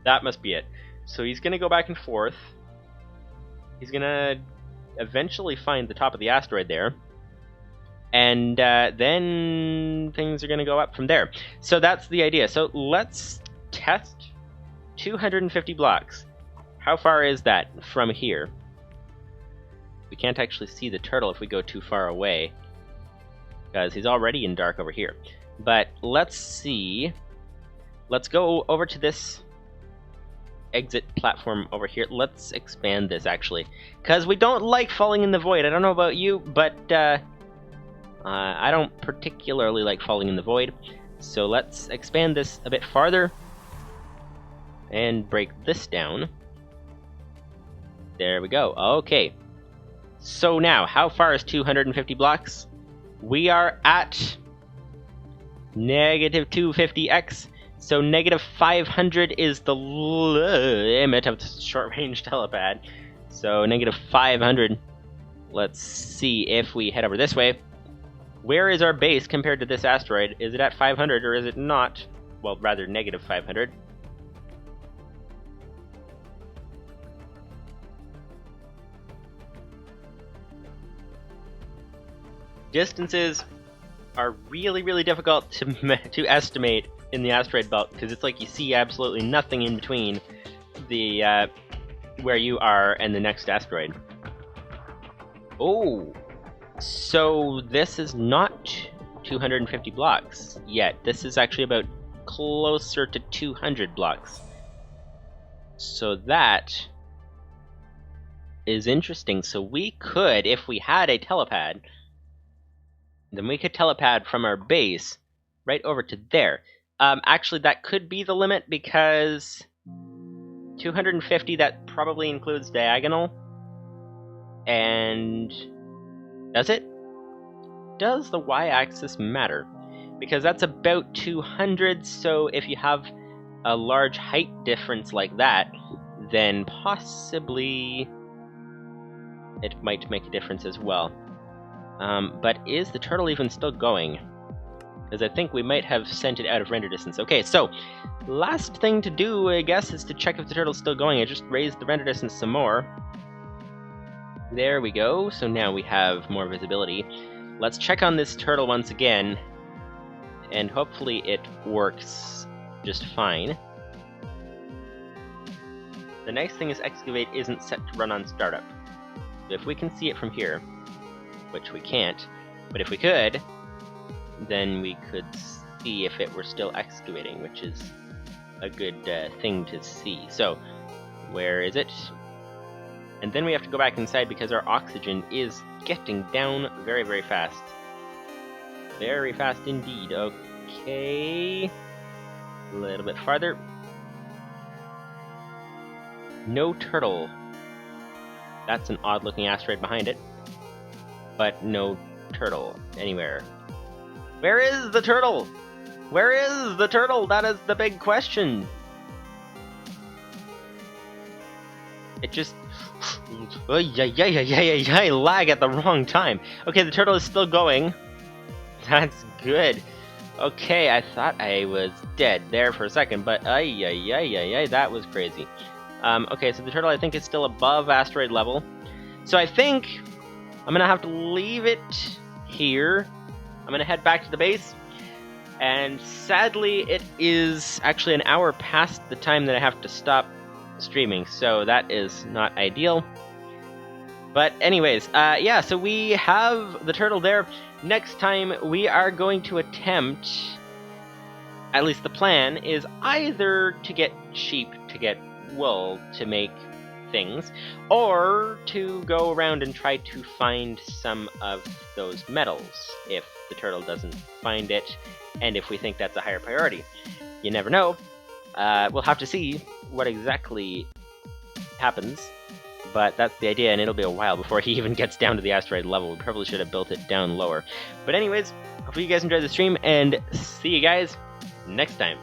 That must be it. So he's gonna go back and forth. He's gonna eventually find the top of the asteroid there. And then things are gonna go up from there. So that's the idea. So let's test 250 blocks. How far is that from here? We can't actually see the turtle if we go too far away, because he's already in dark over here. But let's see. Let's go over to this exit platform over here. Let's expand this, actually, because we don't like falling in the void. I don't know about you, but I don't particularly like falling in the void. So let's expand this a bit farther and break this down. There we go. Okay. So now, how far is 250 blocks? We are at negative 250x. So negative 500 is the limit of the short-range telepad. So negative 500. Let's see if we head over this way. Where is our base compared to this asteroid? Is it at 500 or is it not? Well, rather negative 500. Distances are really, really difficult to estimate in the asteroid belt, because it's like you see absolutely nothing in between the where you are and the next asteroid. Oh, so this is not 250 blocks yet. This is actually about closer to 200 blocks. So that is interesting. So we could, if we had a telepad, then we could telepad from our base right over to there. Actually, that could be the limit, because 250, that probably includes diagonal. And does it? Does the y-axis matter? Because that's about 200, so if you have a large height difference like that, then possibly it might make a difference as well. But is the turtle even still going? Because I think we might have sent it out of render distance. Okay, so last thing to do, I guess, is to check if the turtle's still going. I just raised the render distance some more. There we go. So now we have more visibility. Let's check on this turtle once again, and hopefully it works just fine. The nice thing is Excavate isn't set to run on startup. If we can see it from here, which we can't, but if we could, then we could see if it were still excavating, which is a good thing to see. So, where is it? And then we have to go back inside because our oxygen is getting down very, very fast. Very fast indeed. Okay. A little bit farther. No turtle. That's an odd-looking asteroid behind it. But no turtle anywhere. Where is the turtle? Where is the turtle? That is the big question. It just... lag at the wrong time. Okay, the turtle is still going. That's good. Okay, I thought I was dead there for a second, but that was crazy. Okay, so the turtle, I think, is still above asteroid level. So I think I'm gonna have to leave it here. I'm gonna head back to the base, and sadly it is actually an hour past the time that I have to stop streaming, so that is not ideal. But anyways, yeah, so we have the turtle there. Next time, we are going to attempt, at least the plan, is either to get sheep to get wool to make things, or to go around and try to find some of those metals if the turtle doesn't find it, and if we think that's a higher priority. You never know. We'll have to see what exactly happens, but that's the idea, and it'll be a while before he even gets down to the asteroid level. We probably should have built it down lower. But anyways, hopefully you guys enjoyed the stream, and see you guys next time.